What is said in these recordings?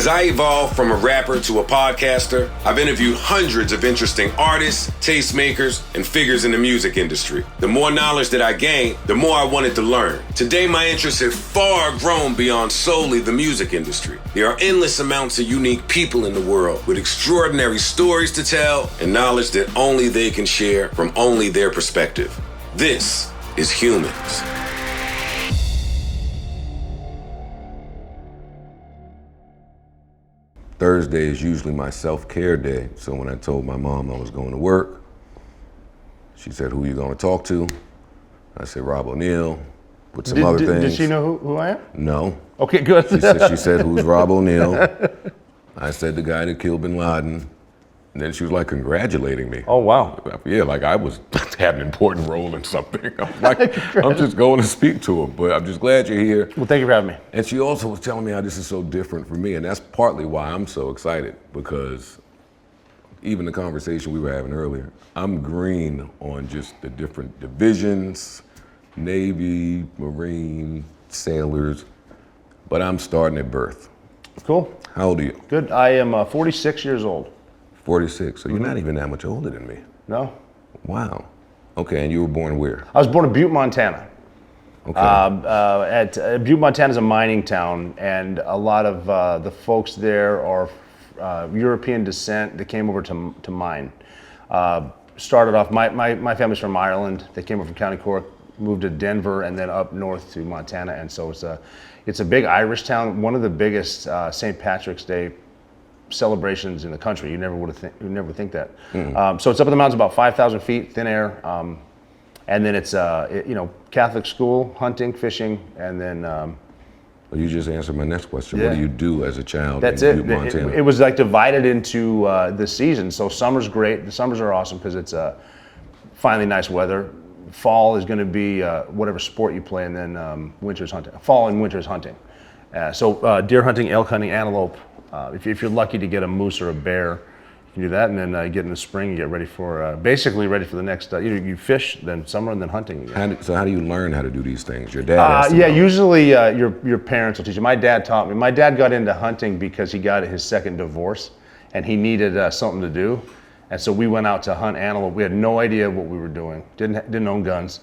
As I evolved from a rapper to a podcaster, I've interviewed hundreds of interesting artists, tastemakers, and figures in the music industry. The more knowledge that I gained, the more I wanted to learn. Today, my interests have far grown beyond solely the music industry. There are endless amounts of unique people in the world with extraordinary stories to tell and knowledge that only they can share from only their perspective. This is Humans. Thursday is usually my self-care day, so when I told my mom I was going to work, she said, "Who are you going to talk to?" I said, "Rob O'Neill," with some other things. Did she know who I am? No. Okay, good. She said, "Who's Rob O'Neill?" I said, "The guy that killed bin Laden." And then she was like congratulating me. Oh, wow. Yeah, like I was had an important role in something. I'm like, I'm just going to speak to him, but I'm just glad you're here. Well, thank you for having me. And she also was telling me how this is so different for me, and that's partly why I'm so excited, because even the conversation we were having earlier, I'm green on just the different divisions, Navy, Marine, sailors, but I'm starting at birth. Cool. How old are you? Good. I am 46 years old. 46, so you're not even that much older than me. No. Wow. Okay, and you were born where? I was born in Butte, Montana. Okay. Butte, Montana is a mining town, and a lot of the folks there are European descent that came over to mine. Started off, my family's from Ireland. They came over from County Cork, moved to Denver, and then up north to Montana. And so it's a big Irish town, one of the biggest St. Patrick's Day celebrations in the country. You never think that. Mm-hmm. So it's up in the mountains, about 5,000 feet, thin air. And then it's Catholic school, hunting, fishing, and then. Well, you just answered my next question. Yeah. What do you do as a child That's in it. Butte, Montana? It was like divided into the seasons. So summer's great. The summers are awesome because it's finally nice weather. Fall is going to be whatever sport you play, and then winter's hunting. Fall and winter's hunting. So deer hunting, elk hunting, antelope. If you're lucky to get a moose or a bear, you can do that, and then get in the spring and get ready for basically ready for the next. You fish, then summer, and then hunting again. So how do you learn how to do these things? Your dad has to Yeah, know. usually your parents will teach you. My dad taught me. My dad got into hunting because he got his second divorce, and he needed something to do, and so we went out to hunt antelope. We had no idea what we were doing. Didn't own guns.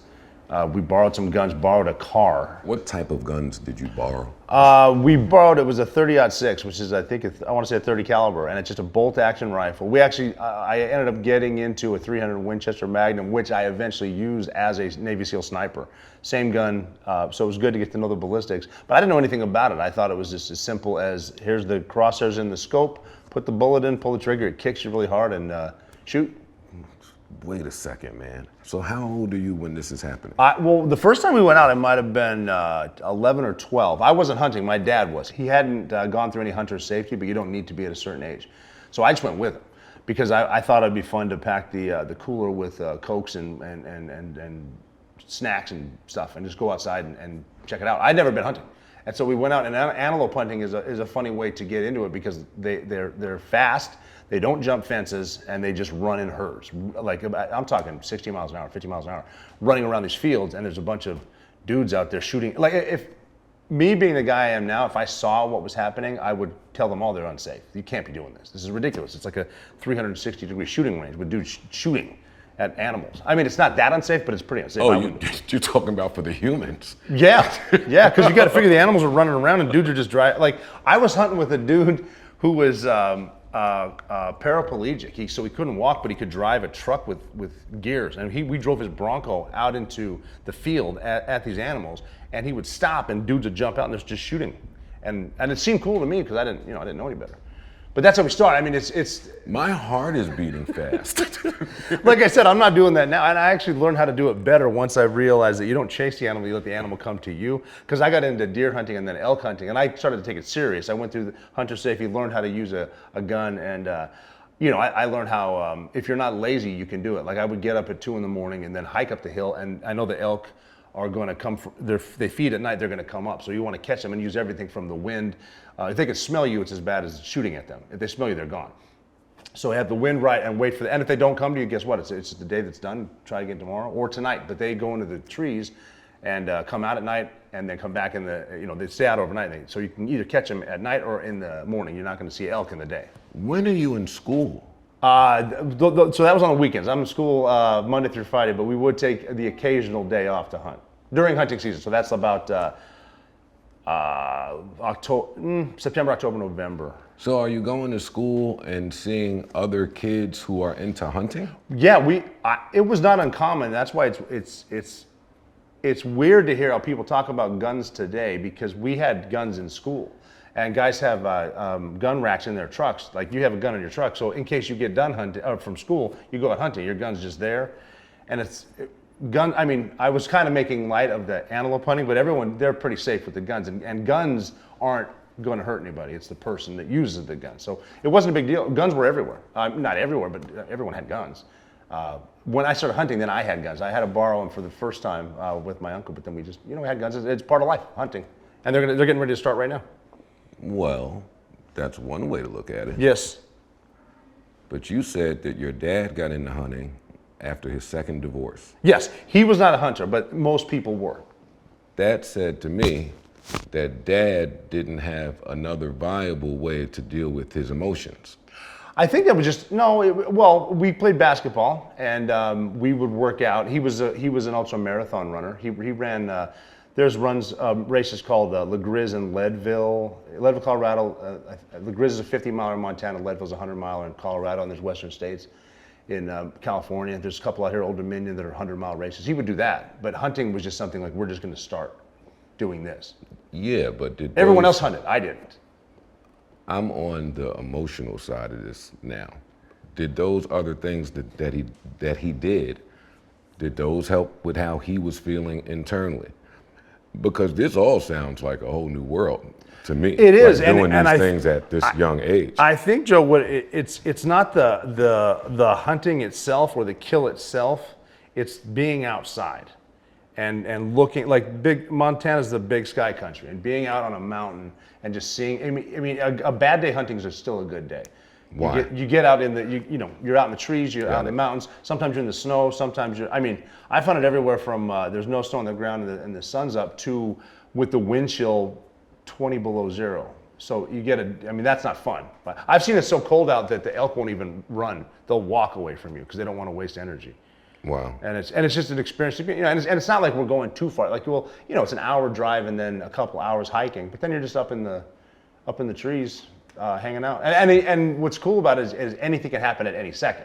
We borrowed some guns. Borrowed a car. What type of guns did you borrow? We borrowed, it was a 30-06, which is, I want to say a 30 caliber, and it's just a bolt-action rifle. I ended up getting into a 300 Winchester Magnum, which I eventually used as a Navy SEAL sniper. Same gun, so it was good to get to know the ballistics, but I didn't know anything about it. I thought it was just as simple as, here's the crosshairs in the scope, put the bullet in, pull the trigger, it kicks you really hard, and shoot. Wait a second, man. So how old are you when this is happening? Well, the first time we went out, it might have been 11 or 12. I wasn't hunting, my dad was. He hadn't gone through any hunter safety, but you don't need to be at a certain age. So I just went with him because I thought it'd be fun to pack the cooler with Cokes and snacks and stuff and just go outside and check it out. I'd never been hunting. And so we went out, and antelope hunting is a funny way to get into it because they're fast. They don't jump fences, and they just run in herds. Like, I'm talking 60 miles an hour, 50 miles an hour, running around these fields, and there's a bunch of dudes out there shooting. Like, if me being the guy I am now, if I saw what was happening, I would tell them all they're unsafe. You can't be doing this. This is ridiculous. It's like a 360-degree shooting range with dudes shooting at animals. I mean, it's not that unsafe, but it's pretty unsafe. Oh, you're talking about for the humans. Yeah, because you got to figure the animals are running around and dudes are just driving. Like, I was hunting with a dude who was paraplegic, so he couldn't walk, but he could drive a truck with gears. And we drove his Bronco out into the field at these animals, and he would stop, and dudes would jump out, and there's just shooting. And it seemed cool to me because I didn't know any better. But that's how we started. I mean, it's My heart is beating fast. like I said, I'm not doing that now, and I actually learned how to do it better once I realized that you don't chase the animal, you let the animal come to you. Because I got into deer hunting and then elk hunting, and I started to take it serious. I went through the hunter safety, learned how to use a gun, and I learned how if you're not lazy, you can do it. Like, I would get up at 2 in the morning and then hike up the hill, and I know the elk are going to come. They feed at night. They're going to come up. So you want to catch them and use everything from the wind. If they can smell you, it's as bad as shooting at them. If they smell you, they're gone. So have the wind right and wait for and if they don't come to you, guess what? It's the day that's done. Try again tomorrow or tonight. But they go into the trees and come out at night and then come back in the, they stay out overnight. So you can either catch them at night or in the morning. You're not going to see elk in the day. When are you in school? So that was on the weekends. I'm in school Monday through Friday, but we would take the occasional day off to hunt during hunting season. So that's about September, October, November. So are you going to school and seeing other kids who are into hunting? Yeah, it was not uncommon. That's why it's weird to hear how people talk about guns today, because we had guns in school. And guys have gun racks in their trucks. Like, you have a gun in your truck, so in case you get done hunting from school, you go out hunting. Your gun's just there, and I mean, I was kind of making light of the antelope hunting, but they're pretty safe with the guns, and guns aren't going to hurt anybody. It's the person that uses the gun. So it wasn't a big deal. Guns were everywhere. Not everywhere, but everyone had guns. When I started hunting, then I had guns. I had to borrow them for the first time with my uncle, but then we just, we had guns. It's part of life, hunting, and they're getting ready to start right now. Well, that's one way to look at it. Yes. But you said that your dad got into hunting after his second divorce. Yes, he was not a hunter, but most people were. That said to me that Dad didn't have another viable way to deal with his emotions. I think that was just, we played basketball, and we would work out. He was an ultra marathon runner. He ran, there's races called Le Gris in Leadville, Colorado. Le Gris is a 50-miler in Montana. Leadville's a 100-miler in Colorado, and there's western states in California. There's a couple out here, Old Dominion, that are 100-mile races. He would do that, but hunting was just something like, we're just going to start doing this. Yeah, but everyone else hunted? I didn't. I'm on the emotional side of this now. Did those other things that he did those help with how he was feeling internally? Because this all sounds like a whole new world to me. It is, like doing these things at this young age. I think, Joe, it's not the hunting itself or the kill itself. It's being outside and looking, like Montana's the big sky country, and being out on a mountain and just seeing. I mean, a bad day hunting is still a good day. Why? You get out in you're out in the trees, you're out in the mountains. Sometimes you're in the snow. Sometimes I've hunted everywhere from there's no snow on the ground and the sun's up to with the wind chill 20 below zero. So you get that's not fun. But I've seen it so cold out that the elk won't even run. They'll walk away from you because they don't want to waste energy. Wow. And it's just an experience. And it's not like we're going too far. Like, it's an hour drive and then a couple hours hiking. But then you're just up in the trees. Hanging out, and what's cool about it is anything can happen at any second.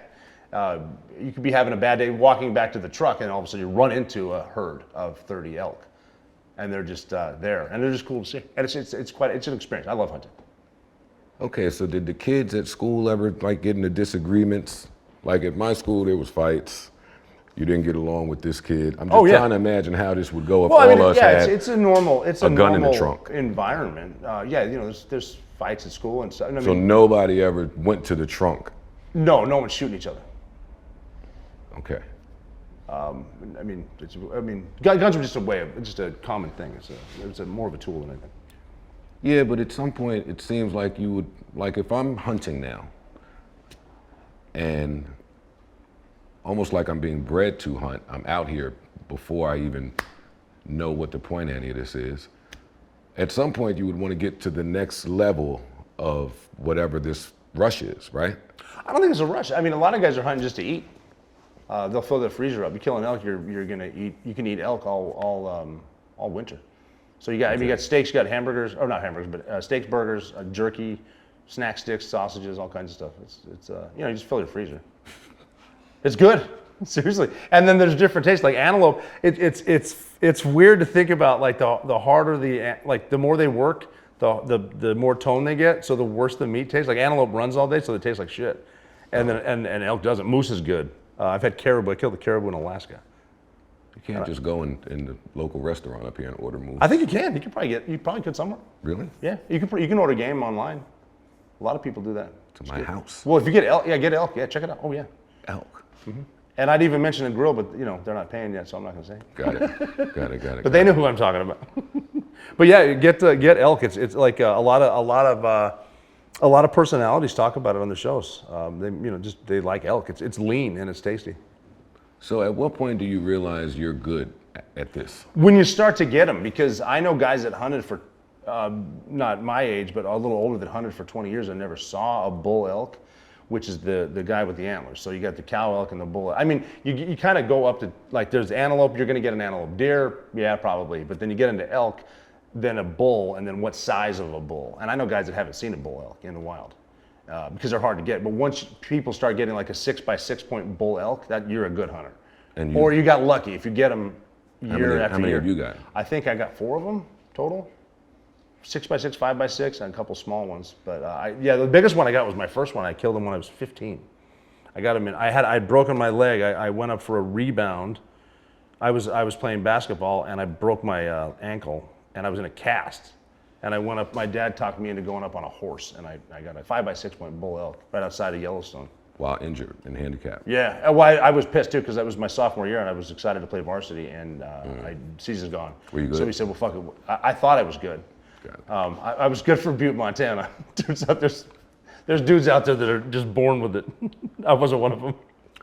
You could be having a bad day walking back to the truck, and all of a sudden you run into a herd of 30 elk, and they're just there, and they're just cool to see. And it's an experience. I love hunting. Okay, so did the kids at school ever get into disagreements? Like at my school, there was fights. You didn't get along with this kid. I'm just trying to imagine how this would go if all of us had it's a normal gun in the trunk environment. There's fights at school and stuff. So nobody ever went to the trunk? No one's shooting each other. Okay. Guns are just a common thing. It's more of a tool than anything. Yeah, but at some point it seems like you would, like if I'm hunting now, and almost like I'm being bred to hunt, I'm out here before I even know what the point of any of this is. At some point, you would want to get to the next level of whatever this rush is, right? I don't think it's a rush. A lot of guys are hunting just to eat. They'll fill their freezer up. You kill an elk, you're gonna eat. You can eat elk all winter. So you got steaks, you got hamburgers, or not hamburgers, but steaks, burgers, jerky, snack sticks, sausages, all kinds of stuff. It's you just fill your freezer. It's good, seriously. And then there's different tastes. Like antelope, it's weird to think about. Like the harder the more they work, the more tone they get. So the worse the meat tastes. Like antelope runs all day, so they taste like shit. And then and elk doesn't. Moose is good. I've had caribou. I killed the caribou in Alaska. You can't just go in the local restaurant up here and order moose. I think you can. You probably could somewhere. Really? Yeah, you can order game online. A lot of people do that. To my house. Well, if you get elk, get elk. Yeah, check it out. Oh yeah. Elk. Mm-hmm. And I'd even mention a grill, but they're not paying yet, so I'm not going to say. Got it. But they know who I'm talking about. But yeah, get elk. It's like a lot of personalities talk about it on the shows. They like elk. It's lean and it's tasty. So at what point do you realize you're good at this? When you start to get them, because I know guys that hunted for, not my age, but a little older, that hunted for 20 years and never saw a bull elk, which is the guy with the antlers. So you got the cow elk and the bull elk. I mean, you kind of go up to, like, there's antelope, you're going to get an antelope. Deer, yeah, probably. But then you get into elk, then a bull, and then what size of a bull. And I know guys that haven't seen a bull elk in the wild because they're hard to get. But once people start getting like a 6x6 point bull elk, that you're a good hunter. Or you got lucky if you get them year after year. How many have you got? I think I got 4 of them total. 6x6, 5x6, and a couple small ones. But the biggest one I got was my first one. I killed him when I was 15. I got him in. I'd broken my leg. I went up for a rebound. I was playing basketball and I broke my ankle and I was in a cast. And I went up. My dad talked me into going up on a horse, and I got a 5x6 point bull elk right outside of Yellowstone. While injured and handicapped. Yeah, well, I was pissed too because that was my sophomore year and I was excited to play varsity, and season's gone. Were you good? So he said, "Well, fuck it." I thought I was good. I was good for Butte, Montana. Turns out there's dudes out there that are just born with it. I wasn't one of them.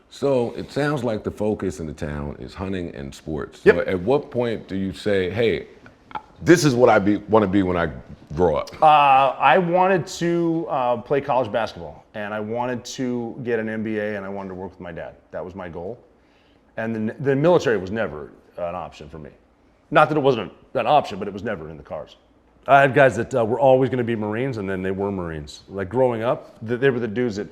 So it sounds like the focus in the town is hunting and sports. Yep. So at what point do you say, "Hey, this is what I want to be when I grow up"? I wanted to play college basketball, and I wanted to get an MBA, and I wanted to work with my dad. That was my goal. And the military was never an option for me. Not that it wasn't an option, but it was never in the cards. I had guys that were always going to be Marines, and then they were Marines. Like growing up, they were the dudes that,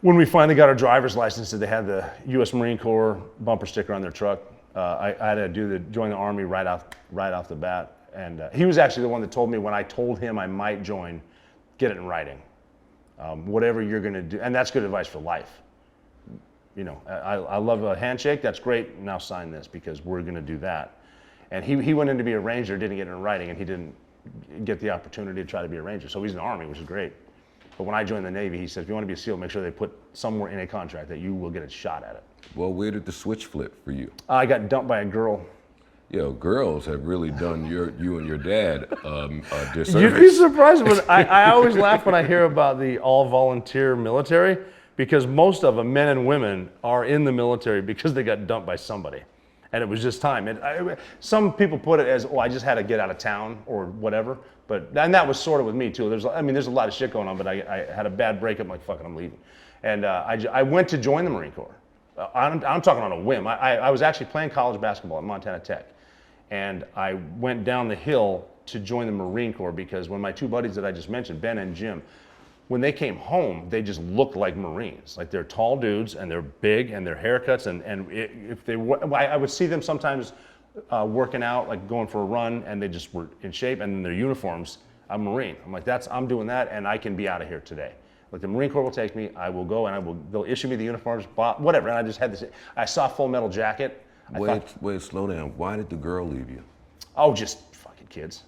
when we finally got our driver's licenses, they had the U.S. Marine Corps bumper sticker on their truck. I had to join the Army right off the bat. And he was actually the one that told me when I told him I might join, get it in writing. Whatever you're going to do, and that's good advice for life. You know, I love a handshake. That's great. Now sign this because we're going to do that. And he went in to be a ranger, didn't get it in writing, and he didn't get the opportunity to try to be a ranger. So he's in the Army, which is great. But when I joined the Navy, he said, if you want to be a SEAL, make sure they put somewhere in a contract that you will get a shot at it. Well, where did the switch flip for you? I got dumped by a girl. Yo, girls have really done you and your dad a disservice. You'd be surprised, but I always laugh when I hear about the all-volunteer military, because most of them, men and women, are in the military because they got dumped by somebody. And it was just time. Some people put it as, oh, I just had to get out of town or whatever. And that was sort of with me too. There's a lot of shit going on, but I had a bad breakup. I'm like, fuck it, I'm leaving. And I went to join the Marine Corps. I'm talking on a whim. I was actually playing college basketball at Montana Tech. And I went down the hill to join the Marine Corps because when my 2 buddies that I just mentioned, Ben and Jim, when they came home, they just looked like Marines. Like they're tall dudes and they're big and their haircuts I would see them sometimes working out, like going for a run, and they just were in shape, and in their uniforms, I'm Marine. I'm like, I'm doing that, and I can be out of here today. Like the Marine Corps will take me, I will go, and they'll issue me the uniforms, whatever. And I just had this. I saw Full Metal Jacket. Wait, slow down. Why did the girl leave you? Oh, just fucking kids,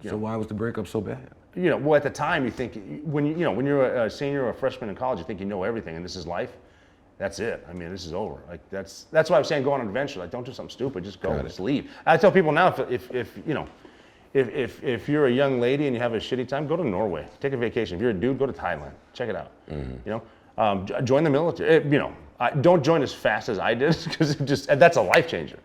So why was the breakup so bad? Well, at the time you think when you're a senior or a freshman in college, you think you know everything and this is life. That's it. I mean, this is over. Like that's why I'm saying go on an adventure. Like don't do something stupid. Just go. Just leave. I tell people now if you're a young lady and you have a shitty time, go to Norway. Take a vacation. If you're a dude, go to Thailand. Check it out. Mm-hmm. Join the military. Don't join as fast as I did because that's a life changer.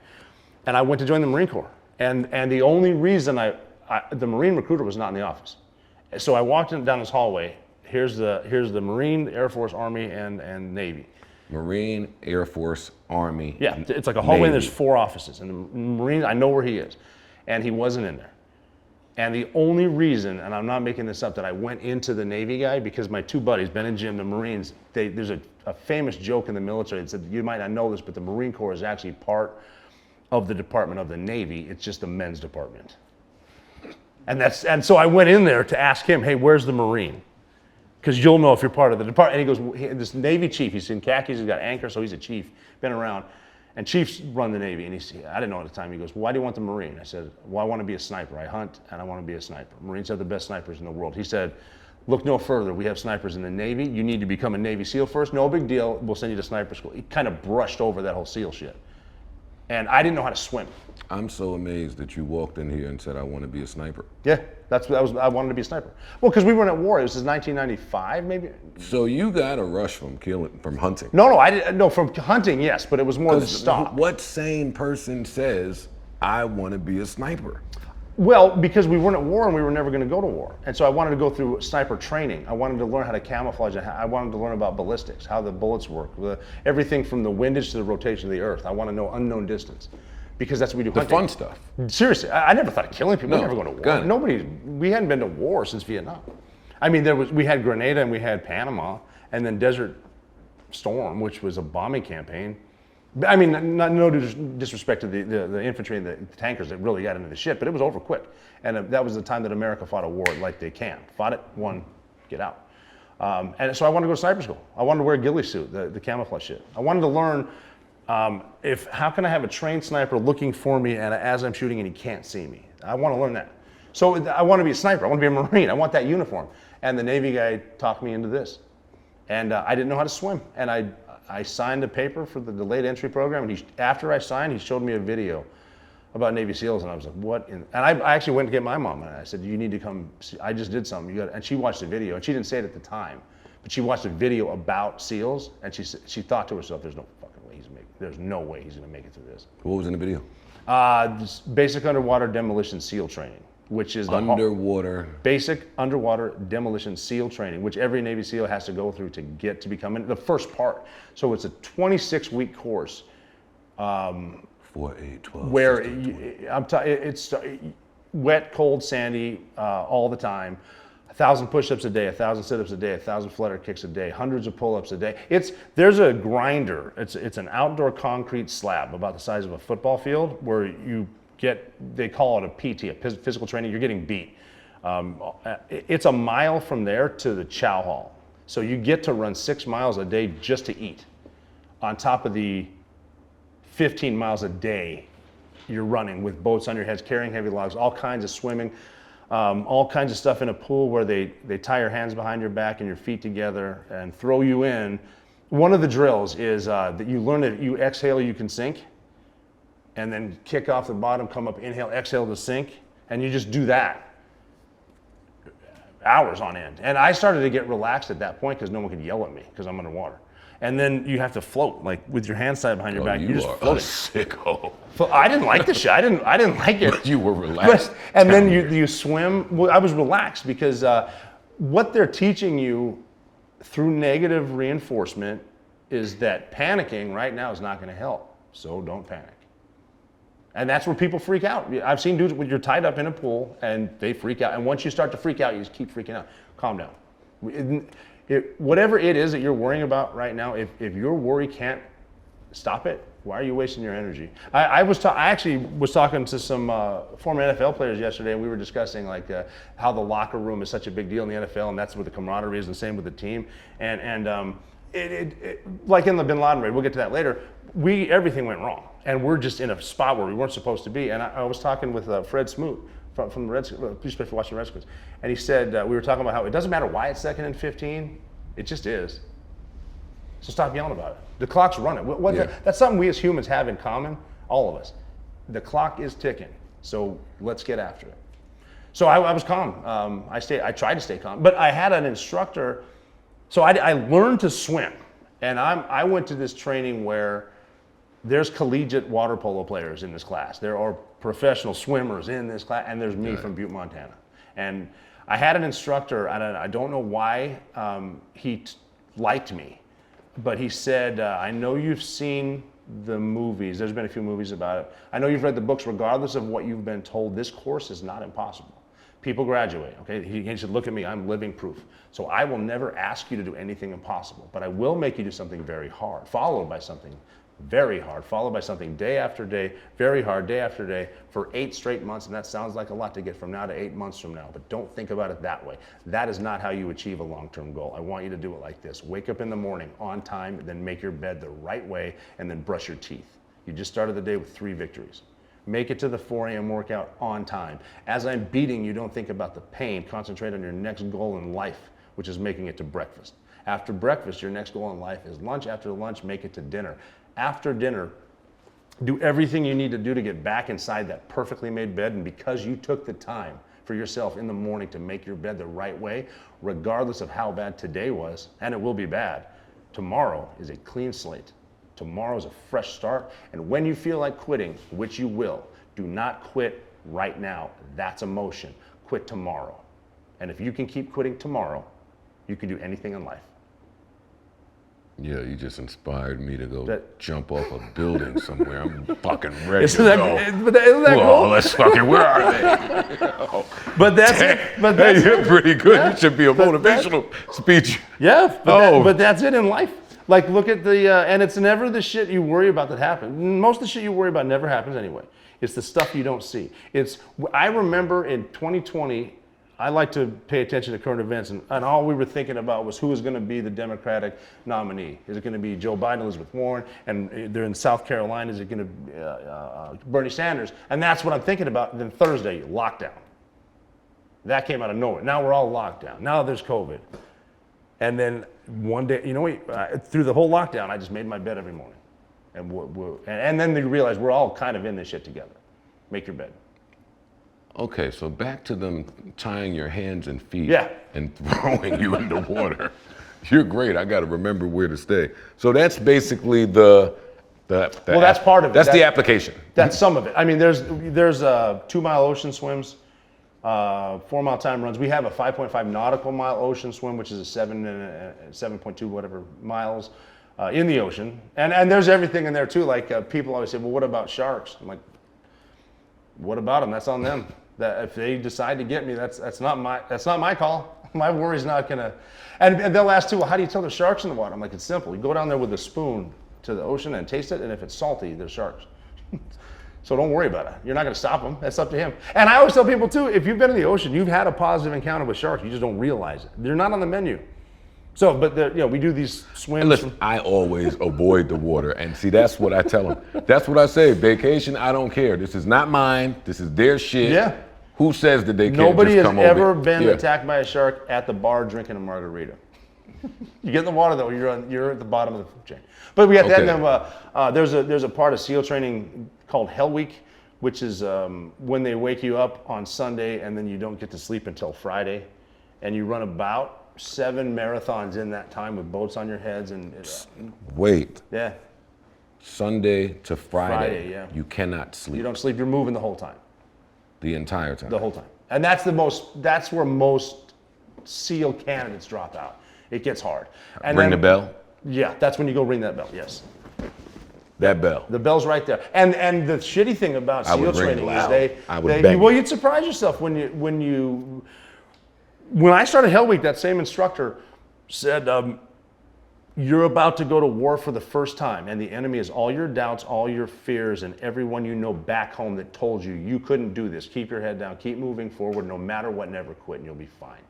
And I went to join the Marine Corps. And the only reason the Marine recruiter was not in the office. So I walked down this hallway. Here's the Marine, Air Force, Army, and Navy. Marine, Air Force, Army. Yeah, it's like a hallway, and Navy. there's 4 offices. And the Marine, I know where he is. And he wasn't in there. And the only reason, and I'm not making this up, that I went into the Navy guy, because my 2 buddies, Ben and Jim, the Marines, there's a famous joke in the military that said, you might not know this, but the Marine Corps is actually part of the Department of the Navy. It's just the men's department. And so I went in there to ask him, hey, where's the Marine? Because you'll know if you're part of the department. And he goes, this Navy chief, he's in khakis, he's got anchor, so he's a chief, been around. And chiefs run the Navy. And I didn't know at the time. He goes, well, why do you want the Marine? I said, well, I want to be a sniper. I hunt and I want to be a sniper. Marines have the best snipers in the world. He said, look no further. We have snipers in the Navy. You need to become a Navy SEAL first. No big deal. We'll send you to sniper school. He kind of brushed over that whole SEAL shit. And I didn't know how to swim. I'm so amazed that you walked in here and said, I want to be a sniper. Yeah, I wanted to be a sniper. Well, because we weren't at war. It was 1995, maybe. So you got a rush from hunting. No, I didn't. No, from hunting, yes, but it was more the stop. What sane person says, I want to be a sniper? Well, because we weren't at war and we were never going to go to war. And so I wanted to go through sniper training. I wanted to learn how to camouflage. I wanted to learn about ballistics, how the bullets work, everything from the windage to the rotation of the earth. I want to know unknown distance. Because that's what we do. The hunting. fun stuff. Seriously, I never thought of killing people. No, We never going to war. We hadn't been to war since Vietnam. I mean, we had Grenada and we had Panama, and then Desert Storm, which was a bombing campaign. I mean, no disrespect to the infantry and the tankers that really got into the shit, but it was over quick. And that was the time that America fought a war like they can. Fought it, won, get out. And so I wanted to go to sniper school. I wanted to wear a ghillie suit, the camouflage shit. I wanted to learn how can I have a trained sniper looking for me and as I'm shooting and he can't see me? I want to learn that. So I want to be a sniper. I want to be a Marine. I want that uniform. And the Navy guy talked me into this. And I didn't know how to swim. And I signed a paper for the delayed entry program. And after I signed, he showed me a video about Navy SEALs. And I was like, what? And I actually went to get my mom. And I said, you need to come. I just did something. And she watched the video. And she didn't say it at the time. But she watched a video about SEALs. And she thought to herself, there's no way he's going to make it through this. What was in the video? This basic underwater demolition SEAL training, which is basic underwater demolition SEAL training, which every Navy SEAL has to go through to get to become the first part. So it's a 26-week course. 4, 8, 12. Where it's wet, cold, sandy, all the time. 1,000 push-ups a day, 1,000 sit-ups a day, 1,000 flutter kicks a day, hundreds of pull-ups a day. There's a grinder. It's an outdoor concrete slab about the size of a football field where they call it a PT, a physical training. You're getting beat. It's a mile from there to the chow hall. So you get to run 6 miles a day just to eat, on top of the 15 miles a day you're running with boats on your heads, carrying heavy logs, all kinds of swimming. All kinds of stuff in a pool where they tie your hands behind your back and your feet together and throw you in. One of the drills is that you learn that you exhale, you can sink, and then kick off the bottom, come up, inhale, exhale to sink, and you just do that hours on end. And I started to get relaxed at that point because no one could yell at me because I'm underwater. And then you have to float, like with your hands tied behind your back. You're just floating. Sicko. I didn't like the shit. I didn't like it. But you were relaxed. And then you swim. Well, I was relaxed because what they're teaching you through negative reinforcement is that panicking right now is not going to help. So don't panic. And that's where people freak out. I've seen dudes when you're tied up in a pool and they freak out. And once you start to freak out, you just keep freaking out. Calm down. Whatever it is that you're worrying about right now, if your worry can't stop it, why are you wasting your energy? I actually was talking to some former NFL players yesterday, and we were discussing how the locker room is such a big deal in the NFL, and that's where the camaraderie is, and same with the team. And like in the Bin Laden raid, we'll get to that later. Everything went wrong, and we're just in a spot where we weren't supposed to be. And I was talking with Fred Smoot from the Redskins, please pay for watching the Redskins. And he said, we were talking about how it doesn't matter why it's 2nd and 15, it just is. So stop yelling about it. The clock's running. That's something we as humans have in common, all of us. The clock is ticking, so let's get after it. So I was calm. I tried to stay calm, but I had an instructor. So I learned to swim, and I went to this training where there's collegiate water polo players in this class. There are professional swimmers in this class, and there's me from Butte, Montana. And I had an instructor, and I don't know why he liked me, but he said, I know you've seen the movies. There's been a few movies about it. I know you've read the books. Regardless of what you've been told, this course is not impossible. People graduate, okay? He said, look at me, I'm living proof. So I will never ask you to do anything impossible, but I will make you do something very hard, followed by something very hard, followed by something day after day, very hard, day after day, for 8 straight months. And that sounds like a lot to get from now to 8 months from now, but don't think about it that way. That is not how you achieve a long-term goal. I want you to do it like this. Wake up in the morning on time, then make your bed the right way, and then brush your teeth. You just started the day with 3 victories. Make it to the 4 a.m. workout on time. As I'm beating you, don't think about the pain. Concentrate on your next goal in life, which is making it to breakfast. After breakfast, your next goal in life is lunch. After lunch, make it to dinner. After dinner, Do everything you need to do to get back inside that perfectly made bed, and because you took the time for yourself in the morning to make your bed the right way, regardless of how bad today was, and it will be bad, tomorrow is a clean slate. Tomorrow is a fresh start, and when you feel like quitting, which you will, do not quit right now. That's emotion. Quit tomorrow. And if you can keep quitting tomorrow, you can do anything in life. Yeah, you just inspired me to go jump off a building somewhere. I'm fucking ready to go. Isn't that cool? Let's fucking, where are they? But that's it. But that's hey, you're pretty good. Yeah. You should be a motivational speech. Yeah, but that's it in life. Like, look at the, and it's never the shit you worry about that happens. Most of the shit you worry about never happens anyway. It's the stuff you don't see. I remember in 2020, I like to pay attention to current events, and all we were thinking about was who was going to be the Democratic nominee. Is it going to be Joe Biden, Elizabeth Warren, and they're in South Carolina? Is it going to be Bernie Sanders? And that's what I'm thinking about. Then Thursday, lockdown. That came out of nowhere. Now we're all locked down. Now there's COVID. And then one day, through the whole lockdown, I just made my bed every morning. And then you realize we're all kind of in this shit together. Make your bed. Okay, so back to them tying your hands and feet and throwing you in the water. You're great. I got to remember where to stay. So that's basically well, that's part of it. That's the application. That's some of it. I mean, there's 2-mile ocean swims, 4-mile time runs. We have a 5.5 nautical mile ocean swim, which is a 7.2 whatever miles in the ocean. And there's everything in there too. Like people always say, well, what about sharks? I'm like, what about them? That's on them. That if they decide to get me, that's not my call. My worry's not gonna. And they'll ask too, well, how do you tell there's sharks in the water? I'm like, it's simple. You go down there with a spoon to the ocean and taste it, and if it's salty, there's sharks. So don't worry about it. You're not gonna stop them. That's up to him. And I always tell people too, if you've been in the ocean, you've had a positive encounter with sharks. You just don't realize it. They're not on the menu. So, but we do these swims. And listen, I always avoid the water, and see, that's what I tell them. That's what I say. Vacation, I don't care. This is not mine. This is their shit. Yeah. Who says that they can't Nobody just has come over? ever been attacked by a shark at the bar drinking a margarita. You get in the water though, you're at the bottom of the food chain. But we got that. And then there's a part of SEAL training called Hell Week, which is when they wake you up on Sunday and then you don't get to sleep until Friday, and you run about 7 marathons in that time with boats on your heads and wait. Yeah. Sunday to Friday. Yeah. You cannot sleep. You don't sleep. You're moving the whole time. The entire time. The whole time. And that's where most SEAL candidates drop out. It gets hard. And ring the bell? Yeah, that's when you go ring that bell. Yes. That bell. The bell's right there. And the shitty thing about SEAL training is you'd surprise yourself when I started Hell Week, that same instructor said, you're about to go to war for the first time, and the enemy is all your doubts, all your fears, and everyone you know back home that told you you couldn't do this. Keep your head down, keep moving forward, no matter what, never quit, and you'll be fine.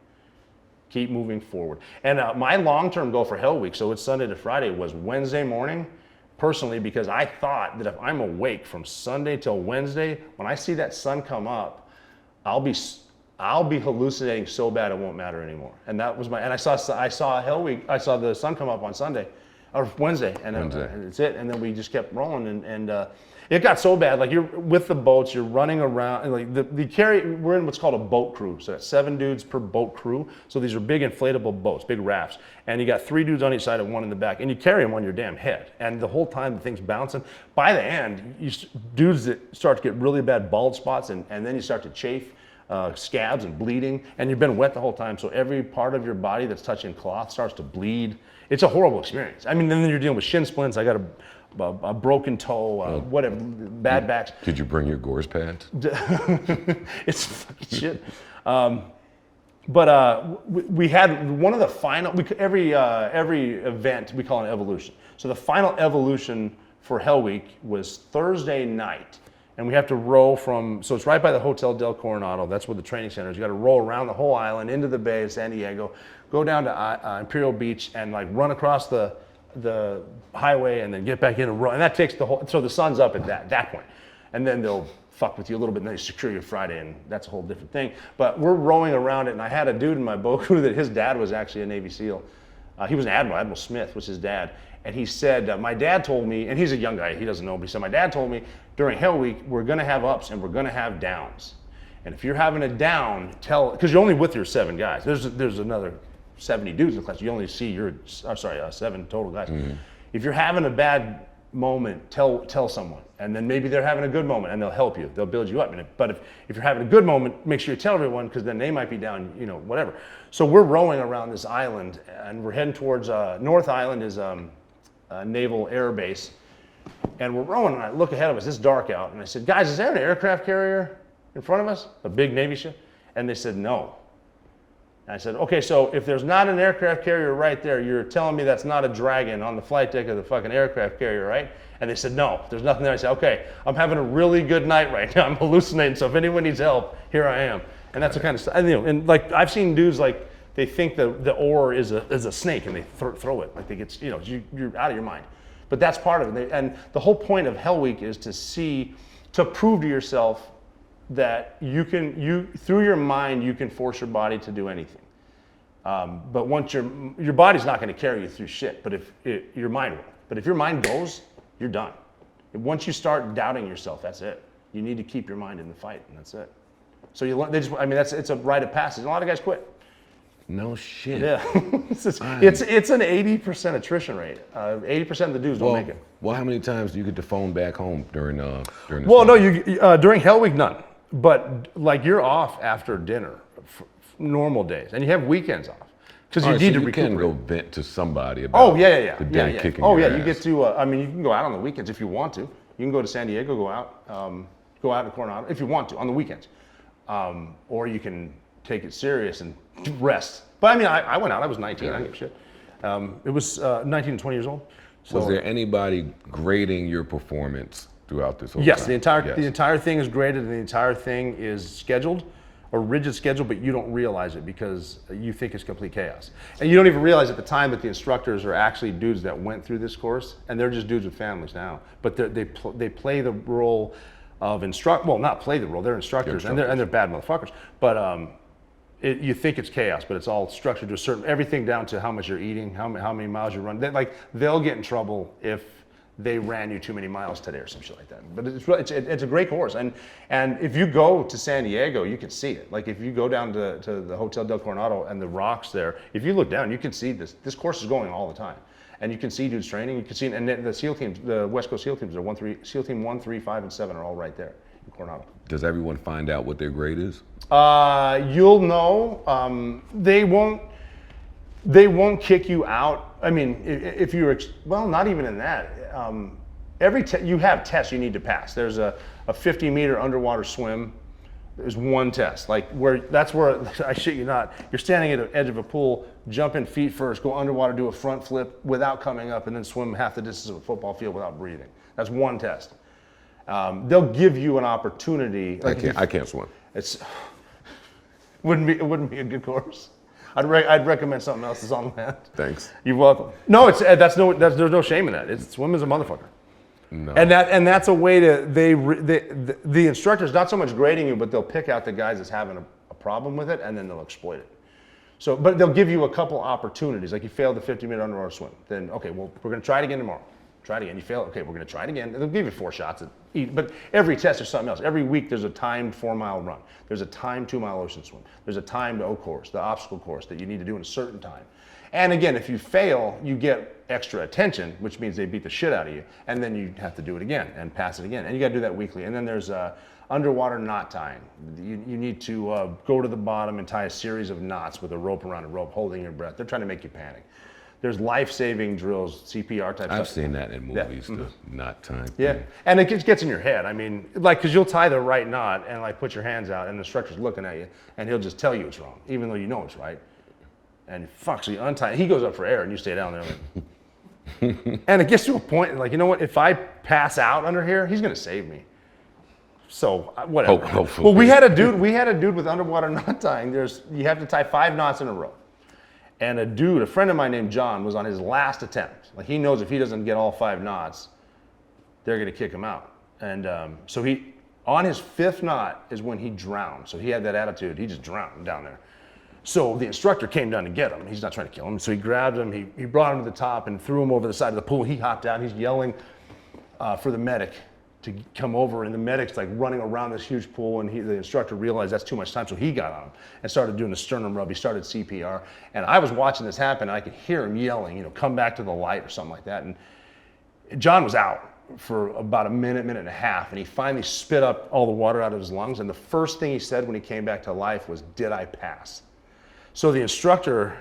Keep moving forward. And my long-term goal for Hell Week, so it's Sunday to Friday, was Wednesday morning, personally, because I thought that if I'm awake from Sunday till Wednesday, when I see that sun come up, I'll be hallucinating so bad it won't matter anymore. And that was I saw Hell Week. I saw the sun come up on Sunday, or Wednesday, and it's it. And then we just kept rolling, and it got so bad. Like, you're with the boats, you're running around, and like we're in what's called a boat crew. So that's 7 dudes per boat crew. So these are big inflatable boats, big rafts, and you got 3 dudes on each side and 1 in the back, and you carry them on your damn head. And the whole time the thing's bouncing. By the end, dudes that start to get really bad bald spots, and then you start to chafe. Scabs and bleeding, and you've been wet the whole time, so every part of your body that's touching cloth starts to bleed. It's a horrible experience. I mean, then you're dealing with shin splints. I got a broken toe, whatever, bad backs. Did you bring your Gores pads? It's fucking shit. But we had one of the final. Every event we call an evolution. So the final evolution for Hell Week was Thursday night. And we have to row so it's right by the Hotel Del Coronado. That's where the training center is. You got to row around the whole island into the bay of San Diego, go down to Imperial Beach, and like run across the highway, and then get back in and row. And that takes so the sun's up at that point. And then they'll fuck with you a little bit, and then they secure you Friday, and that's a whole different thing. But we're rowing around it, and I had a dude in my boat crew that his dad was actually a Navy SEAL. He was an admiral. Admiral Smith was his dad. And he said, my dad told me, and he's a young guy, he doesn't know, but he said, my dad told me during Hell Week, we're going to have ups and we're going to have downs. And if you're having a down, because you're only with your 7 guys. There's another 70 dudes in the class. You only see 7 total guys. Mm-hmm. If you're having a bad moment, tell someone. And then maybe they're having a good moment and they'll help you. They'll build you up. But if you're having a good moment, make sure you tell everyone, because then they might be down, whatever. So we're rowing around this island and we're heading towards, North Island is a naval air base. And we're rowing and I look ahead of us, it's dark out. And I said, guys, is there an aircraft carrier in front of us? A big Navy ship? And they said, no. And I said, okay, so if there's not an aircraft carrier right there, you're telling me that's not a Dragon on the flight deck of the fucking aircraft carrier, right? And they said, no, there's nothing there. I said, okay, I'm having a really good night right now. I'm hallucinating, so if anyone needs help, here I am. And that's the kind of stuff, and like I've seen dudes like, they think the oar is a snake and they throw it. Like they get, you're out of your mind. But that's part of it. And the whole point of Hell Week is to prove to yourself that through your mind, you can force your body to do anything. But once your body's not going to carry you through shit, but your mind will. But if your mind goes, you're done. Once you start doubting yourself, that's it. You need to keep your mind in the fight, and that's it. So you learn. It's a rite of passage. A lot of guys quit. No shit. Yeah, it's an 80% attrition rate. 80% of the dudes don't make it. Well, how many times do you get the phone back home during this? Well, no, during Hell Week, none. But like you're off after dinner, normal days, and you have weekends off because you need to recuperate. You can go vent to somebody about the day kicking your ass. You get to. You can go out on the weekends if you want to. You can go to San Diego, go out to Coronado if you want to on the weekends, or you can take it serious and rest. But I went out. I was 19. I didn't give a shit. It was 19 and 20 years old. So, was there anybody grading your performance throughout this whole time? Yes, the entire thing is graded, and the entire thing is scheduled, a rigid schedule, but you don't realize it because you think it's complete chaos. And you don't even realize at the time that the instructors are actually dudes that went through this course, and they're just dudes with families now. But they play the role of not play the role, they're instructors. And they're bad motherfuckers. But you think it's chaos, but it's all structured to a certain, everything down to how much you're eating, how many miles you run. They'll get in trouble if they ran you too many miles today or some shit like that. But it's a great course. And if you go to San Diego, you can see it. Like if you go down to the Hotel Del Coronado and the rocks there, if you look down, you can see this. This course is going all the time. And you can see dudes training, you can see, and the SEAL teams, the West Coast SEAL teams, SEAL Team 1, 3, 5, and 7 are all right there in Coronado. Does everyone find out what their grade is? You'll know. They won't kick you out. I mean, if you're not even in that. You have tests you need to pass. There's a 50-meter underwater swim. There's one test, that's where I shit you not. You're standing at the edge of a pool, jump in feet first, go underwater, do a front flip without coming up, and then swim half the distance of a football field without breathing. That's one test. They'll give you an opportunity. I can't swim. It wouldn't be a good course. I'd recommend something else that's on that. Thanks. You're welcome. No, there's no shame in that. Swim is a motherfucker. No. And that's a way to the instructor's not so much grading you, but they'll pick out the guys that's having a problem with it, and then they'll exploit it. So, but they'll give you a couple opportunities. Like you failed the 50-meter underwater swim, then okay, well we're going to try it again tomorrow. Try it again. You fail. Okay, we're going to try it again. And they'll give you 4 shots at each. But every test is something else. Every week there's a timed 4-mile run. There's a timed 2-mile ocean swim. There's a timed O course, the obstacle course that you need to do in a certain time. And again, if you fail, you get extra attention, which means they beat the shit out of you. And then you have to do it again and pass it again. And you got to do that weekly. And then there's underwater knot tying. You need to go to the bottom and tie a series of knots with a rope around a rope, holding your breath. They're trying to make you panic. There's life-saving drills, CPR type stuff. I've seen that in movies, the knot time. Yeah, and it gets in your head. I mean, because you'll tie the right knot and put your hands out, and the instructor's looking at you, and he'll just tell you it's wrong, even though you know it's right. And so you untie. He goes up for air, and you stay down there. And it gets to a point, you know what? If I pass out under here, he's gonna save me. So whatever. Hopefully. Well, we had a dude with underwater knot tying. You have to tie 5 knots in a row. And a friend of mine named John, was on his last attempt. He knows if he doesn't get all 5 knots, they're going to kick him out. And so on his 5th knot is when he drowned. So he had that attitude. He just drowned down there. So the instructor came down to get him. He's not trying to kill him. So he grabbed him, he brought him to the top and threw him over the side of the pool. He hopped out, he's yelling for the medic to come over, and the medic's like running around this huge pool, and the instructor realized that's too much time, so he got on him and started doing a sternum rub. He started CPR, and I was watching this happen, and I could hear him yelling, come back to the light or something like that. And John was out for about a minute and a half, and he finally spit up all the water out of his lungs, and the first thing he said when he came back to life was, "Did I pass?" So the instructor,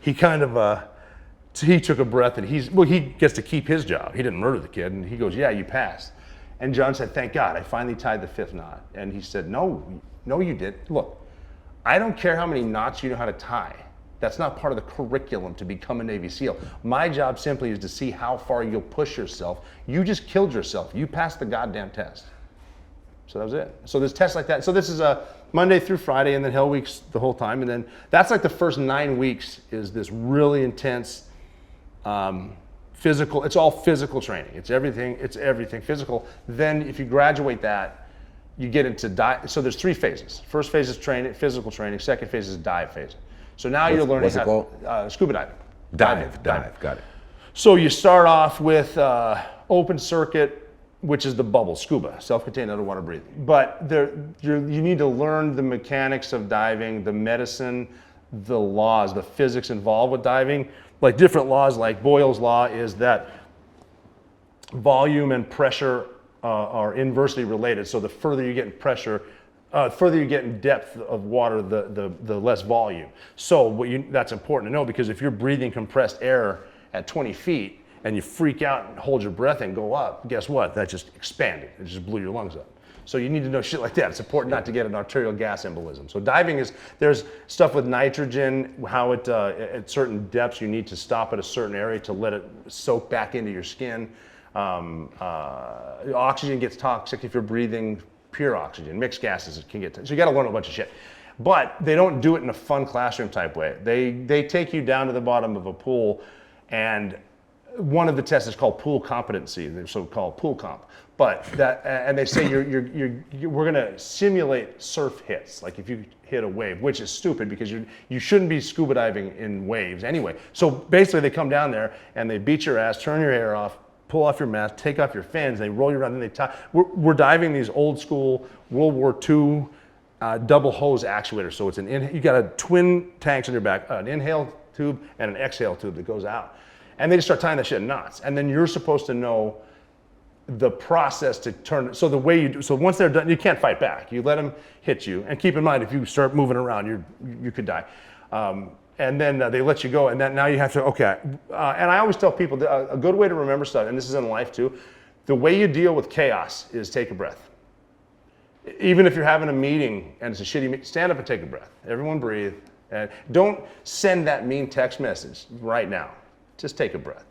he kind of, he took a breath, and he gets to keep his job. He didn't murder the kid, and he goes, "Yeah, you passed." And John said, "Thank God, I finally tied the 5th knot." And he said, no, you didn't. Look, I don't care how many knots you know how to tie. That's not part of the curriculum to become a Navy SEAL. My job simply is to see how far you'll push yourself. You just killed yourself. You passed the goddamn test. So that was it. So there's tests like that. So this is a Monday through Friday, and then Hell Weeks the whole time. And then that's like the first 9 weeks is this really intense physical. It's all physical training. It's everything physical. Then if you graduate that, you get into dive. So there's 3 phases. First phase is training, physical training. Second phase is dive phase. So now you're learning what's it called? Scuba diving. Dive. Got it. So you start off with open circuit, which is the bubble, scuba, self-contained underwater breathing. But you need to learn the mechanics of diving, the medicine, the laws, the physics involved with diving. Like different laws, like Boyle's law is that volume and pressure are inversely related. So the further you get in pressure, further you get in depth of water, the less volume. So that's important to know, because if you're breathing compressed air at 20 feet and you freak out and hold your breath and go up, guess what? That just expanded. It just blew your lungs up. So you need to know shit like that. It's important not to get an arterial gas embolism. So diving there's stuff with nitrogen, how at certain depths you need to stop at a certain area to let it soak back into your skin. Oxygen gets toxic if you're breathing pure oxygen. Mixed gases can get, so you gotta learn a bunch of shit. But they don't do it in a fun classroom type way. They take you down to the bottom of a pool, and one of the tests is called pool competency, they're so-called pool comp. But and they say we're gonna simulate surf hits, like if you hit a wave, which is stupid because you shouldn't be scuba diving in waves anyway. So basically they come down there and they beat your ass, turn your hair off, pull off your mask, take off your fins, they roll you around, and they tie. We're diving these old school World War II double hose actuators. So you got a twin tanks on your back, an inhale tube and an exhale tube that goes out. And they just start tying that shit in knots. And then you're supposed to know the process to turn. So the way you do, so once they're done, you can't fight back. You let them hit you. And keep in mind, if you start moving around, you could die. And then they let you go, and then now you have to, okay. And I always tell people that a good way to remember stuff, and this is in life too, the way you deal with chaos is take a breath. Even if you're having a meeting and it's a shitty meeting, stand up and take a breath. Everyone breathe. And don't send that mean text message right now. Just take a breath.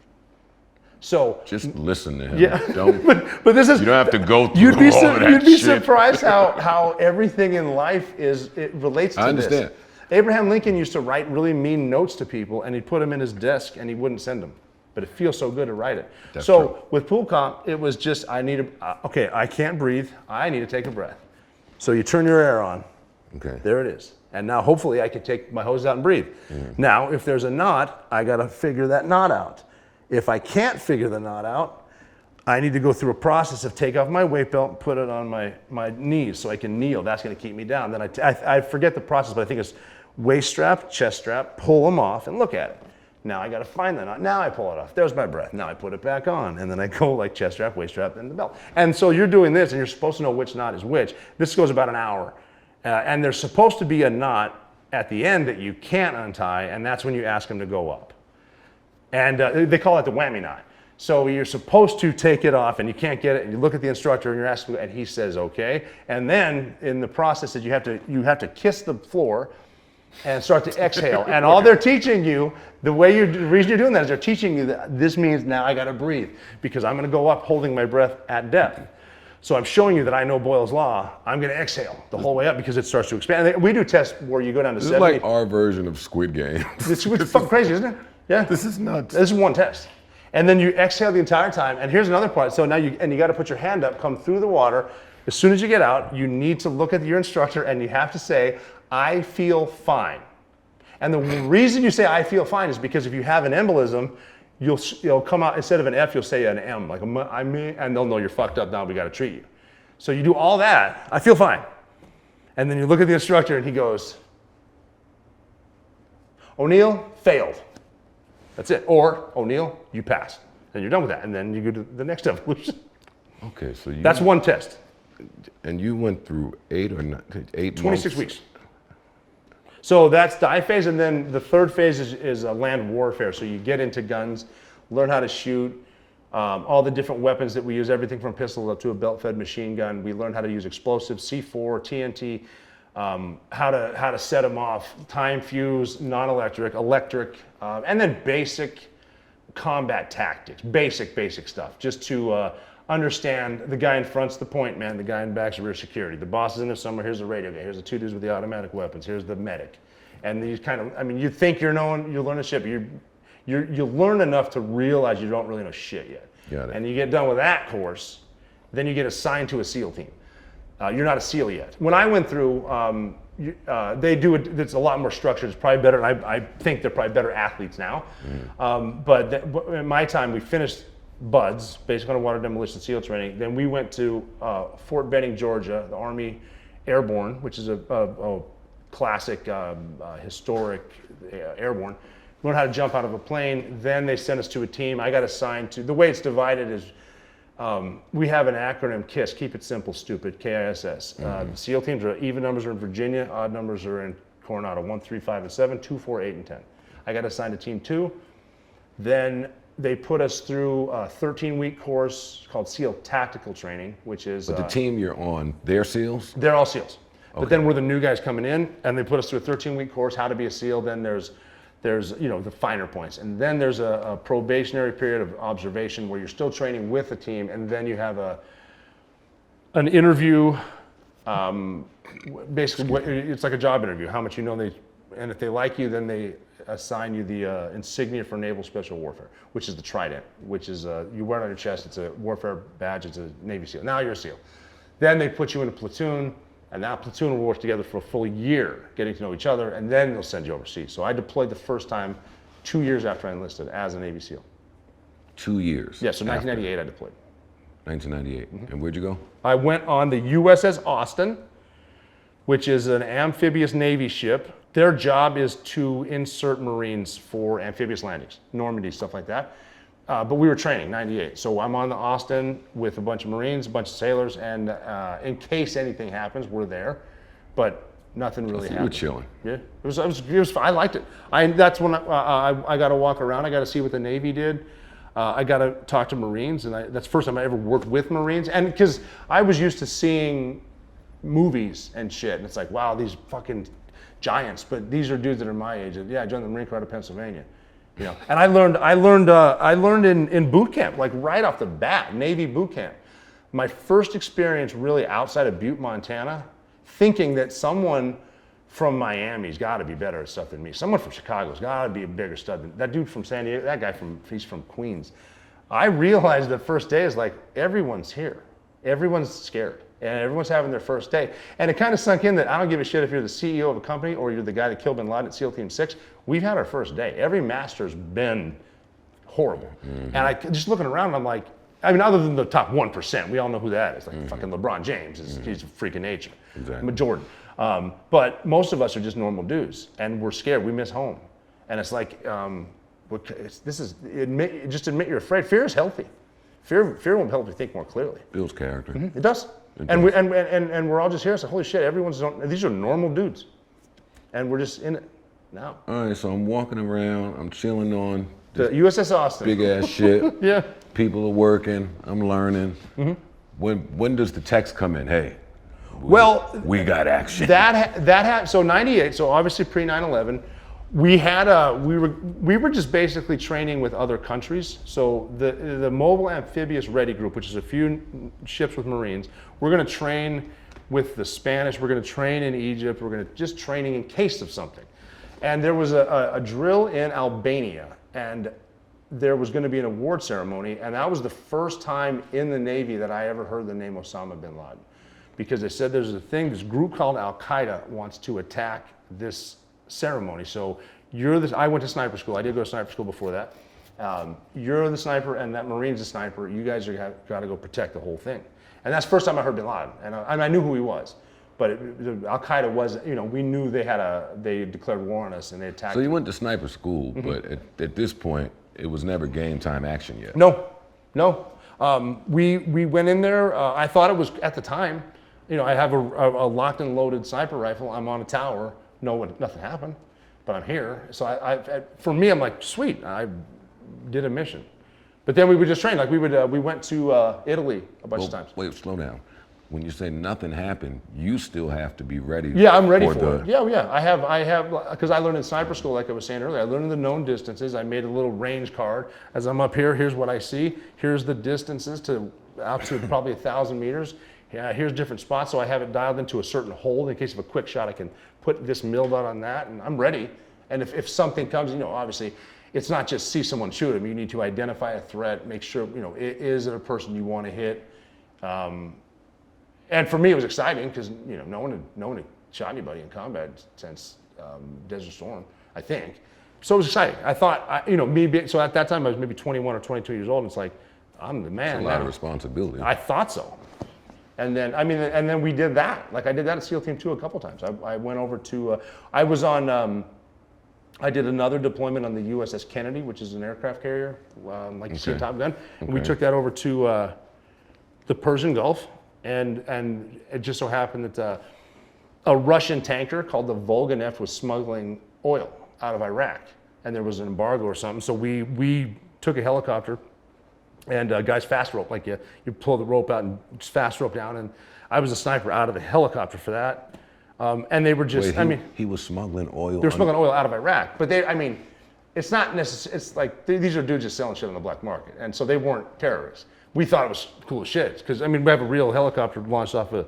So just listen to him. Yeah, Don't. but this is. You don't have to go through You'd be shit. surprised how everything in life relates to this. I understand. Abraham Lincoln used to write really mean notes to people, and he'd put them in his desk, and he wouldn't send them. But it feels so good to write it. That's so true. with pool comp, it was just okay, I can't breathe. I need to take a breath. So you turn your air on. Okay. There it is. And now hopefully I can take my hose out and breathe. Now, if there's a knot, I got to figure that knot out. If I can't figure the knot out, I need to go through a process of take off my weight belt and put it on my knees so I can kneel. That's going to keep me down. Then I forget the process, but I think it's waist strap, chest strap, pull them off and look at it. Now I got to find the knot. Now I pull it off. There's my breath. Now I put it back on. And then I go like chest strap, waist strap, and the belt. And so you're doing this, and you're supposed to know which knot is which. This goes about an hour. And there's supposed to be a knot at the end that you can't untie, and that's when you ask them to go up. And they call it the whammy knot. So you're supposed to take it off, and you can't get it, and you look at the instructor, and you're asking, and he says, okay. And then in the process that you have to kiss the floor and start to exhale. And all they're teaching you, the reason you're doing that is they're teaching you that this means now I got to breathe, because I'm going to go up holding my breath at depth. So I'm showing you that I know Boyle's law. I'm going to exhale the whole way up because it starts to expand. And we do tests where you go down to 70. This is like our version of Squid Game. It's fucking crazy, isn't it? Yeah. This is nuts. This is one test. And then you exhale the entire time. And here's another part. So now you got to put your hand up, come through the water. As soon as you get out, you need to look at your instructor and you have to say, I feel fine. And the reason you say I feel fine is because if you have an embolism, you'll come out, instead of an F, you'll say an M, like I mean, and they'll know you're fucked up now, we gotta treat you. So you do all that, I feel fine. And then you look at the instructor and he goes, O'Neill, failed. That's it. Or, O'Neill, you passed. And you're done with that. And then you go to the next evolution. Okay, so That's one test. And you went through 26 months? Weeks. So that's die phase, and then the third phase is land warfare. So you get into guns, learn how to shoot, all the different weapons that we use, everything from pistol up to a belt-fed machine gun. We learn how to use explosives, C4, TNT, how to set them off, time fuse, non-electric, electric, and then basic combat tactics, basic stuff, just to understand the guy in front's the point man, the guy in back's rear security. The boss is in there somewhere, here's the radio guy, here's the two dudes with the automatic weapons, here's the medic. And these kind of, I mean, you think you learn a shit, but you learn enough to realize you don't really know shit yet. Got it. And you get done with that course, then you get assigned to a SEAL team. You're not a SEAL yet. When I went through, they do it, it's a lot more structured, it's probably better, and I think they're probably better athletes now. But in my time, we finished BUDS, Basic Underwater Demolition SEAL Training. Then we went to Fort Benning, Georgia, the Army Airborne, which is a classic, historic airborne. Learned how to jump out of a plane. Then they sent us to a team. I got assigned to, the way it's divided is, we have an acronym, KISS, keep it simple, stupid, KISS. The SEAL teams are, even numbers are in Virginia, odd numbers are in Coronado, 1, 3, 5, and 7, 2, 4, 8, and 10. I got assigned to team 2. Then they put us through a 13-week course called SEAL Tactical Training, which is... But the team you're on, they're SEALs? They're all SEALs. Okay. But then we're the new guys coming in, and they put us through a 13-week course, how to be a SEAL. Then there's the finer points. And then there's a probationary period of observation where you're still training with the team, and then you have an interview. Basically, it's like a job interview, how much you know and if they like you, then they assign you the insignia for Naval Special Warfare, which is the Trident, which is, you wear it on your chest, it's a warfare badge, it's a Navy SEAL. Now you're a SEAL. Then they put you in a platoon, and that platoon will work together for a full year, getting to know each other, and then they'll send you overseas. So I deployed the first time 2 years after I enlisted as a Navy SEAL. 2 years? Yeah, so 1998 I deployed. 1998. And where'd you go? I went on the USS Austin, which is an amphibious Navy ship. Their job is to insert Marines for amphibious landings, Normandy, stuff like that. But we were training, 98. So I'm on the Austin with a bunch of Marines, a bunch of sailors, and in case anything happens, we're there. But nothing really happened. You were chilling. Yeah, it was fun. I liked it. That's when I got to walk around. I got to see what the Navy did. I got to talk to Marines, and that's the first time I ever worked with Marines. And because I was used to seeing movies and shit, and it's like, wow, these fucking giants. But these are dudes that are my age. Yeah, I joined the Marine Corps out of Pennsylvania. You know, and I learned in boot camp, like right off the bat, Navy boot camp. My first experience really outside of Butte, Montana, thinking that someone from Miami's got to be better at stuff than me. Someone from Chicago's got to be a bigger stud than that dude from San Diego. That guy he's from Queens. I realized the first day is like everyone's here, everyone's scared, and everyone's having their first day. And it kind of sunk in that I don't give a shit if you're the CEO of a company or you're the guy that killed Bin Laden at SEAL Team 6. We've had our first day. Every master's been horrible. And I just looking around, I'm like, I mean, other than the top 1%, we all know who that is. Like fucking LeBron James, he's a freak of nature. Exactly. Jordan. But most of us are just normal dudes, and we're scared. We miss home, and it's like, just admit you're afraid. Fear is healthy. Fear won't help you think more clearly. Builds character. It does. And we're all just here. It's like, holy shit, these are normal dudes, and we're just in it now. All right, so I'm walking around. I'm chilling on The USS Austin. big ass ship. Yeah. People are working. I'm learning. When does the text come in? Hey, we got action. So 98. So obviously pre 9/11, we were just basically training with other countries. So the Mobile Amphibious Ready Group, which is a few ships with Marines, we're going to train with the Spanish. We're going to train in Egypt. We're going to just training in case of something. And there was a drill in Albania, and there was going to be an award ceremony, and that was the first time in the Navy that I ever heard the name Osama bin Laden. because they said there's this group called Al-Qaeda wants to attack this ceremony. So I went to sniper school. I did go to sniper school before that. You're the sniper and that Marine's the sniper. You guys got to go protect the whole thing. And that's the first time I heard bin Laden. And I knew who he was. But Al-Qaeda was, we knew they declared war on us and they attacked. So you went to sniper school, but at this point, it was never game time action yet. No. We went in there. I thought it was, at the time, I have a locked and loaded sniper rifle. I'm on a tower. Nothing happened, but I'm here. So for me, I'm like, sweet, I did a mission. But then we would just train. Like we went to Italy a bunch of times. Wait, slow down. When you say nothing happened, you still have to be ready. Yeah, I'm ready for it. Yeah. I have, because I learned in sniper school, like I was saying earlier, I learned the known distances. I made a little range card. As I'm up here, here's what I see. Here's the distances out to probably 1,000 meters. Yeah, here's different spots. So I have it dialed into a certain hole. In case of a quick shot, I can put this milled out on that, and I'm ready. And if something comes, obviously, it's not just see someone shoot him. You need to identify a threat, make sure, is it a person you want to hit? And for me, it was exciting because no one had shot anybody in combat since Desert Storm, I think. So it was exciting. I thought, so at that time I was maybe 21 or 22 years old. And it's like, I'm the man. It's a lot of responsibility. I thought so. And then we did that. Like I did that at SEAL Team 2 a couple times. I went over to, I did another deployment on the USS Kennedy, which is an aircraft carrier, like you see in Top Gun. And we took that over to the Persian Gulf. And it just so happened that a Russian tanker called the Volga-Neft was smuggling oil out of Iraq, and there was an embargo or something. So we took a helicopter, and guys fast rope, like you pull the rope out and just fast rope down. And I was a sniper out of the helicopter for that. And they were just, he was smuggling oil. They were smuggling oil out of Iraq, but it's not necessary. It's like these are dudes just selling shit on the black market, and so they weren't terrorists. We thought it was cool as shit because we have a real helicopter launched off a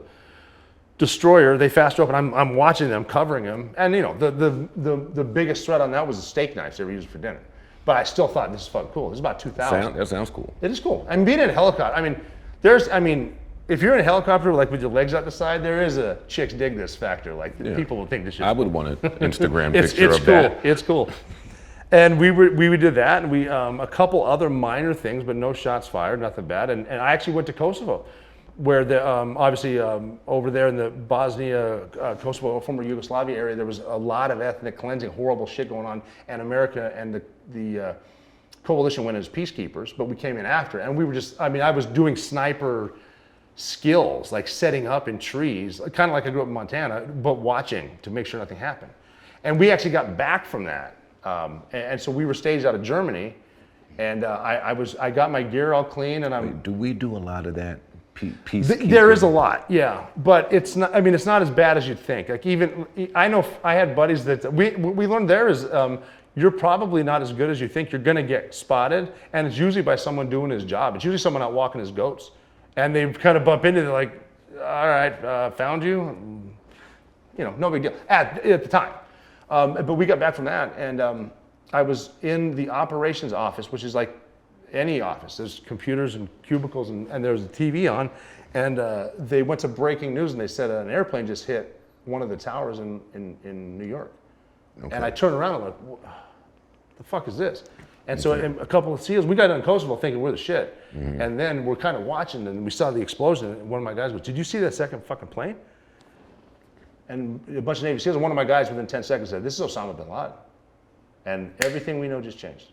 destroyer. They fast rope, and I'm watching them, covering them, and the biggest threat on that was the steak knives they were using for dinner. But I still thought this is fucking cool. This is about 2,000. That sounds cool. It is cool. And being in a helicopter, if you're in a helicopter like with your legs out the side, there is a chicks dig this factor. Like people will think this shit. I would want an Instagram picture of cool. that. It's cool. And we did that, and we a couple other minor things, but no shots fired, nothing bad. And I actually went to Kosovo, where obviously over there in the Bosnia, Kosovo, former Yugoslavia area, there was a lot of ethnic cleansing, horrible shit going on, and America and the coalition went as peacekeepers, but we came in after, and we were just, I was doing sniper skills, like setting up in trees, kind of like I grew up in Montana, but watching to make sure nothing happened. And we actually got back from that. And so we were staged out of Germany, and I got my gear all clean, and do we do a lot of that? Peacekeeping? There is a lot, yeah, but it's not. It's not as bad as you'd think. Like I know I had buddies that we learned there is you're probably not as good as you think. You're gonna get spotted, and it's usually by someone doing his job. It's usually someone out walking his goats, and they kind of bump into it like, all right, found you, no big deal at the time. But we got back from that, and I was in the operations office, which is like any office. There's computers and cubicles, and there's a TV on. And they went to breaking news, and they said an airplane just hit one of the towers in New York. Okay. And I turned around and I'm like, what the fuck is this? And so a couple of SEALs, we got in Kosovo thinking we're the shit. Mm-hmm. And then we're kind of watching, and we saw the explosion, and one of my guys goes, did you see that second fucking plane? And a bunch of Navy SEALs, and one of my guys within 10 seconds said, this is Osama bin Laden. And everything we know just changed.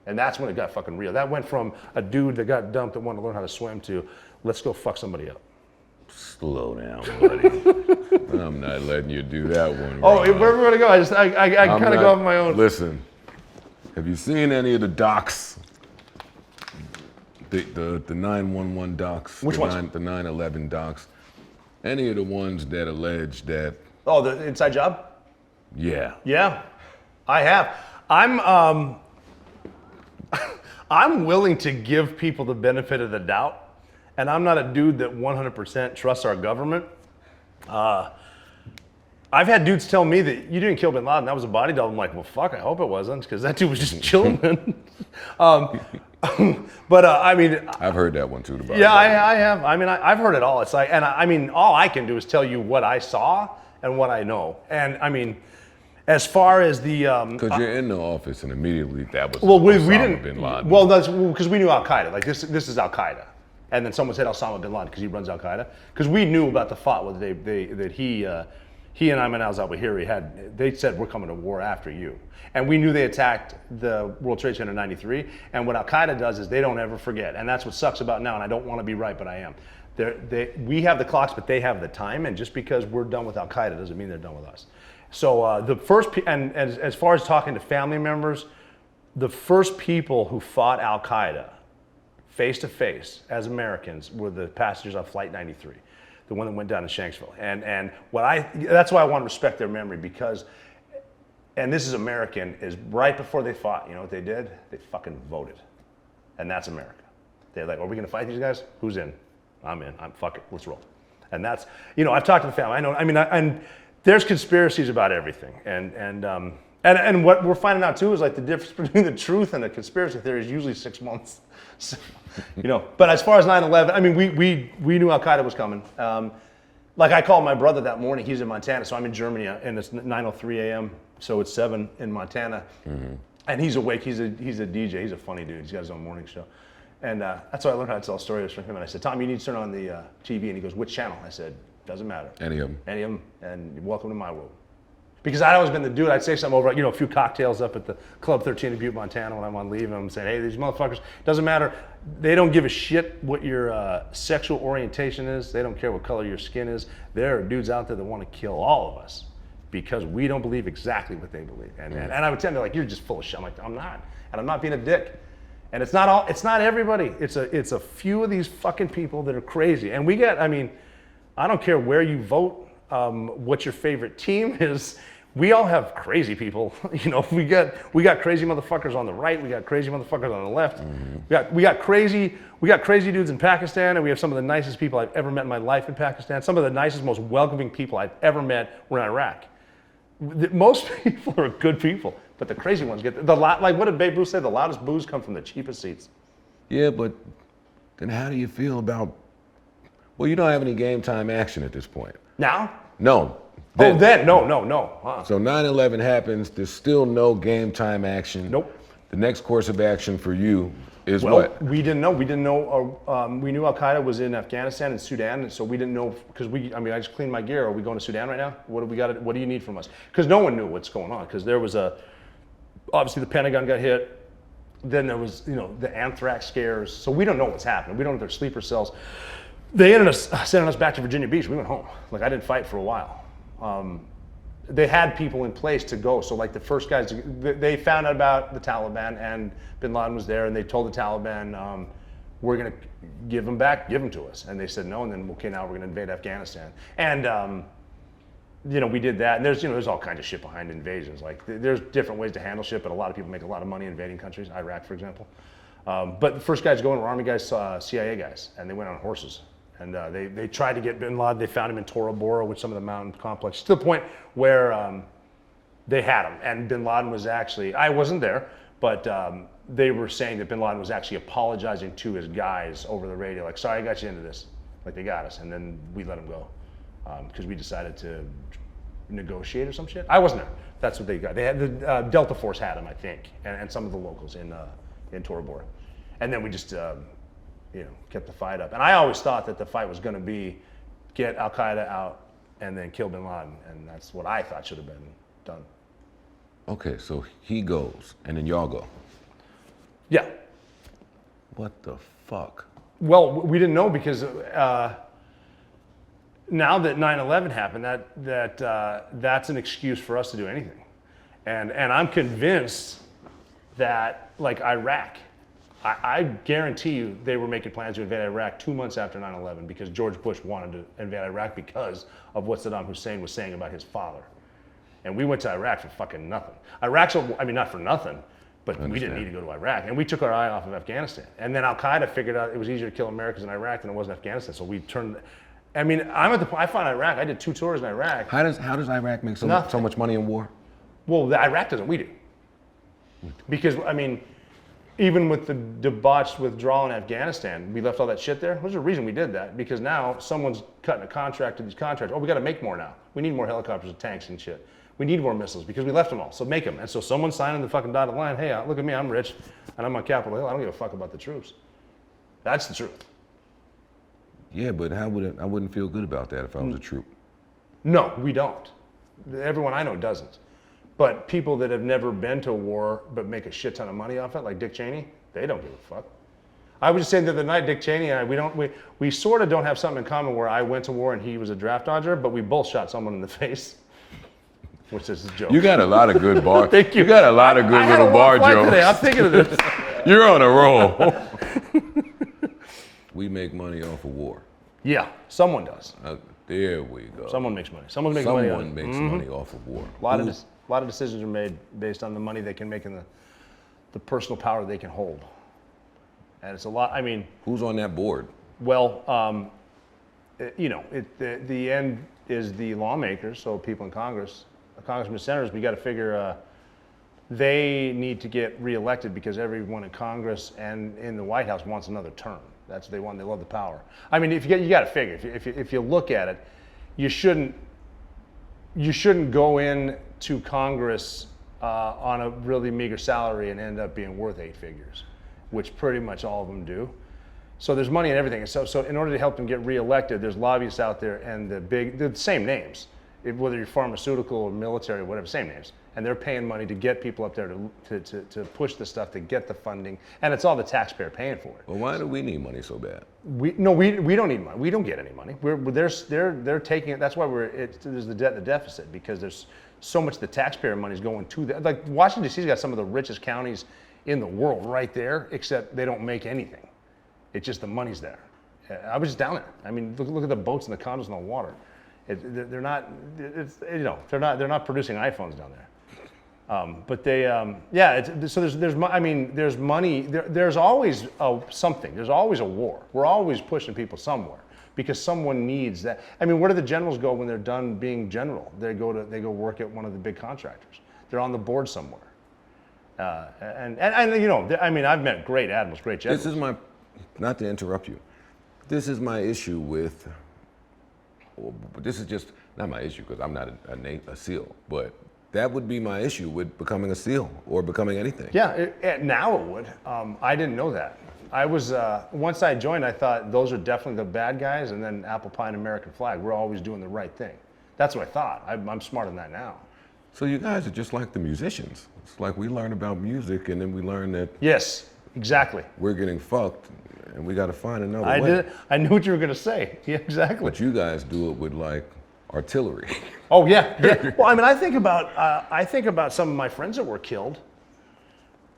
And that's when it got fucking real. That went from a dude that got dumped that wanted to learn how to swim to, let's go fuck somebody up. Slow down, buddy. I'm not letting you do that one. Oh, where are we going to go? I kind of go off my own. Listen, have you seen any of the docs? The 911 docs? Which ones? The 9/11 docs. Any of the ones that allege that... Oh, the inside job? Yeah. Yeah, I have. I'm willing to give people the benefit of the doubt, and I'm not a dude that 100% trusts our government. I've had dudes tell me that you didn't kill bin Laden, that was a body double. I'm like, well, fuck, I hope it wasn't, because that dude was just chilling. But I mean, I've heard that one too. yeah, I have. I mean, I've heard it all. It's like, and I mean, all I can do is tell you what I saw and what I know. And I mean, as far as the because you're in the office and immediately that was well, we Osama didn't. bin Laden. Well, that's because we knew Al Qaeda. Like this is Al Qaeda, and then someone said Osama bin Laden because he runs Al Qaeda. Because we knew about the thought that he and Ayman al-Zawahiri had. They said we're coming to war after you, and we knew they attacked the World Trade Center in '93. And what Al Qaeda does is they don't ever forget, and that's what sucks about now. And I don't want to be right, but I am. We have the clocks, but they have the time. And just because we're done with Al Qaeda doesn't mean they're done with us. So the first, and as far as talking to family members, the first people who fought Al Qaeda face to face as Americans were the passengers on Flight 93, the one that went down to Shanksville. And that's why I want to respect their memory because, and this is American, is right before they fought, you know what they did? They fucking voted. And that's America. They're like, are we going to fight these guys? Who's in? I'm in. Fuck it. Let's roll. And that's, you know, I've talked to the family. I know. I mean, and there's conspiracies about everything. And what we're finding out too is like the difference between the truth and the conspiracy theory is usually 6 months. So, you know. But as far as 9/11, I mean, we knew Al Qaeda was coming. Like I called my brother that morning. He's in Montana, so I'm in Germany, and it's 9:03 a.m. So it's 7 in Montana. Mm-hmm. And he's awake. He's a DJ. He's a funny dude. He's got his own morning show. And that's why I learned how to tell stories from him. And I said, Tom, you need to turn on the TV. And he goes, which channel? I said, doesn't matter. Any of them. Any of them. And welcome to my world. Because I'd always been the dude, I'd say something over, you know, a few cocktails up at the Club 13 in Butte, Montana when I'm on leave. And I'm saying, hey, these motherfuckers, doesn't matter. They don't give a shit what your sexual orientation is. They don't care what color your skin is. There are dudes out there that want to kill all of us because we don't believe exactly what they believe. And I would tell them, like, you're just full of shit. I'm like, I'm not. And I'm not being a dick. And it's not everybody. It's a few of these fucking people that are crazy. And we get, I mean, I don't care where you vote, what your favorite team is. We all have crazy people. You know, we got crazy motherfuckers on the right. We got crazy motherfuckers on the left. Mm-hmm. We got crazy dudes in Pakistan, and we have some of the nicest people I've ever met in my life in Pakistan. Some of the nicest, most welcoming people I've ever met were in Iraq. Most people are good people. But the crazy ones get like what did Babe Ruth say? The loudest boos come from the cheapest seats. Yeah, but then how do you feel about? Well, you don't have any game time action at this point. Now? No. Then no. So 9/11 happens. There's still no game time action. Nope. The next course of action for you is what? We didn't know. We knew Al Qaeda was in Afghanistan and Sudan, and so we didn't know because I just cleaned my gear. Are we going to Sudan right now? What do we got? What do you need from us? Because no one knew what's going on. Because there was obviously the Pentagon got hit. Then there was, you know, the anthrax scares. So we don't know what's happening. We don't know if they're sleeper cells. They ended up sending us back to Virginia Beach. We went home. Like I didn't fight for a while. They had people in place to go. So like the first guys, they found out about the Taliban and bin Laden was there, and they told the Taliban, we're gonna give them to us. And they said no, and then okay, now we're gonna invade Afghanistan. And you know, we did that, and there's all kinds of shit behind invasions. Like there's different ways to handle shit, but a lot of people make a lot of money invading countries, Iraq, for example. But the first guys going were Army guys, CIA guys, and they went on horses. And they tried to get bin Laden. They found him in Tora Bora, with some of the mountain complexes, to the point where they had him. And bin Laden was actually, I wasn't there, but they were saying that bin Laden was actually apologizing to his guys over the radio, like, sorry, I got you into this. Like, they got us, and then we let him go because we decided to negotiate or some shit. I wasn't there. That's what they got. They had the Delta Force had him, I think, and some of the locals in Tora Bora. And then we just kept the fight up. And I always thought that the fight was going to be get Al Qaeda out and then kill bin Laden, and that's what I thought should have been done. Okay, so he goes, and then y'all go. Yeah. What the fuck? Well, we didn't know because now that 9/11 happened, that's an excuse for us to do anything, and I'm convinced that like Iraq. I guarantee you they were making plans to invade Iraq 2 months after 9/11 because George Bush wanted to invade Iraq because of what Saddam Hussein was saying about his father. And we went to Iraq for fucking nothing. Not for nothing, but we didn't need to go to Iraq. And we took our eye off of Afghanistan. And then Al-Qaeda figured out it was easier to kill Americans in Iraq than it was in Afghanistan. So we turned, I found Iraq. I did 2 tours in Iraq. How does Iraq make so much money in war? Well, Iraq doesn't, we do. Because, even with the debauched withdrawal in Afghanistan, we left all that shit there. There's a reason we did that, because now someone's cutting a contract to these contracts. Oh, we got to make more now. We need more helicopters and tanks and shit. We need more missiles because we left them all. So make them. And so someone's signing the fucking dotted line. Hey, look at me, I'm rich, and I'm on Capitol Hill. I don't give a fuck about the troops. That's the truth. Yeah, but I wouldn't feel good about that if I was a troop. No, we don't. Everyone I know doesn't. But people that have never been to war but make a shit ton of money off it, like Dick Cheney, they don't give a fuck. I was just saying the other night, Dick Cheney and I, we sort of don't have something in common where I went to war and he was a draft dodger, but we both shot someone in the face, which is a joke. You got a lot of good bar. Thank you. You got a lot of good little bar jokes. Today. I'm thinking of this. You're on a roll. We make money off of war. Yeah, someone does. There we go. Someone makes money. Someone makes money off of war. A lot of decisions are made based on the money they can make and the personal power they can hold. And it's a lot. I mean, who's on that board? Well, the end is the lawmakers, so people in Congress, congressmen and senators. We got to figure they need to get reelected because everyone in Congress and in the White House wants another term. That's what they want. They love the power. I mean, you got to figure. If you look at it, you shouldn't go in to Congress on a really meager salary and end up being worth 8 figures, which pretty much all of them do. So there's money in everything. So in order to help them get reelected, there's lobbyists out there and they're the same names, whether you're pharmaceutical or military or whatever, same names. And they're paying money to get people up there to push the stuff, to get the funding, and it's all the taxpayer paying for it. Well, why do we need money so bad? We don't need money. We don't get any money. They're taking it. That's why there's the deficit, because there's so much the taxpayer money is going to that. Like Washington D.C.'s got some of the richest counties in the world right there, except they don't make anything. It's just the money's there. I was just down there. I mean, look at the boats and the condos in the water. They're not producing iPhones down there. But they, so there's money. There's always something. There's always a war. We're always pushing people somewhere because someone needs that. I mean, where do the generals go when they're done being general? They go work at one of the big contractors. They're on the board somewhere. And I've met great admirals, great generals. Not to interrupt you. This is my issue with. This is just not my issue because I'm not a SEAL, but. That would be my issue with becoming a SEAL or becoming anything. Yeah, now it would. I didn't know that. I was once I joined, I thought those are definitely the bad guys, and then apple pie and American flag. We're always doing the right thing. That's what I thought. I'm smarter than that now. So you guys are just like the musicians. It's like we learn about music, and then we learn that. Yes, exactly. We're getting fucked, and we got to find another way. I knew what you were gonna say. Yeah, exactly. But you guys do it with like artillery. Oh yeah. Well, I mean, I think about some of my friends that were killed,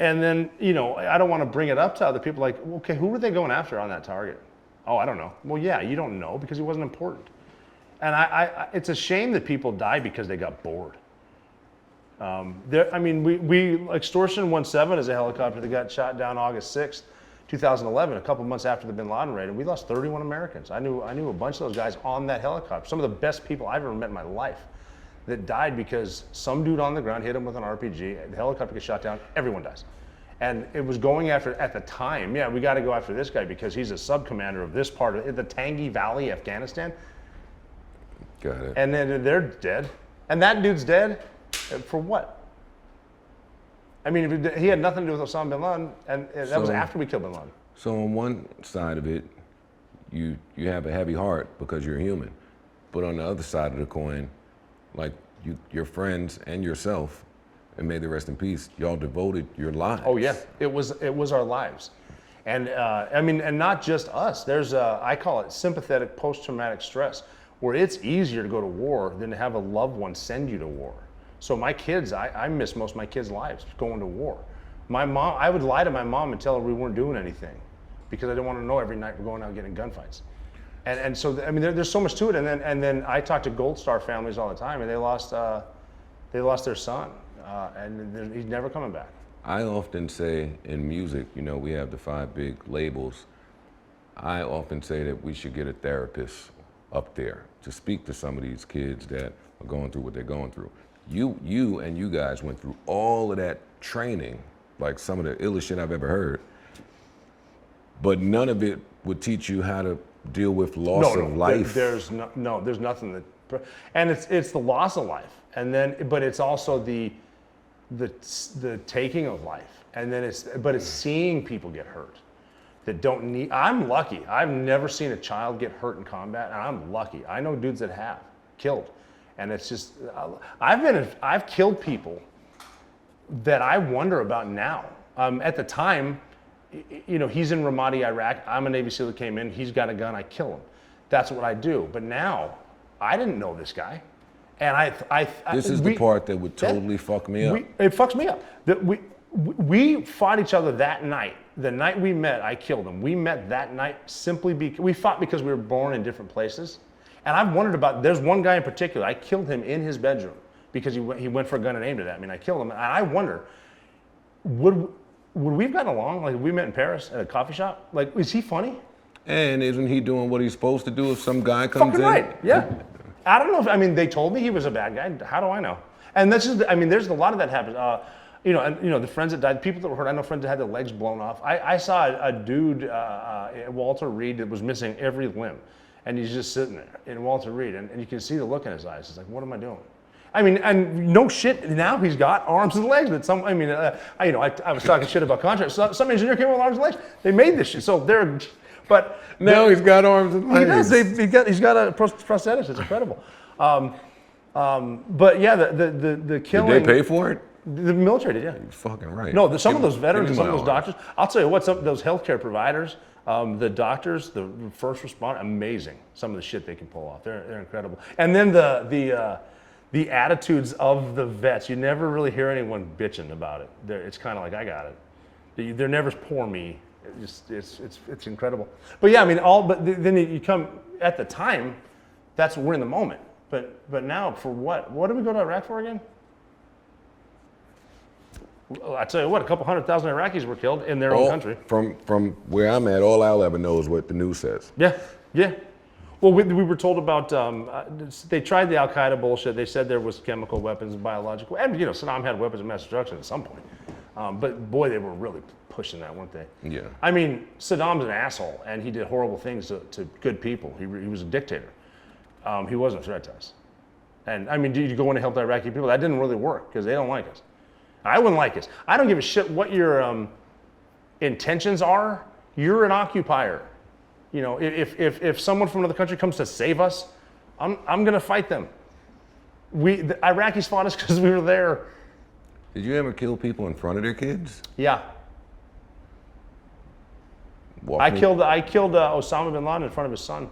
and then I don't want to bring it up to other people. Like, okay, who were they going after on that target? Oh, I don't know. Well, yeah, you don't know because he wasn't important. And it's a shame that people die because they got bored. We Extortion 17 is a helicopter that got shot down August 6th, 2011, a couple months after the Bin Laden raid, and we lost 31 Americans. I knew a bunch of those guys on that helicopter. Some of the best people I've ever met in my life that died because some dude on the ground hit him with an RPG. The helicopter gets shot down. Everyone dies. And it was going after, at the time, we got to go after this guy because he's a sub-commander of this part of the Tangi Valley, Afghanistan. Got it. And then they're dead. And that dude's dead for what? I mean, he had nothing to do with Osama bin Laden, and that was after we killed bin Laden. So on one side of it, you have a heavy heart because you're human. But on the other side of the coin, like your friends and yourself, and may they rest in peace, y'all devoted your lives. Oh yeah, it was our lives. And and not just us. There's I call it sympathetic post-traumatic stress, where it's easier to go to war than to have a loved one send you to war. So my kids, I miss most of my kids' lives going to war. My mom, I would lie to my mom and tell her we weren't doing anything because I didn't want to know every night we're going out getting gunfights. And so, I mean, there's so much to it. And then I talk to Gold Star families all the time, and they lost their son, and he's never coming back. I often say in music, we have the 5 big labels. I often say that we should get a therapist up there to speak to some of these kids that are going through what they're going through. You guys went through all of that training like some of the illest shit I've ever heard. But none of it would teach you how to deal with loss of life. There's nothing that, and it's the loss of life, and then, but it's also the taking of life, and then it's seeing people get hurt that don't need. I'm lucky. I've never seen a child get hurt in combat, and I'm lucky. I know dudes that have killed, and it's just I've killed people that I wonder about now. At the time, you know, he's in Ramadi, Iraq. I'm a Navy SEAL that came in. He's got a gun. I kill him. That's what I do. But now, I didn't know this guy, and this is the part that would totally fuck me up. It fucks me up. We fought each other that night. The night we met, I killed him. We met that night simply because we fought because we were born in different places. And I've wondered about. There's one guy in particular. I killed him in his bedroom because he went for a gun and aimed it at me, and I killed him. And I wonder, would we have gotten along? Like, we met in Paris at a coffee shop. Like, is he funny? And isn't he doing what he's supposed to do if some guy comes Fucking in? Right. Yeah. I don't know if, I mean, they told me he was a bad guy. How do I know? And that's just, I mean, there's a lot of that happens. You know, and you know, the friends that died, people that were hurt. I know friends that had their legs blown off. I saw a dude, Walter Reed, that was missing every limb, and he's just sitting there in Walter Reed, and you can see the look in his eyes. It's like, what am I doing? I mean, and no shit. Now he's got arms and legs. But some, I mean, I was talking shit about contracts. Some engineer came with arms and legs. They made this shit, so they're. But now he's got arms and legs. He does. He's got a prosthetic. It's incredible. But yeah, the killing. Did they pay for it? The military did, yeah. You're fucking right. No, some of those veterans and some of those doctors. I'll tell you what, some of those healthcare providers, the doctors, the first responders, amazing. Some of the shit they can pull off. They're incredible. And then the attitudes of the vets. You never really hear anyone bitching about it. It's kind of like, I got it. They're never poor me. It's incredible. But yeah, I mean, but then you come at the time. We're in the moment. But now for what? What did we go to Iraq for again? I tell you what, a couple 100,000 Iraqis were killed in their own country. From where I'm at, all I'll ever know is what the news says. Yeah. Well, we were told about, they tried the Al-Qaeda bullshit. They said there was chemical weapons and biological, and you know, Saddam had weapons of mass destruction at some point. But boy, they were really pushing that, weren't they? Yeah. I mean, Saddam's an asshole, and he did horrible things to good people. He was a dictator. He wasn't a threat to us. And I mean, did you go in to help the Iraqi people? That didn't really work because they don't like us. I wouldn't like us. I don't give a shit what your intentions are. You're an occupier. You know, if someone from another country comes to save us, I'm gonna fight them. The Iraqis fought us because we were there. Did you ever kill people in front of their kids? Yeah. I killed Osama bin Laden in front of his son,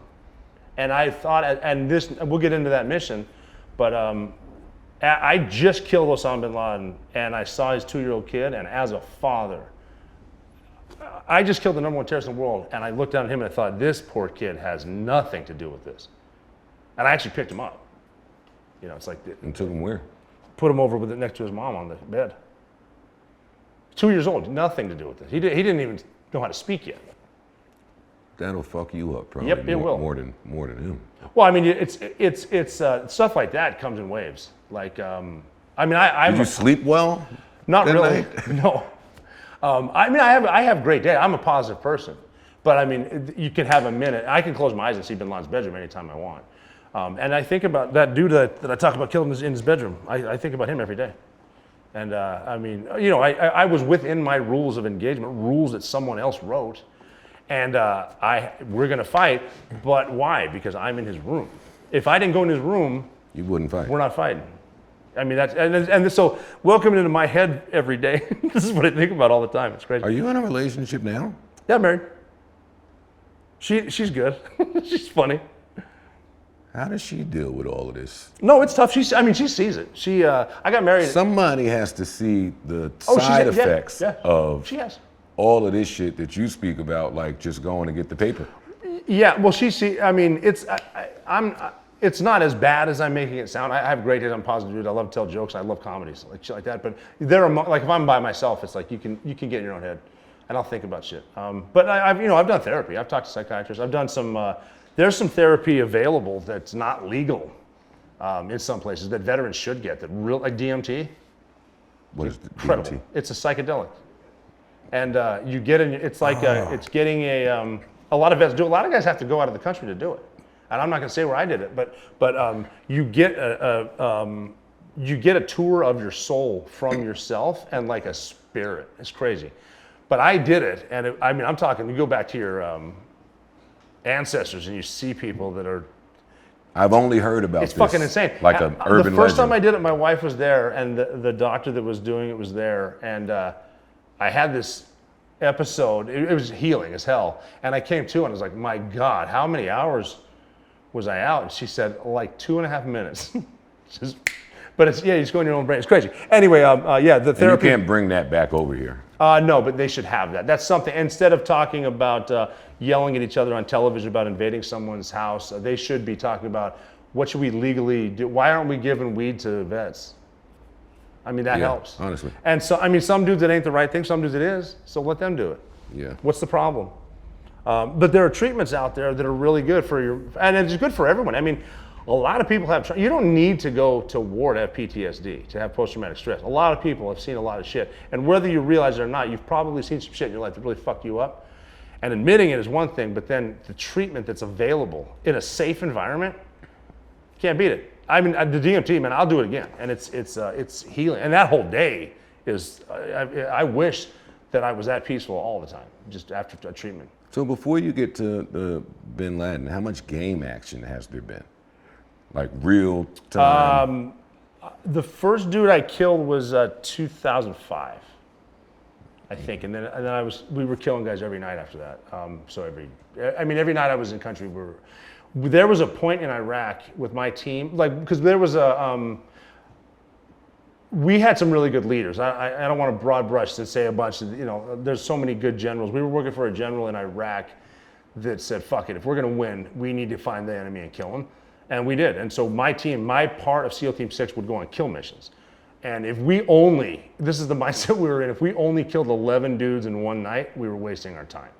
and I thought, and this, we'll get into that mission, but I just killed Osama bin Laden, and I saw his 2-year-old kid, and as a father, I just killed the #1 terrorist in the world, and I looked down at him and I thought, this poor kid has nothing to do with this. And I actually picked him up. You know, it's like. And took him where? Put him over with it next to his mom on the bed. 2 years old, nothing to do with this. He didn't even know how to speak yet. That'll fuck you up, probably. Yep, it will. More than him. Well, I mean, it's stuff like that comes in waves. Like, I mean, Did you sleep well? Not really. Night? No. I mean, I have great day. I'm a positive person, but I mean, you can have a minute. I can close my eyes and see Bin Laden's bedroom anytime I want. And I think about that dude that I talk about killing in his bedroom. I think about him every day. And I mean, you know, I was within my rules of engagement, rules that someone else wrote. And we're gonna fight, but why? Because I'm in his room. If I didn't go in his room, you wouldn't fight. We're not fighting. I mean, so welcome into my head every day. This is what I think about all the time. It's crazy. Are you in a relationship now? Yeah, I'm married. She's good. She's funny. How does she deal with all of this? No, it's tough. She sees it. I got married. Somebody has to see the side effects of all of this shit that you speak about, like just going to get the paper. Yeah, well, I mean, it's not as bad as I'm making it sound. I have great days. I'm positive dude. I love to tell jokes. I love comedies, like shit like that. But like if I'm by myself, it's like you can get in your own head, and I'll think about shit. But I've done therapy. I've talked to psychiatrists. I've done some. There's some therapy available that's not legal in some places that veterans should get. Like DMT. What is the incredible. DMT? It's a psychedelic. And you get in, it's like it's getting a lot of vets do. A lot of guys have to go out of the country to do it. And I'm not going to say where I did it, but you get a tour of your soul from yourself and like a spirit. It's crazy. But I did it, and I'm talking, you go back to your ancestors and you see people that are. I've only heard about it's this. Fucking insane. Like an urban The first legend. time I did it, my wife was there, and the doctor that was doing it was there, and I had this episode. It was healing as hell, and I came to, and I was like, my God, how many hours was I out? And she said, like 2.5 minutes. But it's, you just go in your own brain. It's crazy. Anyway, the therapy. And you can't bring that back over here. No, but they should have that. That's something. Instead of talking about yelling at each other on television about invading someone's house, they should be talking about what should we legally do. Why aren't we giving weed to vets? I mean, that helps. Honestly. And so, I mean, some dudes it ain't the right thing. Some dudes it is. So let them do it. Yeah. What's the problem? But there are treatments out there that are really good for your, and it's good for everyone. I mean, a lot of people have, you don't need to go to war to have PTSD, to have post-traumatic stress. A lot of people have seen a lot of shit. And whether you realize it or not, you've probably seen some shit in your life that really fucked you up. And admitting it is one thing, but then the treatment that's available in a safe environment, can't beat it. I mean, the DMT, man, I'll do it again. And it's healing. And that whole day is, I wish that I was that peaceful all the time, just after a treatment. So before you get to the Bin Laden, how much game action has there been? Like real time? The first dude I killed was 2005, I think, and then we were killing guys every night after that. Every night I was in country. There was a point in Iraq with my team, like, because there was we had some really good leaders. I don't want to broad brush and say a bunch of, there's so many good generals. We were working for a general in Iraq that said, fuck it, if we're gonna win, we need to find the enemy and kill him. And we did. And so my part of SEAL Team 6 would go on kill missions. And if this is the mindset we were in, if we only killed 11 dudes in one night, we were wasting our time.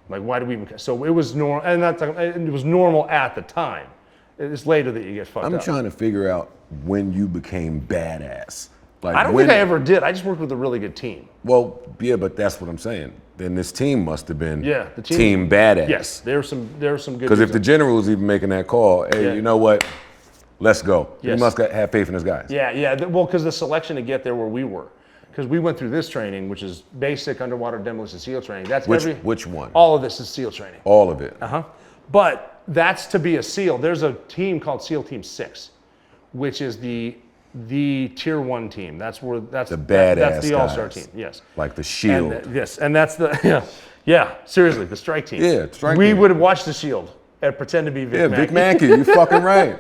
Like, why do we even, so it was normal, and it was normal at the time. It's later that you get fucked up. I'm trying to figure out when you became badass. Like, I don't think I ever did. I just worked with a really good team. Well, yeah, but that's what I'm saying. Then this team must have been the team badass. Yes, there were some good. Because if the general was even making that call, hey, you know what? Let's go. Yes. You must have faith in his guys. Yeah. Well, because the selection to get there where we were, because we went through this training, which is basic underwater demolition SEAL training. That's which one? All of this is SEAL training. All of it. But that's to be a SEAL. There's a team called SEAL Team 6, which is the tier 1 team. That's the badass. That's the all-star team. Yes. Like the Shield. And that's the seriously, the strike team. Yeah, strike we team. would watch the Shield and pretend to be Vic Mackey. Vic Mackey, you fucking right.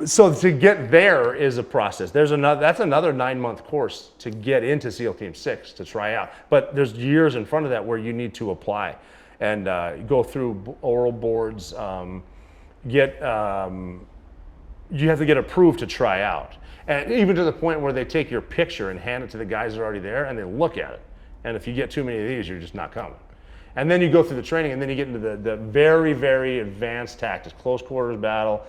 So to get there is a process. That's another 9-month course to get into SEAL Team 6 to try out. But there's years in front of that where you need to apply and go through oral boards. You have to get approved to try out. And even to the point where they take your picture and hand it to the guys that are already there and they look at it. And if you get too many of these, you're just not coming. And then you go through the training and then you get into the very, very advanced tactics, close quarters battle,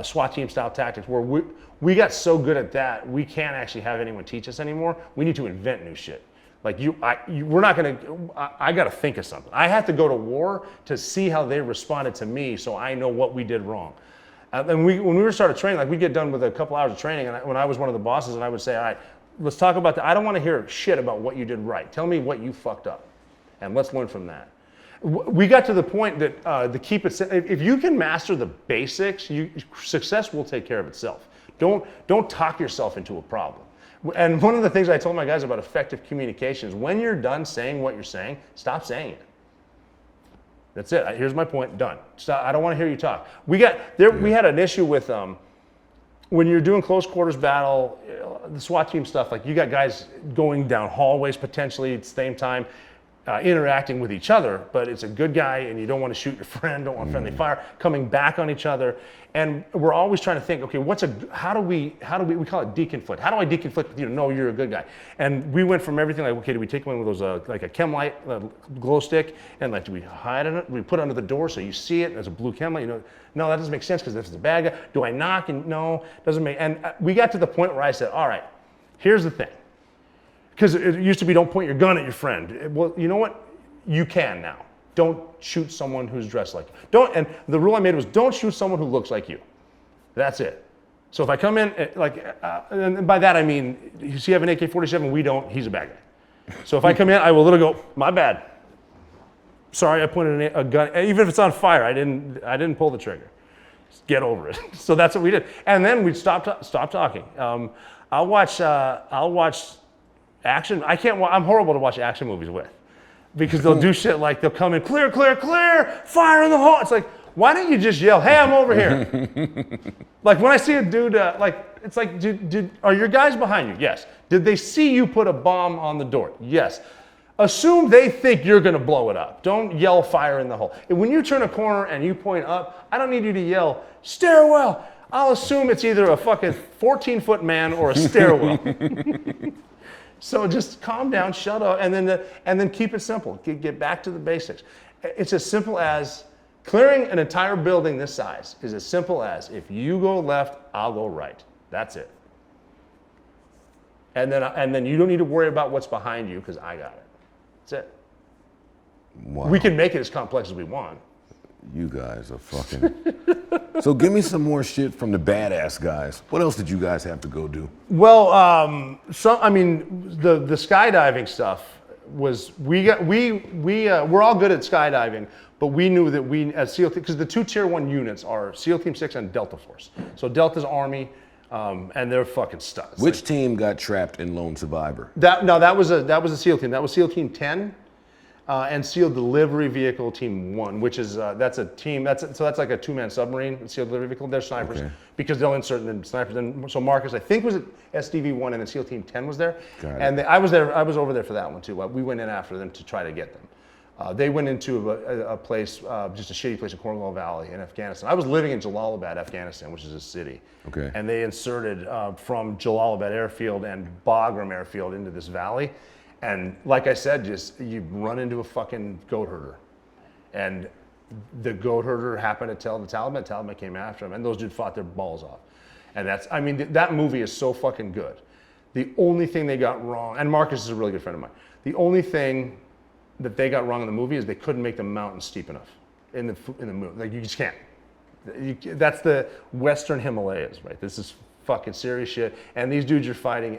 SWAT team style tactics, where we got so good at that, we can't actually have anyone teach us anymore. We need to invent new shit. Like we're not gonna, I gotta think of something. I have to go to war to see how they responded to me so I know what we did wrong. And when we started training, like we'd get done with a couple hours of training, and when I was one of the bosses, and I would say, all right, let's talk about that. I don't want to hear shit about what you did right. Tell me what you fucked up, and let's learn from that. We got to the point that if you can master the basics, success will take care of itself. Don't talk yourself into a problem. And one of the things I told my guys about effective communication is when you're done saying what you're saying, stop saying it. That's it. Here's my point. Done. Stop. I don't want to hear you talk. We had an issue with when you're doing close quarters battle, the SWAT team stuff. Like you got guys going down hallways potentially at the same time, interacting with each other. But it's a good guy, and you don't want to shoot your friend. Don't want friendly fire coming back on each other. And we're always trying to think, okay, how do we call it deconflict. How do I deconflict with you to know you're a good guy? And we went from everything like, okay, do we take one of those, like a chem light, glow stick, and like, do we hide in it? Do we put it under the door so you see it as a blue chem light? No, that doesn't make sense because if it's a bad guy, do I knock? And no, doesn't make, and we got to the point where I said, all right, here's the thing. Because it used to be don't point your gun at your friend. Well, you know what? You can now. Don't shoot someone who's dressed like you. And the rule I made was don't shoot someone who looks like you. That's it. So if I come in, and by that I mean, you see I have an AK-47, we don't, he's a bad guy. So if I come in, I will literally go, my bad. Sorry, I pointed a gun, even if it's on fire, I didn't pull the trigger. Just get over it. So that's what we did. And then we'd stop talking. I'll watch action. I'm horrible to watch action movies with. Because they'll do shit like they'll come in, clear, clear, clear, fire in the hole. It's like, why don't you just yell, hey, I'm over here? Like when I see a dude, it's like, are your guys behind you? Yes. Did they see you put a bomb on the door? Yes. Assume they think you're gonna blow it up. Don't yell fire in the hole. And when you turn a corner and you point up, I don't need you to yell, stairwell. I'll assume it's either a fucking 14-foot man or a stairwell. So just calm down, shut up, and then keep it simple. Get back to the basics. It's as simple as clearing an entire building this size is as simple as if you go left, I'll go right. That's it. And then you don't need to worry about what's behind you because I got it. That's it. Wow. We can make it as complex as we want. You guys are fucking. So give me some more shit from the badass guys. What else did you guys have to go do? Well, the skydiving stuff was we're all good at skydiving, but we knew that we as SEAL because the two tier 1 units are SEAL Team 6 and Delta Force. So Delta's Army, and they're fucking studs. Which team got trapped in Lone Survivor? That was a SEAL team. That was SEAL Team 10. And SEAL Delivery Vehicle Team 1, which is that's a team that's like a 2-man submarine. SEAL Delivery Vehicle, they're snipers because they'll insert the snipers. And so Marcus, I think, was at SDV 1, and then SEAL Team 10 was there. And I was there. I was over there for that one too. We went in after them to try to get them. They went into a place, just a shitty place in Cornwall Valley in Afghanistan. I was living in Jalalabad, Afghanistan, which is a city. Okay. And they inserted from Jalalabad Airfield and Bagram Airfield into this valley. And like I said, just you run into a fucking goat herder. And the goat herder happened to tell the Taliban. The Taliban came after him, and those dudes fought their balls off. And that movie is so fucking good. The only thing they got wrong, and Marcus is a really good friend of mine, the only thing that they got wrong in the movie is they couldn't make the mountain steep enough in the movie. Like, you just can't. That's the Western Himalayas, right? This is fucking serious shit. And these dudes are fighting.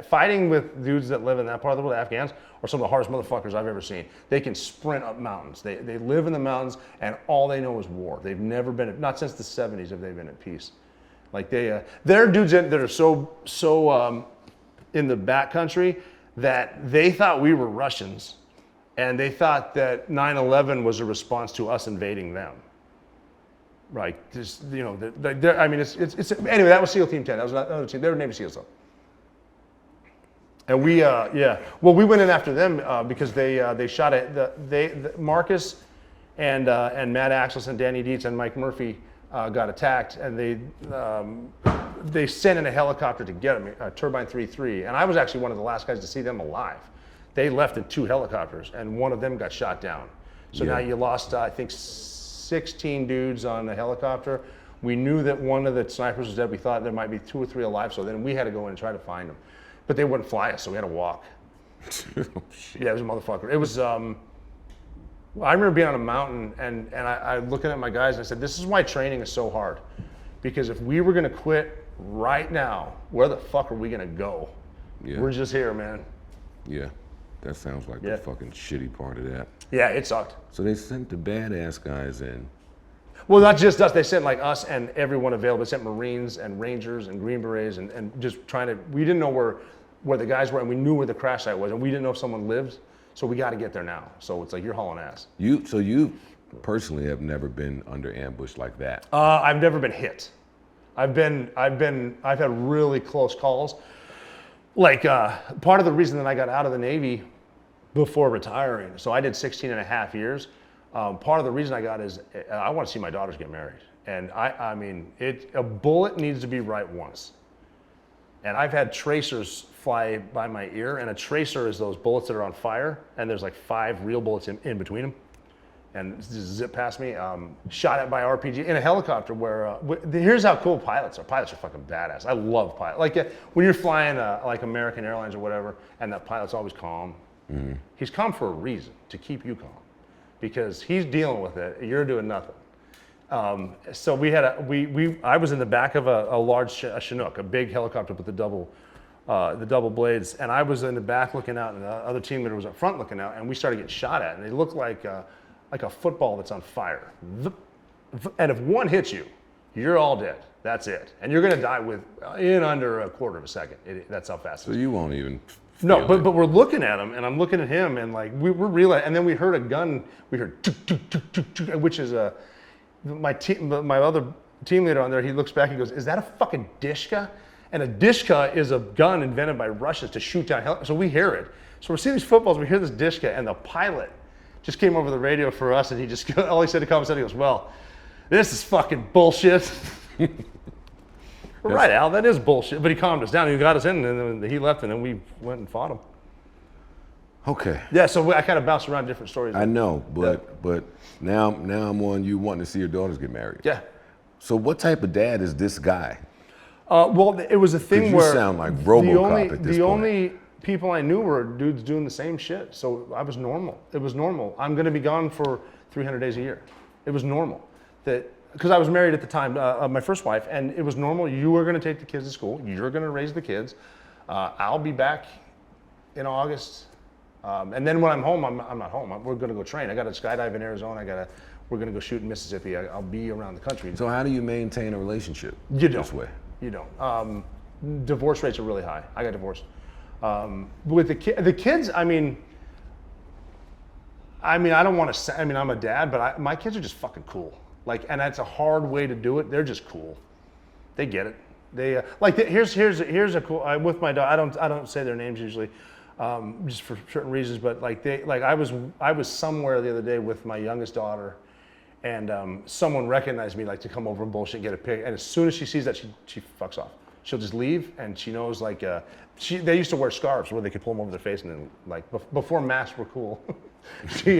Fighting with dudes that live in that part of the world, the Afghans, are some of the hardest motherfuckers I've ever seen. They can sprint up mountains. They live in the mountains, and all they know is war. They've never been, not since the 70s have they been at peace. Like they're dudes that are so in the backcountry that they thought we were Russians, and they thought that 9/11 was a response to us invading them. Right, just anyway, that was SEAL Team 10. That was another team. They were Navy SEALs though. And we we went in after them because they shot it. Marcus and Matt Axelson and Danny Dietz and Mike Murphy got attacked, and they sent in a helicopter to get them, Turbine 3-3, and I was actually one of the last guys to see them alive. They left in 2 helicopters, and one of them got shot down. So now you lost, I think, 16 dudes on the helicopter. We knew that one of the snipers was dead. We thought there might be 2 or 3 alive, so then we had to go in and try to find them. But they wouldn't fly us, so we had to walk. Yeah, it was a motherfucker. It was, I remember being on a mountain and I looking at my guys and I said, this is why training is so hard. Because if we were gonna quit right now, where the fuck are we gonna go? Yeah. We're just here, man. Yeah, that sounds like the fucking shitty part of that. Yeah, it sucked. So they sent the badass guys in. Well, not just us. They sent like us and everyone available. They sent Marines and Rangers and Green Berets and just trying to. We didn't know where the guys were, and we knew where the crash site was, and we didn't know if someone lived. So we got to get there now. So it's like you're hauling ass. So you personally have never been under ambush like that? I've never been hit. I've had really close calls. Like part of the reason that I got out of the Navy before retiring, so I did 16 and a half years. Part of the reason I got is I want to see my daughters get married. And I mean, a bullet needs to be right once. And I've had tracers fly by my ear, and a tracer is those bullets that are on fire, and there's like 5 real bullets in between them. and just zip past me, shot at by RPG in a helicopter where, here's how cool pilots are. Pilots are fucking badass. I love pilots. Like when you're flying like American Airlines or whatever, and that pilot's always calm. Mm-hmm. He's calm for a reason, to keep you calm. Because he's dealing with it, you're doing nothing. So we had I was in the back of a large Chinook, a big helicopter with the double blades, and I was in the back looking out, and the other team leader was up front looking out, and we started getting shot at, and they looked like a football that's on fire. And if one hits you, you're all dead. That's it. And you're gonna die in under a quarter of a second. That's how fast it is. So you won't even. No, but we're looking at him, and I'm looking at him, and like we're realizing, and then we heard a gun. We heard, tuk, tuk, tuk, tuk, tuk, which is my other team leader on there. He looks back, he goes, "Is that a fucking dishka?" And a dishka is a gun invented by Russians to shoot down helicopters. So we hear it. So we're seeing these footballs. We hear this dishka, and the pilot just came over the radio for us, and he just all he said to come he goes, "Well, this is fucking bullshit." Right, Al, that is bullshit. But he calmed us down. He got us in, and then he left, and then we went and fought him. Okay. Yeah, so I kind of bounced around different stories. I know, but now I'm on you wanting to see your daughters get married. Yeah. So what type of dad is this guy? Well, it was a thing where you sound like RoboCop at this the point. only people I knew were dudes doing the same shit. So I was normal. It was normal. I'm going to be gone for 300 days a year. It was normal. Because I was married at the time, my first wife, and it was normal. You were going to take the kids to school. You're going to raise the kids. I'll be back in August. And then when I'm home, I'm not home. We're going to go train. I got to skydive in Arizona. We're going to go shoot in Mississippi. I'll be around the country. So how do you maintain a relationship this way? You don't. Divorce rates are really high. I got divorced. With the kids, I mean, I don't want to say, I'm a dad, but my kids are just fucking cool. Like, and that's a hard way to do it. They're just cool. They get it. They here's a cool. With my daughter, I don't say their names usually, just for certain reasons. But I was somewhere the other day with my youngest daughter, and someone recognized me to come over and bullshit and get a pic. And as soon as she sees that, she fucks off. She'll just leave, and she knows they used to wear scarves where they could pull them over their face, and then before masks were cool, they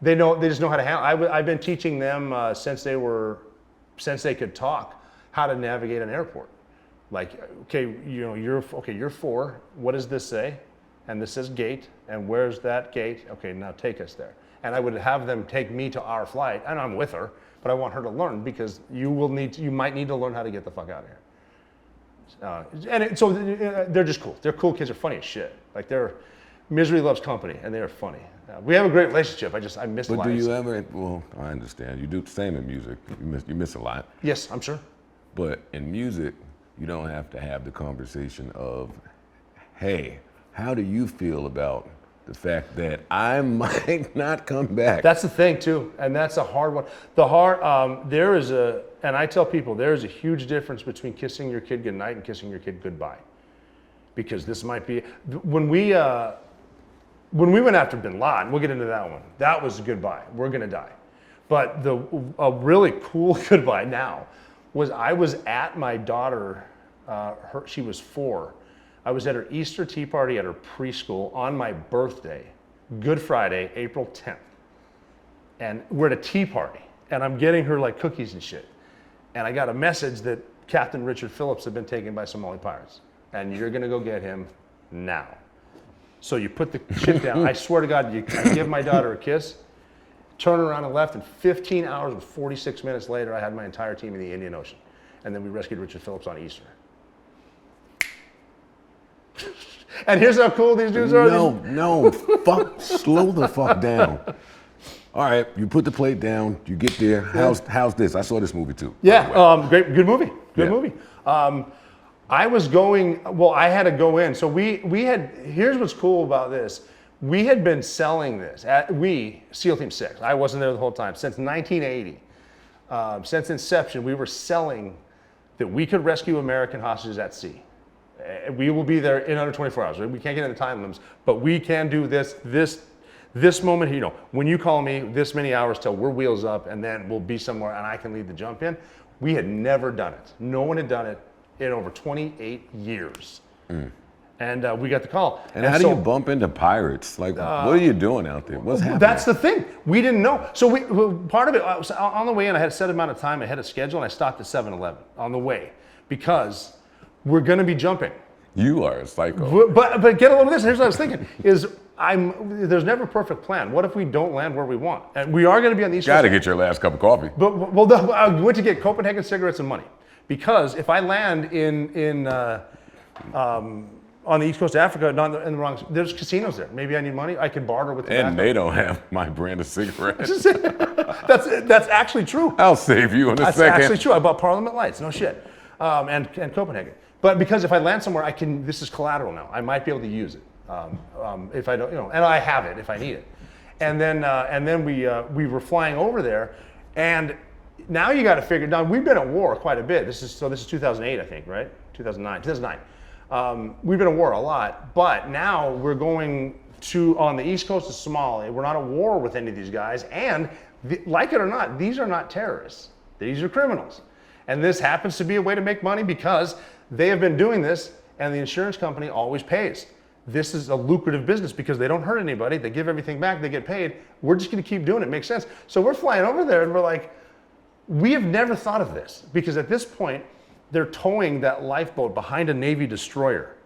just know how to handle. I've been teaching them since they could talk how to navigate an airport. You're 4. What does this say? And this says gate. And where's that gate? Okay, now take us there. And I would have them take me to our flight, and I'm with her, but I want her to learn because you might need to learn how to get the fuck out of here. So they're just cool. They're cool kids. They're funny as shit. Misery loves company, and they are funny. We have a great relationship. I miss lines. But do you ever? Well, I understand. You do the same in music. You miss a lot. Yes, I'm sure. But in music, you don't have to have the conversation of, hey, how do you feel about the fact that I might not come back? That's the thing too, and that's a hard one. And I tell people there is a huge difference between kissing your kid goodnight and kissing your kid goodbye, because this might be when we went after Bin Laden. We'll get into that one. That was a goodbye. We're gonna die. But a really cool goodbye now was I was at my daughter. She was 4. I was at her Easter tea party at her preschool on my birthday, Good Friday, April 10th. And we're at a tea party, and I'm getting her cookies and shit. And I got a message that Captain Richard Phillips had been taken by Somali pirates, and you're gonna go get him now. So you put the shit down. I swear to God, I give my daughter a kiss, turn around and left, and 15 hours and 46 minutes later, I had my entire team in the Indian Ocean. And then we rescued Richard Phillips on Easter. And here's how cool these dudes are. No, fuck, slow the fuck down. All right, you put the plate down, you get there. How's this? I saw this movie too. Yeah, great, good movie, movie. I had to go in. So here's what's cool about this. We had been selling this, SEAL Team 6, I wasn't there the whole time, since 1980. Since inception, we were selling that we could rescue American hostages at sea. We will be there in under 24 hours. We can't get into time limits, but we can do this moment, when you call me, this many hours till we're wheels up, and then we'll be somewhere and I can lead the jump in. We had never done it. No one had done it in over 28 years. And we got the call. And how do you bump into pirates? Like, what are you doing out there? What's happening? That's the thing. We didn't know. So part of it, I was on the way in, I had a set amount of time ahead of schedule, and I stopped at 7-Eleven on the way because we're going to be jumping. You are a psycho. But get a load of this. Here's what I was thinking: there's never a perfect plan. What if we don't land where we want? And we are going to be on the East Coast. Got to get your last cup of coffee. I went to get Copenhagen cigarettes and money because if I land on the East Coast of Africa, not in the wrong. There's casinos there. Maybe I need money. I can barter with tobacco. And they don't have my brand of cigarettes. That's actually true. I'll save you in a second. That's actually true. I bought Parliament Lights. No shit. And Copenhagen. But because if I land somewhere, I can. This is collateral now. I might be able to use it if I don't, and I have it if I need it. And then we were flying over there, and now you got to figure. Now we've been at war quite a bit. This is 2008, I think, right? 2009. We've been at war a lot, but now we're going on the East Coast of Somalia. We're not at war with any of these guys, and like it or not, these are not terrorists. These are criminals. And this happens to be a way to make money because they have been doing this, and the insurance company always pays. This is a lucrative business because they don't hurt anybody. They give everything back. They get paid. We're just going to keep doing it. Makes sense. So we're flying over there, and we're like, we have never thought of this because at this point, they're towing that lifeboat behind a Navy destroyer.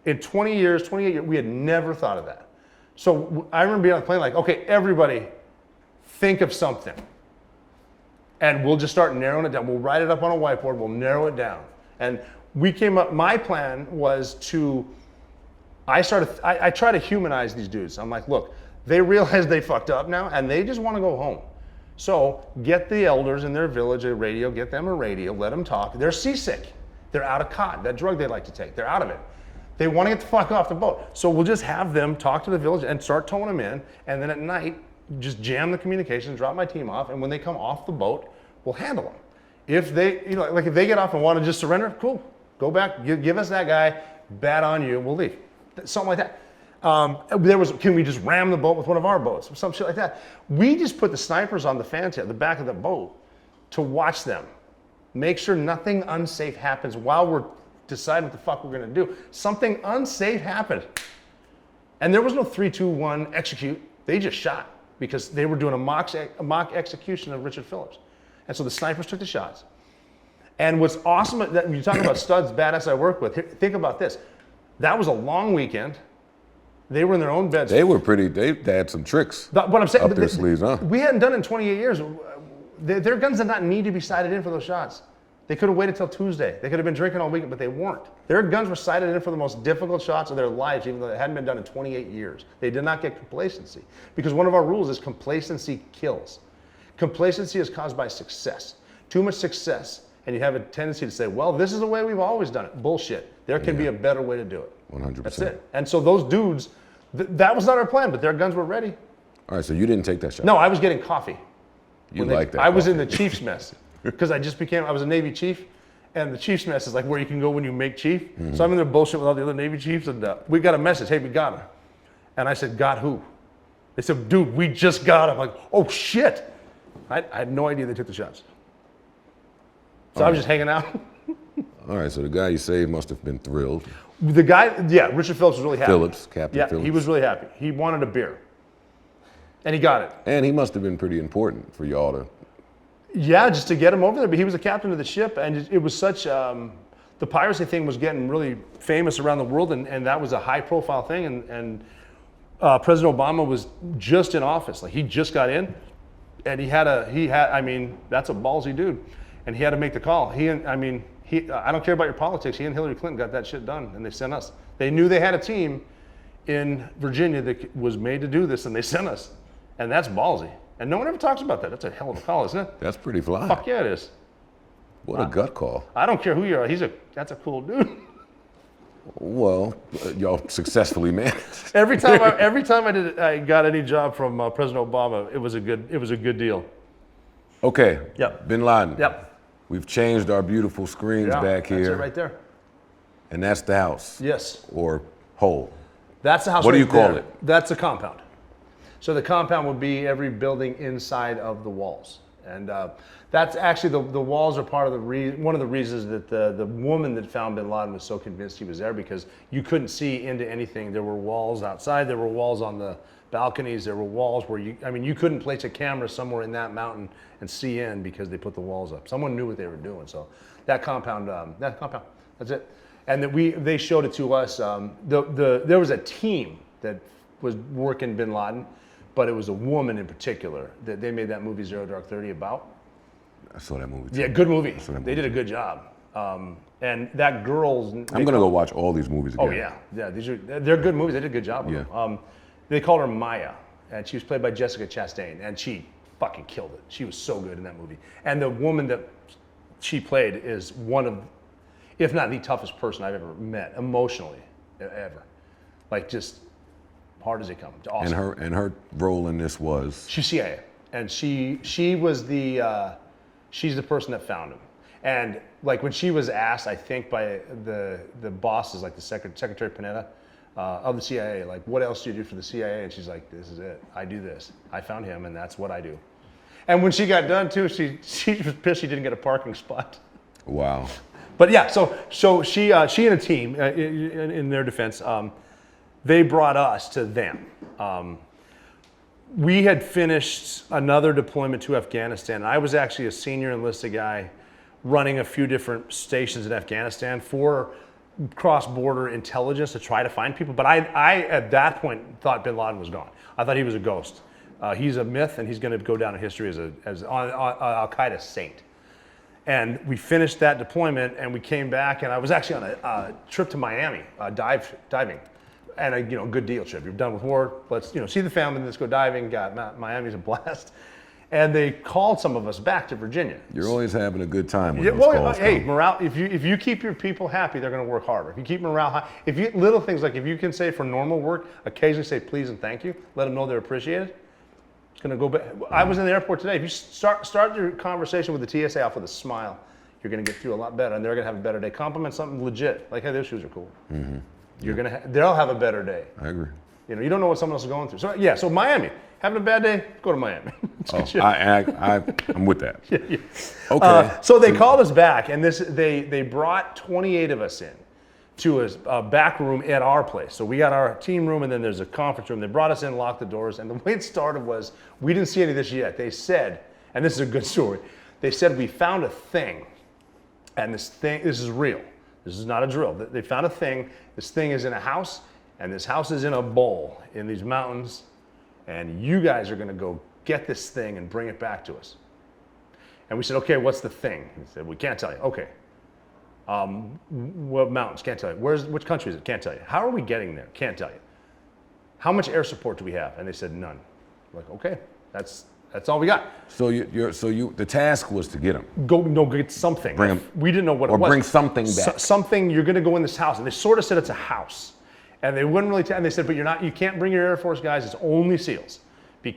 In 28 years, we had never thought of that. So I remember being on the plane like, okay, everybody think of something. And we'll just start narrowing it down. We'll write it up on a whiteboard, we'll narrow it down. And we came up, my plan was I try to humanize these dudes. I'm like, look, they realize they fucked up now and they just want to go home. So get the elders in their village a radio, get them a radio, let them talk. They're seasick. They're out of cot, that drug they like to take. They're out of it. They want to get the fuck off the boat. So we'll just have them talk to the village and start towing them in. And then at night, just jam the communications, drop my team off. And when they come off the boat, we'll handle them. If they, if they get off and want to just surrender, cool. Go back, give us that guy, bat on you, we'll leave. Something like that. Can we just ram the boat with one of our boats? Some shit like that. We just put the snipers on the fantail, the back of the boat, to watch them. Make sure nothing unsafe happens while we're deciding what the fuck we're gonna do. Something unsafe happened. And there was no 3, 2, 1, execute. They just shot because they were doing a mock execution of Richard Phillips. And so the snipers took the shots. And what's awesome, that when you talk about studs, badass I work with, think about this. That was a long weekend. They were in their own beds. They had some tricks what I'm saying, up their sleeves, huh? We hadn't done it in 28 years. Their guns did not need to be sighted in for those shots. They could have waited till Tuesday. They could have been drinking all weekend, but they weren't. Their guns were sighted in for the most difficult shots of their lives, even though it hadn't been done in 28 years. They did not get complacency. Because one of our rules is complacency kills. Complacency is caused by success. Too much success, and you have a tendency to say, well, this is the way we've always done it. Bullshit. There can be a better way to do it. 100%. That's it. And so those dudes, that was not our plan, but their guns were ready. All right, so you didn't take that shot? No, I was getting coffee. You like that I was coffee. in the chief's mess because I was a Navy chief, and the chief's mess is like where you can go when you make chief. Mm-hmm. So I'm in there bullshit with all the other Navy chiefs, and we got a message, hey, we got him. And I said, got who? They said, dude, we just got him. I'm like, oh shit. I had no idea they took the shots. So I was just hanging out. All right, so the guy you saved must have been thrilled. The guy, Richard Phillips was really happy. Captain Phillips. He was really happy. He wanted a beer. And he got it. And he must have been pretty important for y'all to... Yeah, just to get him over there. But he was the captain of the ship, and it was such... the piracy thing was getting really famous around the world, and that was a high-profile thing, and President Obama was just in office. Like, he just got in, and that's a ballsy dude. And he had to make the call. I don't care about your politics. He and Hillary Clinton got that shit done, and they sent us. They knew they had a team in Virginia that was made to do this, and they sent us. And that's ballsy. And no one ever talks about that. That's a hell of a call, isn't it? That's pretty fly. Fuck yeah, it is. What a gut call. I don't care who you are. That's a cool dude. Well, y'all successfully managed. Every time I got any job from President Obama, it was a good deal. Okay. Yep. Bin Laden. Yep. We've changed our beautiful screens back here. That's it right there. And that's the house. Yes. Or hole. That's the house. What do you call it? That's a compound. So the compound would be every building inside of the walls. And that's actually the walls are part of one of the reasons that the woman that found bin Laden was so convinced he was there, because you couldn't see into anything. There were walls outside, there were walls on the balconies, there were walls where you couldn't place a camera somewhere in that mountain and see in because they put the walls up. Someone knew what they were doing. So that compound, that's it. And they showed it to us. There was a team that was working bin Laden, but it was a woman in particular that they made that movie Zero Dark 30 about. I saw that movie too. Yeah, good movie. They did a good job. And that girl's... I'm going to go watch all these movies again. Oh yeah, they're good movies. They did a good job with them. They called her Maya, and she was played by Jessica Chastain, and she fucking killed it. She was so good in that movie. And the woman that she played is one of, if not the toughest person I've ever met emotionally, ever. Like, just hard as they come. Awesome. And her role in this was? She's CIA, and she was she's the person that found him. And like when she was asked, I think by the bosses, like the Secretary Panetta of the CIA, like, what else do you do for the CIA? And she's like, this is it. I do this. I found him, and that's what I do. And when she got done too, she was pissed she didn't get a parking spot. Wow. But yeah, so she and a team, in their defense, they brought us to them. We had finished another deployment to Afghanistan. I was actually a senior enlisted guy running a few different stations in Afghanistan for cross-border intelligence to try to find people. But I at that point thought bin Laden was gone. I thought he was a ghost. He's a myth, and he's going to go down in history as an Al-Qaeda saint. And we finished that deployment, and we came back, and I was actually on a trip to Miami, diving. And a good deal trip. You're done with war. Let's see the family. Let's go diving. God, Miami's a blast. And they called some of us back to Virginia. You're always having a good time when those calls hey, come. morale. If you keep your people happy, they're going to work harder. If you keep morale high, little things like if you can say for normal work, occasionally say please and thank you, let them know they're appreciated. It's going to go back. I was in the airport today. If you start your conversation with the TSA off with a smile, you're going to get through a lot better, and they're going to have a better day. Compliment something legit, like, hey, those shoes are cool. Mm-hmm. They'll have a better day. I agree. You don't know what someone else is going through. So yeah, so Miami, having a bad day, go to Miami. I'm with that. Yeah. Okay. So they called us back, and they brought 28 of us in to a back room at our place. So we got our team room, and then there's a conference room. They brought us in, locked the doors, and the way it started was, we didn't see any of this yet. They said, and this is a good story, they said, we found a thing, and this is real. This is not a drill. They found a thing. This thing is in a house, and this house is in a bowl in these mountains, and you guys are going to go get this thing and bring it back to us. And we said, okay, what's the thing? He said, we can't tell you. Okay. What mountains? Can't tell you. Which country is it? Can't tell you. How are we getting there? Can't tell you. How much air support do we have? And they said, none. I'm like, okay, that's all we got. So the task was to get them. Go get something. Bring them. We didn't know what it was. Or bring something back. Something, you're going to go in this house. And they sort of said it's a house. And they wouldn't really tell. And they said, but you can't bring your Air Force guys. It's only SEALs.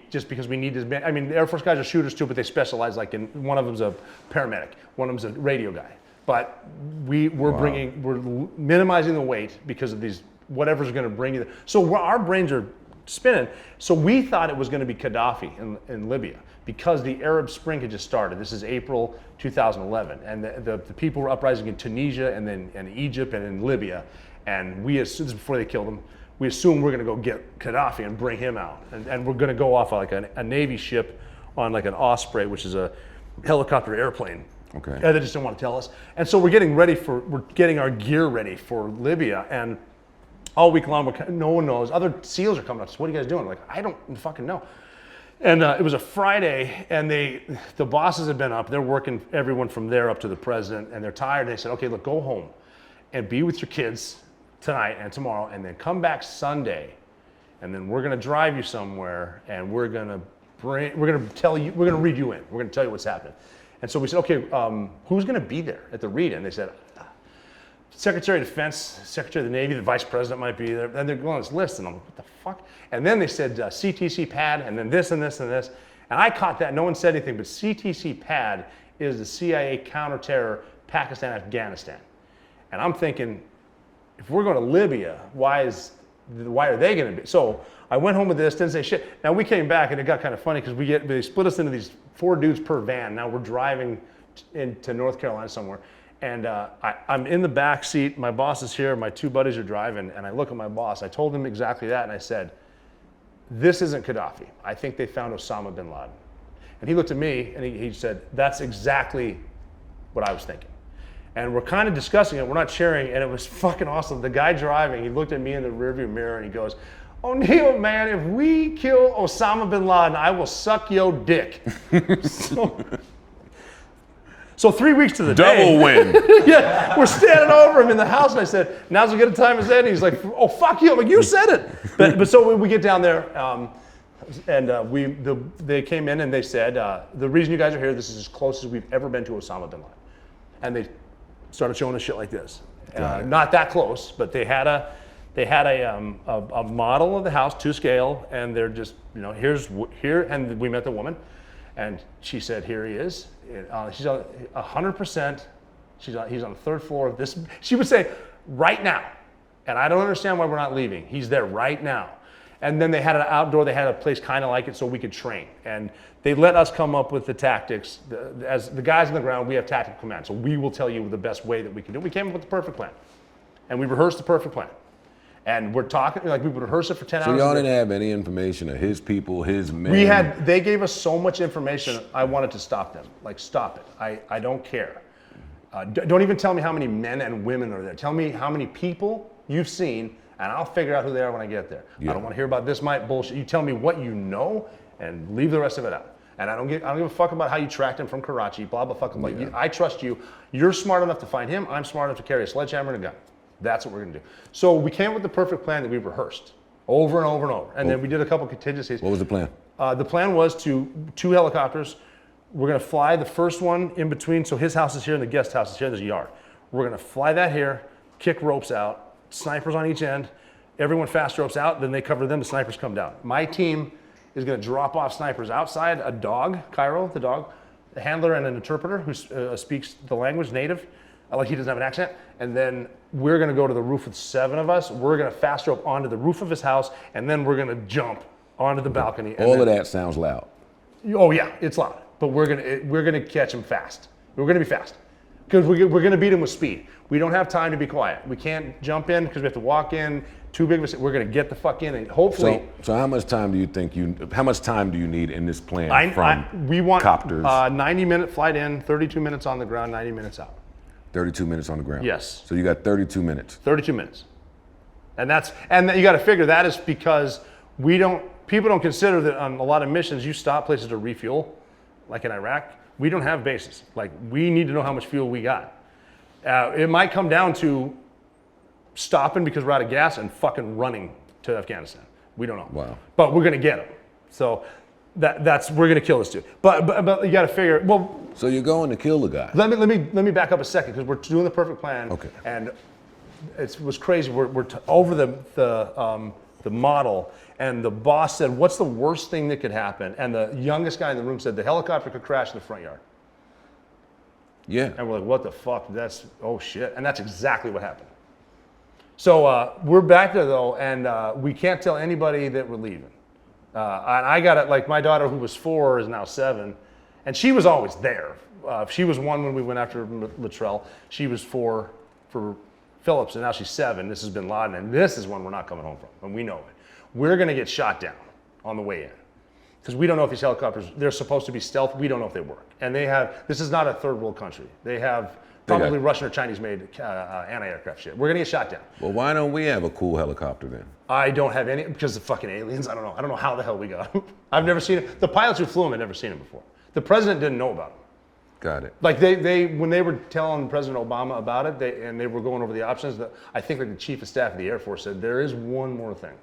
Just because we need this. I mean, the Air Force guys are shooters too, but they specialize. Like one of them's a paramedic. One of them's a radio guy. But we're minimizing the weight because of these whatever's going to bring you there. So our brains are spinning. So we thought it was going to be Gaddafi in Libya because the Arab Spring had just started. This is April 2011, and the people were uprising in Tunisia and Egypt and in Libya, and this is before they killed him. We assumed we're going to go get Gaddafi and bring him out, and we're going to go off like a Navy ship on like an Osprey, which is a helicopter airplane. Okay. And they just didn't want to tell us, and so we're getting our gear ready for Libya, and all week long, no one knows. Other SEALs are coming up to us. What are you guys doing? Like, I don't fucking know. And it was a Friday, and the bosses had been up. They're working everyone from there up to the president, and they're tired. They said, okay, look, go home and be with your kids tonight and tomorrow, and then come back Sunday, and then we're going to drive you somewhere, and we're going to read you in. We're going to tell you what's happening. And so we said, okay, who's going to be there at the read-in? They said, Secretary of Defense, Secretary of the Navy, the Vice President might be there. And they're going on this list, and I'm like, what the fuck? And then they said CTC PAD, and then this and this and this. And I caught that. No one said anything, but CTC PAD is the CIA counterterror Pakistan, Afghanistan. And I'm thinking, if we're going to Libya, why is why are they going to be? So I went home with this, didn't say shit. Now we came back and it got kind of funny because they split us into these 4 dudes per van. Now we're driving into North Carolina somewhere. And I'm in the back seat. My boss is here. My 2 buddies are driving. And I look at my boss. I told him exactly that. And I said, this isn't Gaddafi. I think they found Osama bin Laden. And he looked at me and he said, that's exactly what I was thinking. And we're kind of discussing it. We're not sharing. And it was fucking awesome. The guy driving, he looked at me in the rearview mirror and he goes, O'Neal, man, if we kill Osama bin Laden, I will suck your dick. So 3 weeks to the Double win. Yeah, we're standing over him in the house, and I said, now's as good a time as any. He's like, oh, fuck you. I'm like, you said it. But so we get down there, and they came in and they said, the reason you guys are here, this is as close as we've ever been to Osama bin Laden. And they started showing us shit like this. Not that close, but they had a model of the house to scale, and they're just, here, and we met the woman, and she said, here he is. She's on 100%. He's on the 3rd floor of this. She would say, right now. And I don't understand why we're not leaving. He's there right now. And then they had an outdoor. They had a place kind of like it so we could train. And they let us come up with the tactics. As the guys on the ground, we have tactical command. So we will tell you the best way that we can do it. We came up with the perfect plan. And we rehearsed the perfect plan. And we're talking, like we would rehearse it for 10 hours. So y'all didn't have any information of his people, his men? They gave us so much information, I wanted to stop them. Like, stop it. I don't care. Don't even tell me how many men and women are there. Tell me how many people you've seen, and I'll figure out who they are when I get there. Yeah. I don't want to hear about this bullshit. You tell me what you know, and leave the rest of it out. And I don't give a fuck about how you tracked him from Karachi, blah, blah, fucking blah. Yeah. I trust you. You're smart enough to find him. I'm smart enough to carry a sledgehammer and a gun. That's what we're gonna do. So we came up with the perfect plan that we rehearsed over and over and over. And then we did a couple contingencies. What was the plan? The plan was 2 helicopters. We're gonna fly the first one in between. So his house is here and the guest house is here. There's a yard. We're gonna fly that here, kick ropes out, snipers on each end. Everyone fast ropes out, then they cover them, the snipers come down. My team is gonna drop off snipers outside, a dog, Cairo, the dog, a handler and an interpreter who speaks the language, native, like he doesn't have an accent. And then we're gonna go to the roof with 7 of us. We're gonna fast rope onto the roof of his house, and then we're gonna jump onto the balcony. All of that sounds loud. Oh yeah, it's loud. But we're gonna catch him fast. We're gonna be fast. Because we're gonna beat him with speed. We don't have time to be quiet. We can't jump in because we have to walk in. Too big of a, we're gonna get the fuck in and hopefully. So how much time do you need in this plan we want copters? 90-minute flight in, 32 minutes on the ground, 90 minutes out. 32 minutes on the ground. Yes. So you got 32 minutes. 32 minutes. And you got to figure that is because people don't consider that on a lot of missions you stop places to refuel, like in Iraq. We don't have bases. Like, we need to know how much fuel we got. It might come down to stopping because we're out of gas and fucking running to Afghanistan. We don't know. Wow. But we're gonna get them. So we're gonna kill this dude. But you got to figure. Well. So you're going to kill the guy. Let me back up a second because we're doing the perfect plan. Okay. And it was crazy. We're over the model, and the boss said, "What's the worst thing that could happen?" And the youngest guy in the room said, "The helicopter could crash in the front yard." Yeah. And we're like, "What the fuck? Oh shit!" And that's exactly what happened. So we're back there though, and we can't tell anybody that we're leaving. And I got it. Like, my daughter, who was 4, is now 7. And she was always there. She was 1 when we went after Luttrell. She was 4 for Phillips, and now she's 7. This has been Laden, and this is one we're not coming home from, and we know it. We're gonna get shot down on the way in. Because we don't know if these helicopters, they're supposed to be stealth, we don't know if they work. And this is not a third world country. They have probably Russian or Chinese made anti-aircraft shit. We're gonna get shot down. Well, why don't we have a cool helicopter then? I don't have any, because of fucking aliens. I don't know how the hell we got them. I've never seen it. The pilots who flew them had never seen them before. The president didn't know about them. Got it. Like when they were telling President Obama about it, they were going over the options. I think like the chief of staff of the Air Force said, there is one more thing.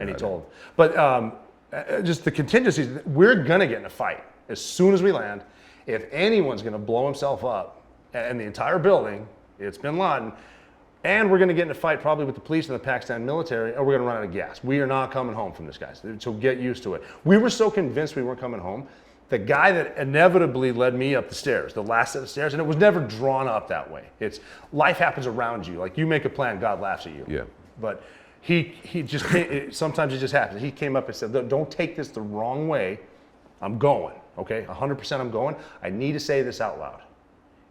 And he told them. But just the contingencies, we're gonna get in a fight as soon as we land. If anyone's gonna blow himself up, and the entire building, it's bin Laden, and we're gonna get in a fight probably with the police and the Pakistan military, or we're gonna run out of gas. We are not coming home from this, guys, so get used to it. We were so convinced we weren't coming home. The guy that inevitably led me up the stairs, the last set of stairs, and it was never drawn up that way. It's life happens around you. Like, you make a plan, God laughs at you. Yeah. But he just sometimes it just happens. He came up and said, "Don't take this the wrong way. I'm going, okay? 100% I'm going. I need to say this out loud.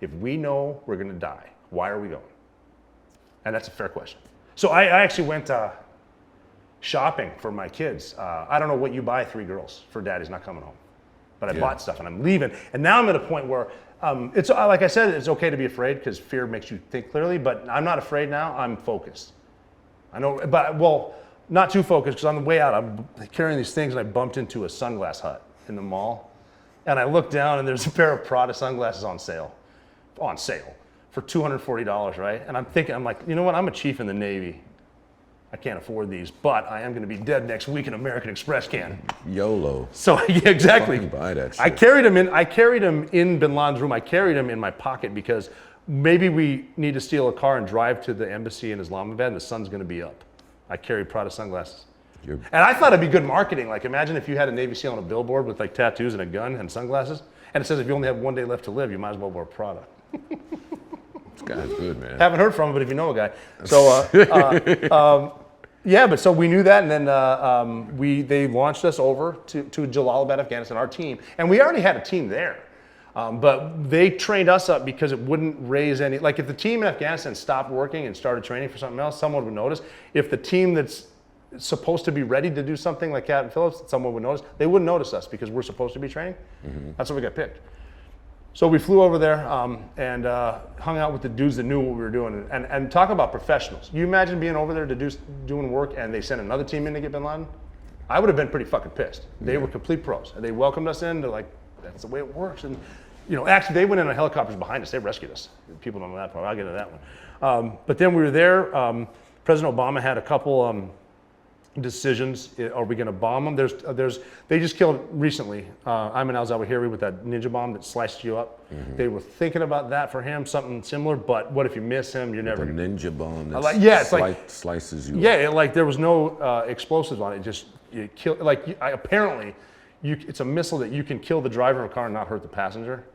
If we know we're gonna die, why are we going?" And that's a fair question. So I actually went shopping for my kids. I don't know what you buy 3 girls for daddy's not coming home. But I bought stuff and I'm leaving. And now I'm at a point where it's like I said, it's okay to be afraid because fear makes you think clearly, but I'm not afraid now, I'm focused. I know, but well, not too focused because on the way out, I'm carrying these things and I bumped into a sunglass hut in the mall. And I looked down and there's a pair of Prada sunglasses on sale for $240, right? And I'm thinking, I'm like, you know what? I'm a chief in the Navy. I can't afford these, but I am going to be dead next week and American Express can. YOLO. So yeah, exactly. Fucking buy that shit. I carried him in Bin Laden's room. I carried him in my pocket because maybe we need to steal a car and drive to the embassy in Islamabad and the sun's going to be up. I carried Prada sunglasses. And I thought it'd be good marketing. Like imagine if you had a Navy SEAL on a billboard with like tattoos and a gun and sunglasses, and it says if you only have 1 day left to live, you might as well wear Prada. This guy's good, man. Haven't heard from him, but if you know a guy. So, yeah, but so we knew that, and then they launched us over to Jalalabad, Afghanistan, our team. And we already had a team there. But they trained us up because it wouldn't raise any, like if the team in Afghanistan stopped working and started training for something else, someone would notice. If the team that's supposed to be ready to do something like Captain Phillips, someone would notice. They wouldn't notice us because we're supposed to be training. Mm-hmm. That's why we got picked. So we flew over there and hung out with the dudes that knew what we were doing. And talk about professionals. You imagine being over there doing work and they sent another team in to get Bin Laden? I would have been pretty fucking pissed. They were complete pros. And they welcomed us in. They're like, that's the way it works. And you know, actually they went in on helicopters behind us. They rescued us. People don't know that part. I'll get into that one. But then we were there. President Obama had a couple decisions. Are we going to bomb them? They just killed recently Ayman al-Zawahiri with that ninja bomb that sliced you up. Mm-hmm. They were thinking about that for him, something similar. But what if you miss him? You're never. The ninja bomb that slices you. Yeah, like there was no explosives on it. Just you kill. Like apparently, it's a missile that you can kill the driver of a car and not hurt the passenger.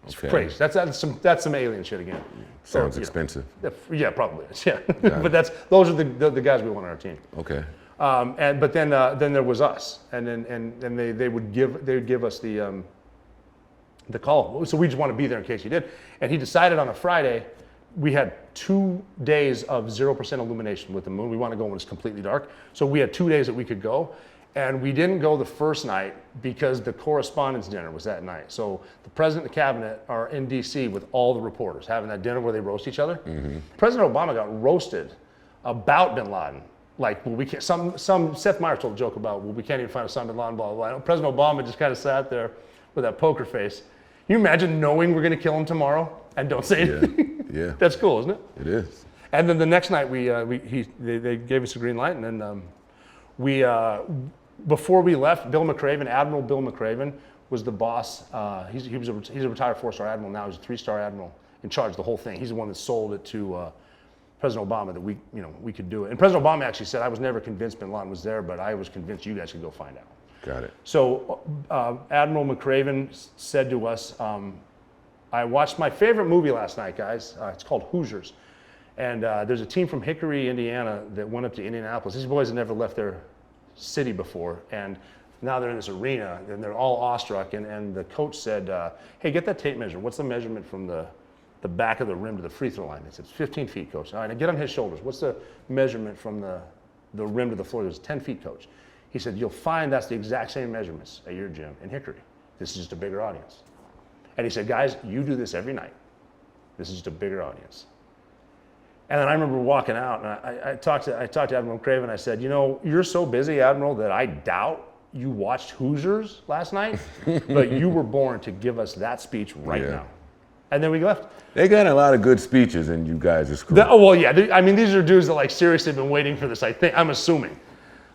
It's crazy. That's some alien shit again. Sounds expensive. Yeah, probably is. Yeah, but those are the guys we want on our team. Okay. But then there was us, and then they would give us the call. So we just want to be there in case he did. And he decided on a Friday, we had 2 days of 0% illumination with the moon. We want to go when it's completely dark. So we had 2 days that we could go. And we didn't go the first night because the correspondence dinner was that night. So the president and the cabinet are in DC with all the reporters having that dinner where they roast each other. Mm-hmm. President Obama got roasted about Bin Laden. Like, well, we can't, Seth Meyers told a joke about, well, we can't even find Osama Bin Laden, blah, blah, blah. President Obama just kind of sat there with that poker face. Can you imagine knowing we're going to kill him tomorrow and don't say anything? Yeah. That's cool, isn't it? It is. And then the next night they gave us a green light, and then before we left, Admiral Bill McRaven was the boss. He's a retired 4-star admiral now. He's a 3-star admiral in charge of the whole thing. He's the one that sold it to President Obama that we could do it. And President Obama actually said, I was never convinced Bin Laden was there, but I was convinced you guys could go find out. Got it. So Admiral McRaven said to us, I watched my favorite movie last night, guys. It's called Hoosiers. And there's a team from Hickory, Indiana that went up to Indianapolis. These boys had never left their city before, and now they're in this arena and they're all awestruck, and the coach said, hey, get that tape measure. What's the measurement from the back of the rim to the free throw line? He said, it's 15 feet, coach. All right, now get on his shoulders. What's the measurement from the rim to the floor? It was 10 feet, coach. He said, you'll find that's the exact same measurements at your gym in Hickory. This is just a bigger audience. And he said, guys, you do this every night. This is just a bigger audience. And then I remember walking out, and I talked to Admiral McRaven. I said, you're so busy, Admiral, that I doubt you watched Hoosiers last night, but you were born to give us that speech right now. And then we left. They got a lot of good speeches, and you guys are screwed. These are dudes that like seriously have been waiting for this. I think I'm assuming.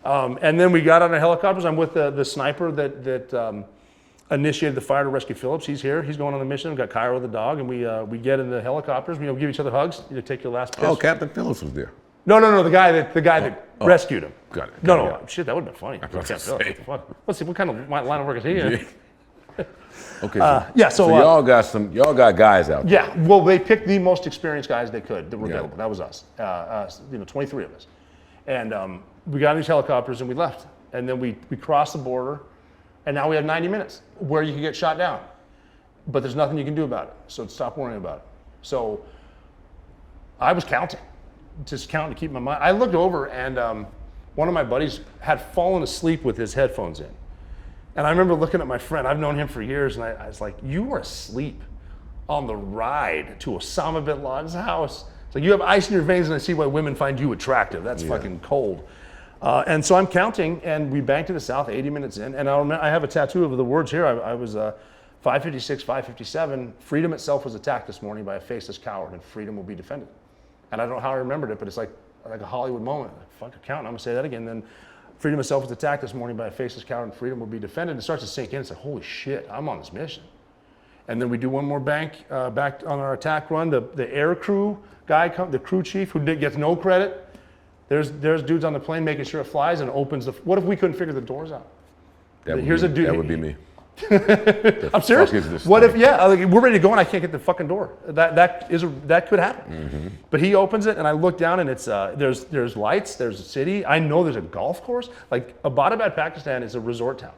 And then we got on our helicopters. I'm with the sniper that initiated the fire to rescue Phillips. He's here. He's going on the mission. We've got Cairo the dog, and we get in the helicopters. We give each other hugs. You take your last piss. Oh, Captain Phillips was there. No. The guy that rescued him. Got it. No. Shit, that would have been funny. Let's see, what kind of line of work is he in? Okay. So y'all got guys out there. Yeah. Well, they picked the most experienced guys they could that were available. That was us. 23 of us. And we got in these helicopters and we left. And then we crossed the border, and now we have 90 minutes where you can get shot down. But there's nothing you can do about it, so stop worrying about it. So I was counting, just counting to keep my mind. I looked over, and one of my buddies had fallen asleep with his headphones in. And I remember looking at my friend, I've known him for years, and I was like, you were asleep on the ride to Osama bin Laden's house. It's like, you have ice in your veins, and I see why women find you attractive. That's fucking cold. And so I'm counting, and we banked to the south, 80 minutes in, and I have a tattoo of the words here. I was 556, 557, freedom itself was attacked this morning by a faceless coward, and freedom will be defended. And I don't know how I remembered it, but it's like a Hollywood moment. Fuck, I'm gonna say that again. Then freedom itself was attacked this morning by a faceless coward, and freedom will be defended. It starts to sink in. It's like, holy shit, I'm on this mission. And then we do one more bank back on our attack run. The air crew guy, the crew chief, who gets no credit. There's dudes on the plane making sure it flies and opens the. What if we couldn't figure the doors out? Here's a dude. That would be me. I'm serious. What if, we're ready to go and I can't get the fucking door? That could happen. Mm-hmm. But he opens it and I look down and it's there's lights, there's a city. I know there's a golf course. Like Abbottabad, Pakistan is a resort town,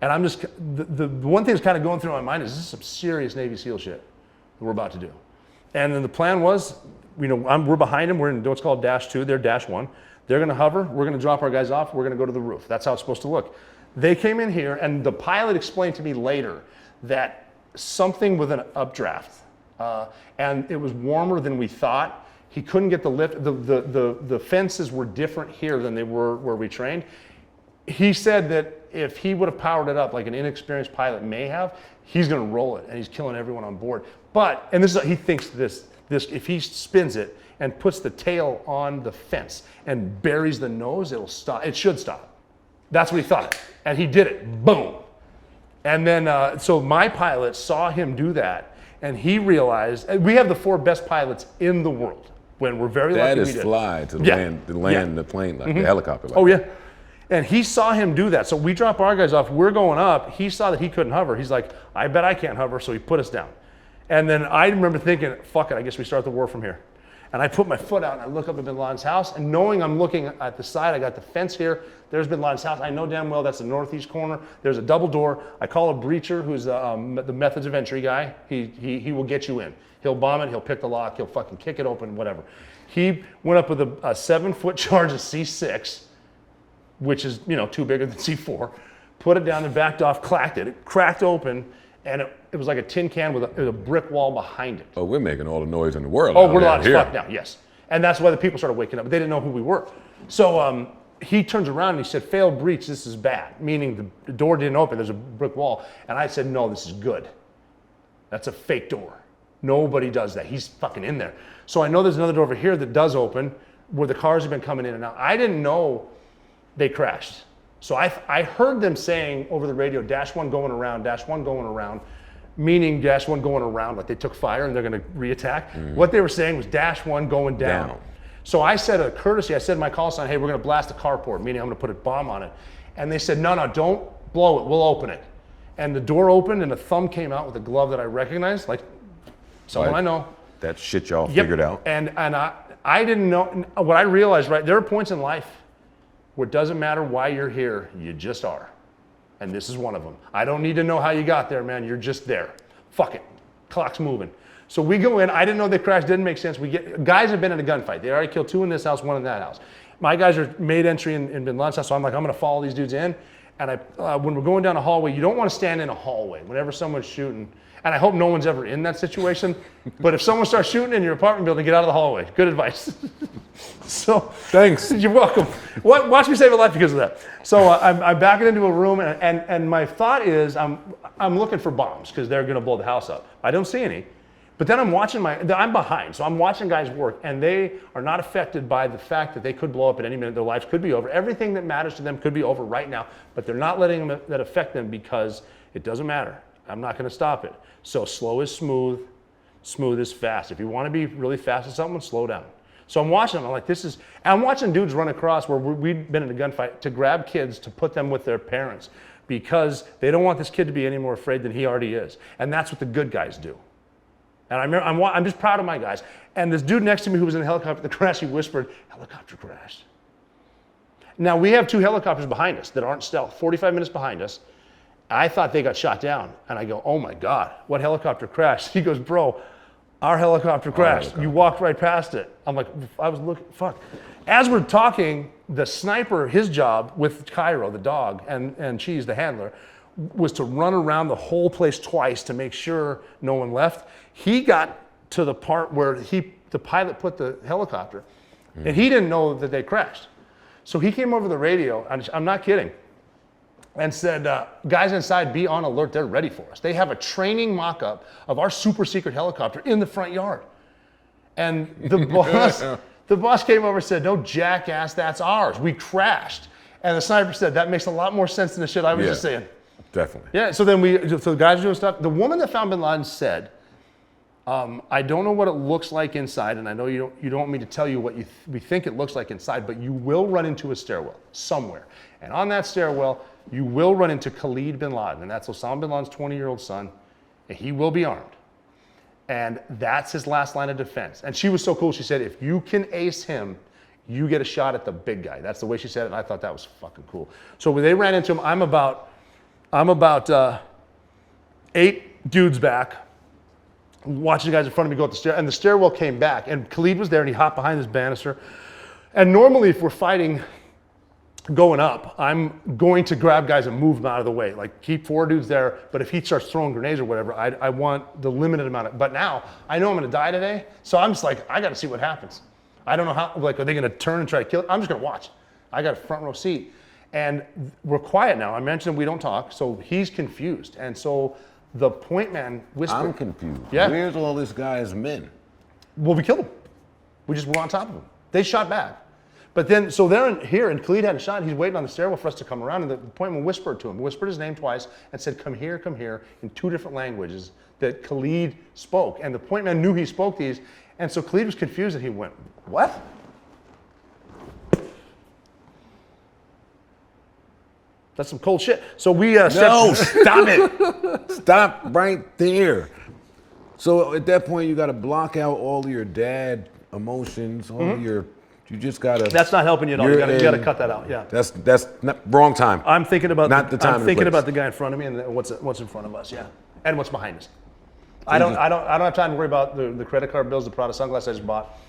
and I'm just the one thing that's kind of going through my mind is this is some serious Navy SEAL shit that we're about to do. And then the plan was, we're behind them. We're in what's called -2. They're -1. They're going to hover. We're going to drop our guys off. We're going to go to the roof. That's how it's supposed to look. They came in here, and the pilot explained to me later that something with an updraft, and it was warmer than we thought. He couldn't get the lift. The fences were different here than they were where we trained. He said that if he would have powered it up like an inexperienced pilot may have, he's going to roll it, and he's killing everyone on board. But, and this is, he thinks this, if he spins it and puts the tail on the fence and buries the nose, it'll stop. It should stop. That's what he thought. And he did it. Boom. And then, so my pilot saw him do that, and he realized, and we have the 4 best pilots in the world. When we're very lucky we did. That is fly to land the plane, like the helicopter. Like oh, yeah. And he saw him do that. So we drop our guys off. We're going up. He saw that he couldn't hover. He's like, I bet I can't hover. So he put us down. And then I remember thinking, fuck it, I guess we start the war from here. And I put my foot out and I look up at bin Laden's house, and knowing I'm looking at the side, I got the fence here, there's bin Laden's house. I know damn well that's the northeast corner. There's a double door. I call a breacher, who's the methods of entry guy. He will get you in. He'll bomb it, he'll pick the lock, he'll fucking kick it open, whatever. He went up with a 7-foot charge of C6, which is, two bigger than C4, put it down and backed off, clacked it. It cracked open, and it was like a tin can with a brick wall behind it. Oh, we're making all the noise in the world. Oh, we're loud as fuck now, yes. And that's why the people started waking up, but they didn't know who we were. So he turns around and he said, failed breach, this is bad, meaning the door didn't open, there's a brick wall. And I said, no, this is good. That's a fake door. Nobody does that. He's fucking in there. So I know there's another door over here that does open where the cars have been coming in and out. I didn't know they crashed. So I heard them saying over the radio, -1 going around, -1 going around, meaning -1 going around, like they took fire and they're going to reattack. Mm-hmm. What they were saying was -1 going down. So I said a courtesy, I said to my call sign, hey, we're going to blast the carport, meaning I'm going to put a bomb on it. And they said, no, don't blow it, we'll open it. And the door opened and a thumb came out with a glove that I recognized, like someone I know. That shit y'all figured out. And I didn't know, what I realized, right, there are points in life where it doesn't matter why you're here, you just are. And this is one of them. I don't need to know how you got there, man, you're just there. Fuck it, clock's moving. So we go in, I didn't know they crashed, didn't make sense. Guys have been in a gunfight. They already killed 2 in this house, 1 in that house. My guys are made entry in bin Laden's house, so I'm like, I'm gonna follow these dudes in. And when we're going down a hallway, you don't wanna stand in a hallway whenever someone's shooting. And I hope no one's ever in that situation. But if someone starts shooting in your apartment building, get out of the hallway. Good advice. So thanks. You're welcome. Watch me save a life because of that. So I'm backing into a room, and my thought is I'm looking for bombs because they're going to blow the house up. I don't see any. But then I'm watching I'm behind, so I'm watching guys work, and they are not affected by the fact that they could blow up at any minute. Their lives could be over. Everything that matters to them could be over right now, but they're not letting that affect them because it doesn't matter. I'm not going to stop it. So slow is smooth, smooth is fast. If you want to be really fast at something, slow down. So I'm watching them, I'm like, I'm watching dudes run across where we'd been in a gunfight to grab kids to put them with their parents because they don't want this kid to be any more afraid than he already is. And that's what the good guys do. And I'm just proud of my guys. And this dude next to me who was in a helicopter that crashed, he whispered, helicopter crashed. Now, we have 2 helicopters behind us that aren't stealth, 45 minutes behind us. I thought they got shot down. And I go, oh my God, what helicopter crashed? He goes, bro, our helicopter crashed. You walked right past it. I'm like, I was looking, fuck. As we're talking, the sniper, his job with Cairo, the dog, and Cheese, the handler, was to run around the whole place twice to make sure no one left. He got to the part where the pilot put the helicopter, and he didn't know that they crashed. So he came over the radio, and I'm not kidding, and said, guys inside, be on alert, they're ready for us. They have a training mock-up of our super secret helicopter in the front yard. And the boss came over and said, no, jackass, that's ours. We crashed. And the sniper said, that makes a lot more sense than the shit I was just saying. Definitely. Yeah, so the guys are doing stuff. The woman that found bin Laden said, I don't know what it looks like inside, and I know you don't want me to tell you what we think it looks like inside, but you will run into a stairwell somewhere. And on that stairwell, you will run into Khalid bin Laden, and that's Osama bin Laden's 20-year-old son, and he will be armed. And that's his last line of defense. And she was so cool, she said, if you can ace him, you get a shot at the big guy. That's the way she said it, and I thought that was fucking cool. So when they ran into him, I'm about 8 dudes back, watching the guys in front of me go up the stair, and the stairwell came back, and Khalid was there, and he hopped behind this banister. And normally, if we're fighting going up, I'm going to grab guys and move them out of the way, like keep 4 dudes there, but if he starts throwing grenades or whatever, I want the limited amount of, but now, I know I'm gonna die today, so I'm just like, I gotta see what happens. I don't know how, like, are they gonna turn and try to kill it? I'm just gonna watch. I got a front row seat. And we're quiet now. I mentioned we don't talk, so he's confused. And so the point man whispered. I'm confused. Yeah. Where's all this guy's men? Well, we killed him. We just were on top of him. They shot back. But then, so they're in here, and Khalid hadn't shot. He's waiting on the stairwell for us to come around, and the point man whispered to him, whispered his name twice, and said, come here, in 2 different languages that Khalid spoke. And the point man knew he spoke these, and so Khalid was confused, and he went, what? That's some cold shit. So we No, stop it. Stop right there. So at that point, you got to block out all of your dad emotions, all of your, you just got to. That's not helping you at all. You got to cut that out. Yeah. That's not, wrong time. I'm thinking about the time. I'm thinking about the guy in front of me and what's in front of us. Yeah. And what's behind us. I don't have time to worry about the credit card bills, the Prada sunglasses I just bought.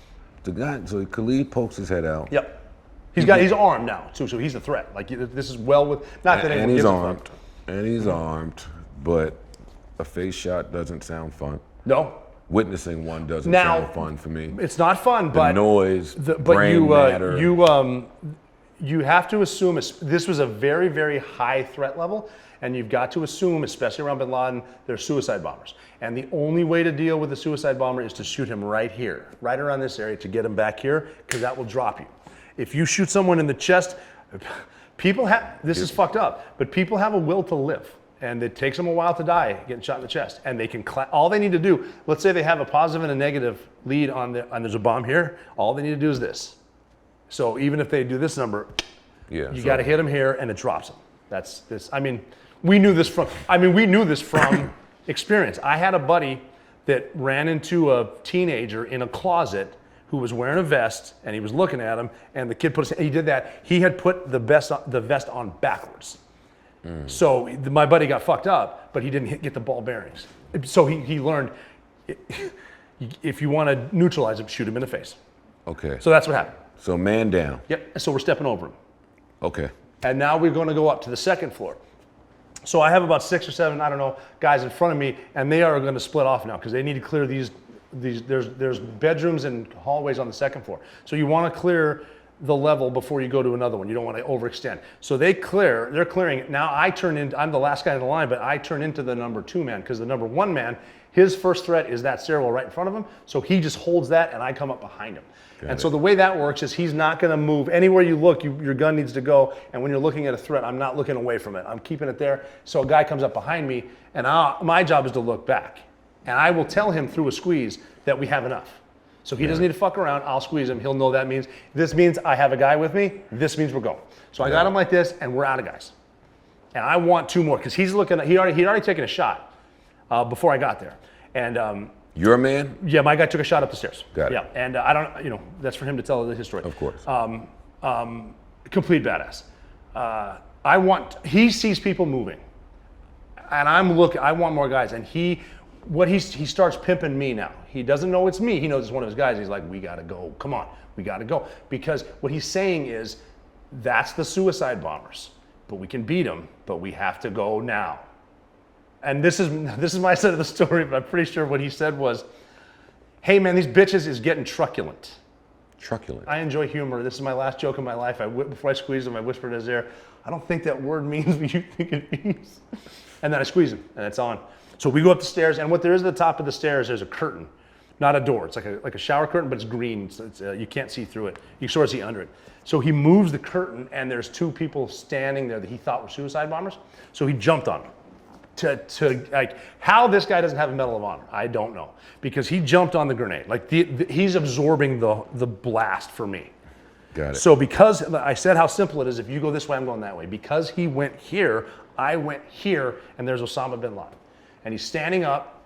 The guy, so Khalid pokes his head out. Yep. He's armed now too, so he's a threat. Like this is well with not that anyone and he's gives a armed, fuck. and he's armed, but a face shot doesn't sound fun. No. Witnessing one doesn't sound fun for me. It's not fun, but noise, brain matter. You have to assume this was a very, very high threat level, and you've got to assume, especially around bin Laden, they're suicide bombers. And the only way to deal with a suicide bomber is to shoot him right here, right around this area, to get him back here, because that will drop you. If you shoot someone in the chest, people have, this is fucked up, but people have a will to live. And it takes them a while to die getting shot in the chest. And they can, all they need to do, let's say they have a positive and a negative lead and there's a bomb here, all they need to do is this. So even if they do this number, you got to hit them here and it drops them. That's this, we knew this from experience. I had a buddy that ran into a teenager in a closet who was wearing a vest, and he was looking at him, and the kid he did that. He had put the vest on backwards. So my buddy got fucked up, but he didn't get the ball bearings. So he learned, if you want to neutralize him, shoot him in the face. Okay. So that's what happened. So man down. Yep, so we're stepping over him. Okay. And now we're going to go up to the second floor. So I have about 6 or 7, guys in front of me, and they are going to split off now because they need to clear these. There's bedrooms and hallways on the second floor. So you want to clear the level before you go to another one. You don't want to overextend. So they're clearing it. Now I'm the last guy in the line, but I turn into the number 2 man because the number 1 man, his first threat is that stairwell right in front of him. So he just holds that and I come up behind him. So the way that works is he's not going to move. Anywhere you look, your gun needs to go. And when you're looking at a threat, I'm not looking away from it. I'm keeping it there. So a guy comes up behind me and my job is to look back. And I will tell him through a squeeze that we have enough. So he doesn't need to fuck around. I'll squeeze him. He'll know this means I have a guy with me. This means we're going. So I got him like this, and we're out of guys. And I want 2 more because he'd already taken a shot before I got there. And your man? Yeah, my guy took a shot up the stairs. Got it. Yeah, and I don't, that's for him to tell his story. Of course. Complete badass. He sees people moving, and I want more guys, and he starts pimping me now. He doesn't know it's me. He knows it's one of his guys. He's like, we gotta go. Come on, we gotta go. Because what he's saying is, that's the suicide bombers, but we can beat them, but we have to go now. And this is my side of the story, but I'm pretty sure what he said was, hey man, these bitches is getting truculent. Truculent. I enjoy humor. This is my last joke of my life. Before I squeezed him, I whispered in his ear, I don't think that word means what you think it means. And then I squeeze him, and it's on. So we go up the stairs, and what there is at the top of the stairs, there's a curtain, not a door. It's like a shower curtain, but it's green. You can't see through it. You can sort of see under it. So he moves the curtain, and there's two people standing there that he thought were suicide bombers. So he jumped on them. How this guy doesn't have a Medal of Honor, I don't know, because he jumped on the grenade. Like he's absorbing the blast for me. Got it. So because I said how simple it is, if you go this way, I'm going that way. Because he went here, I went here, and there's Osama bin Laden, and he's standing up.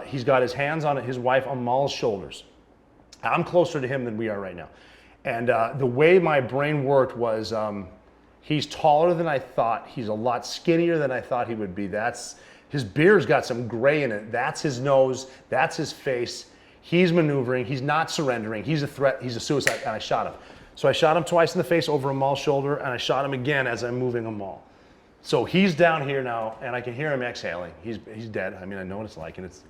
He's got his hands on his wife Amal's shoulders. I'm closer to him than we are right now, and the way my brain worked was. He's taller than I thought. He's a lot skinnier than I thought he would be. His beard's got some gray in it. That's his nose. That's his face. He's maneuvering. He's not surrendering. He's a threat. He's a suicide. And I shot him. So I shot him twice in the face over Amal's shoulder, and I shot him again as I'm moving Amal. So he's down here now, and I can hear him exhaling. He's dead. I mean, I know what it's like, and it's,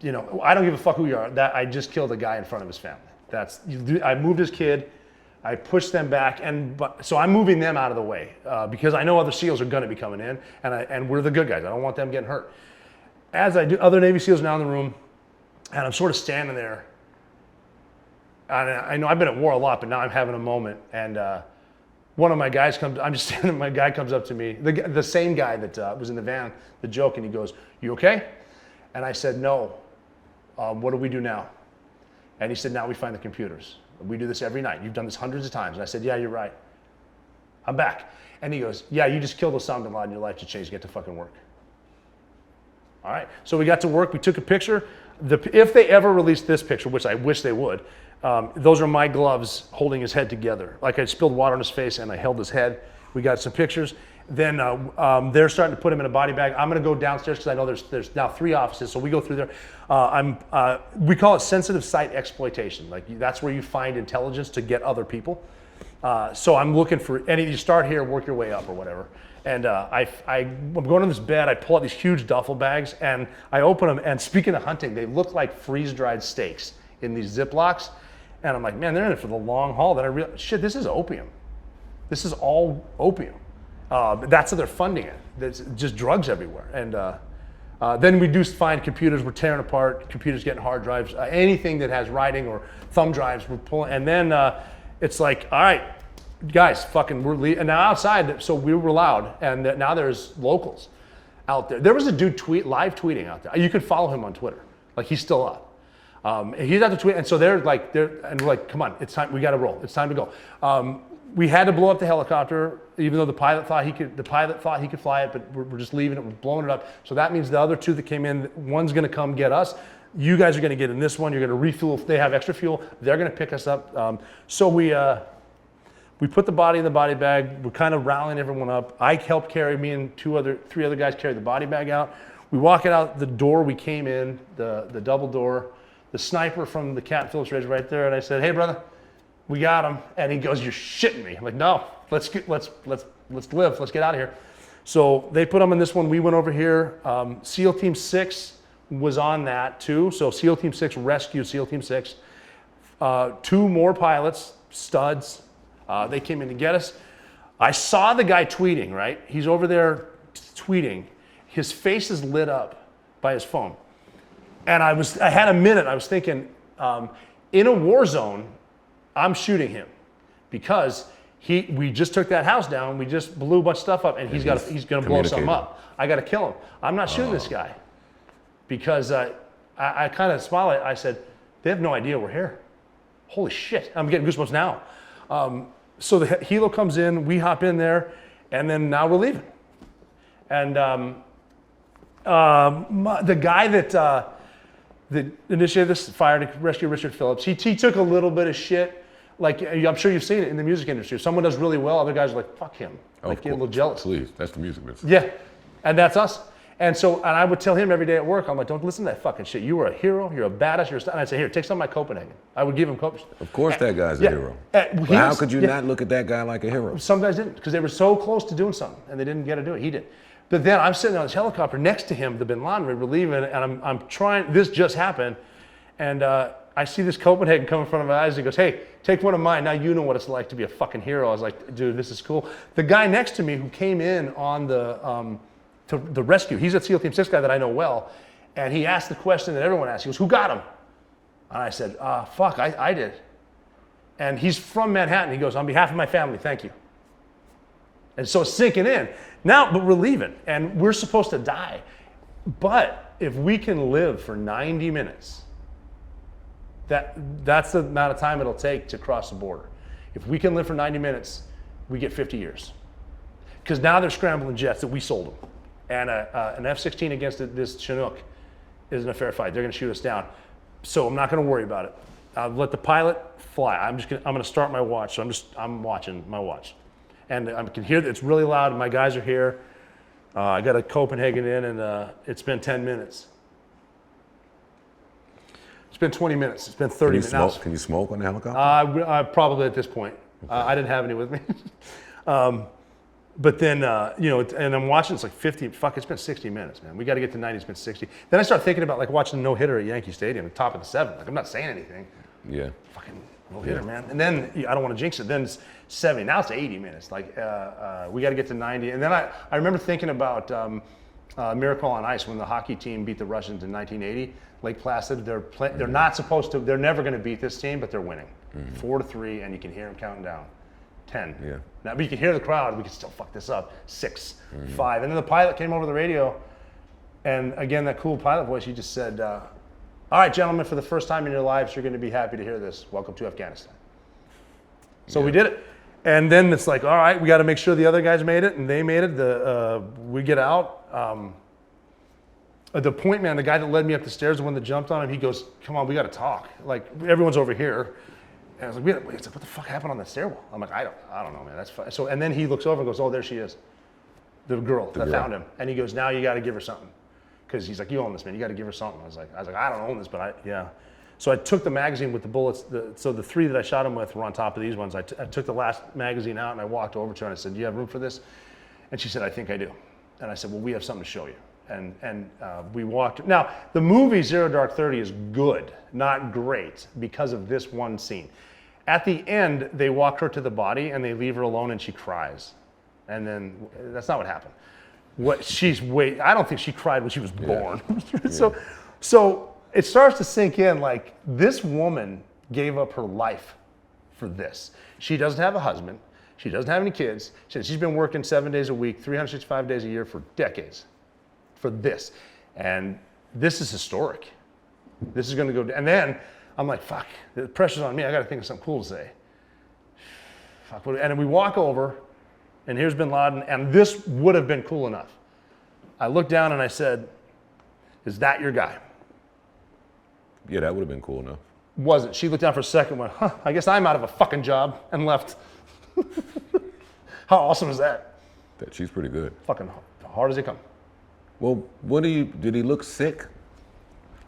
I don't give a fuck who you are. I just killed a guy in front of his family. I moved his kid. I pushed them back, so I'm moving them out of the way because I know other SEALs are going to be coming in, and we're the good guys. I don't want them getting hurt. As I do, other Navy SEALs are now in the room, and I'm sort of standing there. And I know I've been at war a lot, but now I'm having a moment. And one of my guys comes. I'm just standing. My guy comes up to me, the same guy that was in the van, the joke, and he goes, "You okay?" And I said, "No. What do we do now?" And he said, "Now we find the computers. We do this every night. You've done this hundreds of times." And I said, "Yeah, you're right. I'm back." And he goes, "Yeah, you just killed Osama bin Laden. Your life just changed. Get to fucking work." All right. So we got to work. We took a picture. If they ever released this picture, which I wish they would, those are my gloves holding his head together. Like I spilled water on his face and I held his head. We got some pictures. Then they're starting to put him in a body bag. I'm going to go downstairs because I know there's now 3 offices. So we go through there. We call it sensitive site exploitation. Like that's where you find intelligence to get other people. So I'm looking for you start here, work your way up or whatever. And I'm going on this bed. I pull out these huge duffel bags and I open them. And speaking of hunting, they look like freeze-dried steaks in these Ziplocs. And I'm like, man, they're in it for the long haul. Then I realized, shit, this is opium. This is all opium. That's how they're funding it. There's just drugs everywhere. And then we do find computers. We're tearing apart. Computers getting hard drives. Anything that has writing or thumb drives, we're pulling. And then it's like, all right, guys, fucking, we're leaving. And now outside, so we were loud. And now there's locals out there. There was a dude live tweeting out there. You could follow him on Twitter. Like he's still up. He's out to tweet. And so and we're like, come on, it's time. We got to roll. It's time to go. We had to blow up the helicopter, even though the pilot thought he could fly it, but we're just leaving it, we're blowing it up. So that means the other 2 that came in, one's gonna come get us. You guys are gonna get in this one, you're gonna refuel. If they have extra fuel, they're gonna pick us up. So we put the body in the body bag, we're kind of rallying everyone up. I helped carry, me and 3 other guys carry the body bag out. We walk it out the door we came in, the double door, the sniper from the Captain Phillips Ridge right there, and I said, "Hey brother, we got him." And he goes, "You're shitting me." I'm like, "No, let's live. Let's get out of here." So they put him in this one. We went over here. SEAL Team 6 was on that too. So SEAL Team 6 rescued SEAL Team 6. 2 more pilots, studs. They came in to get us. I saw the guy tweeting, right? He's over there tweeting. His face is lit up by his phone. And I had a minute. I was thinking, in a war zone, I'm shooting him because we just took that house down. We just blew a bunch of stuff up, and he's going to blow something up. I got to kill him. I'm not shooting this guy because I kind of smiled. I said, they have no idea we're here. Holy shit! I'm getting goosebumps now. So the helo comes in. We hop in there, and then now we're leaving. And the guy that initiated this fire to rescue Richard Phillips, he took a little bit of shit. Like, I'm sure you've seen it in the music industry. If someone does really well, other guys are like, fuck him. Like, get a little jealous. Please, that's the music business. Yeah, and that's us. And I would tell him every day at work, I'm like, don't listen to that fucking shit. You were a hero, you're a badass, you're a star. And I'd say, here, take some of my Copenhagen. I would give him Copenhagen. Of course that guy's a hero. But how could you not look at that guy like a hero? Some guys didn't, because they were so close to doing something, and they didn't get to do it. He did. But then I'm sitting on this helicopter next to him, the Bin Laden, we're leaving, and I'm trying, this just happened, and I see this Copenhagen come in front of my eyes, and he goes, hey, take one of mine, now you know what it's like to be a fucking hero. I was like, dude, this is cool. The guy next to me who came in on to the rescue, he's a SEAL Team 6 guy that I know well, and he asked the question that everyone asks, he goes, who got him? And I said, fuck, I did. And he's from Manhattan, he goes, on behalf of my family, thank you. And so it's sinking in. Now, but we're leaving, and we're supposed to die. But if we can live for 90 minutes, that's the amount of time it'll take to cross the border. If we can live for 90 minutes, we get 50 years. Because now they're scrambling jets that we sold them. And an F-16 against this Chinook isn't a fair fight. They're going to shoot us down. So I'm not going to worry about it. I'll let the pilot fly. I'm going to start my watch. So I'm watching my watch. And I can hear that it's really loud. My guys are here. I got a Copenhagen in, and it's been 10 minutes. It's been 20 minutes. It's been 30 minutes now. Can you smoke on the helicopter? Probably at this point. Okay. I didn't have any with me. But then, and I'm watching, it's like 50, fuck, it's been 60 minutes, man. We got to get to 90, it's been 60. Then I start thinking about like watching a no-hitter at Yankee Stadium, the top of the 7th. Like, I'm not saying anything. Yeah. Fucking no-hitter, man. And then, I don't want to jinx it, then it's 70, now it's 80 minutes. Like, we got to get to 90. And then I remember thinking about Miracle on Ice when the hockey team beat the Russians in 1980. Lake Placid, they're not supposed to, they're never going to beat this team, but they're winning. 4-3, and you can hear them counting down. 10. Yeah. Now, but you can hear the crowd. We can still fuck this up. 6, 5. And then the pilot came over the radio, and again, that cool pilot voice, he just said, all right, gentlemen, for the first time in your lives, you're going to be happy to hear this. Welcome to Afghanistan. So we did it. And then it's like, all right, we got to make sure the other guys made it, and they made it. We get out. The point man, the guy that led me up the stairs, the one that jumped on him, he goes, come on, we got to talk. Like, everyone's over here. And I was like, wait, what the fuck happened on the stairwell? I'm like, I don't know, man. That's fine. So, and then he looks over and goes, oh, there she is, the girl that found him. And he goes, now you got to give her something, because he's like, you own this, man. You got to give her something. I was like, I don't own this, but yeah. So I took the magazine with the bullets. So the 3 that I shot him with were on top of these ones. I took the last magazine out and I walked over to her and I said, do you have room for this? And she said, I think I do. And I said, well, we have something to show you. And we walked. Now, the movie Zero Dark 30 is good, not great, because of this one scene. At the end, they walk her to the body and they leave her alone and she cries. And then, that's not what happened. I don't think she cried when she was born. Yeah. So it starts to sink in, like, this woman gave up her life for this. She doesn't have a husband. She doesn't have any kids. She's been working 7 days a week, 365 days a year for decades for this. And this is historic. This is going to go, and then I'm like, fuck, the pressure's on me. I got to think of something cool to say. Fuck. And then we walk over, and here's Bin Laden, and this would have been cool enough. I looked down and I said, is that your guy? Yeah, that would have been cool enough. Wasn't. She looked down for a second, went, I guess I'm out of a fucking job, and left. How awesome is that? She's pretty good. Fucking hard as they come. Well, did he look sick?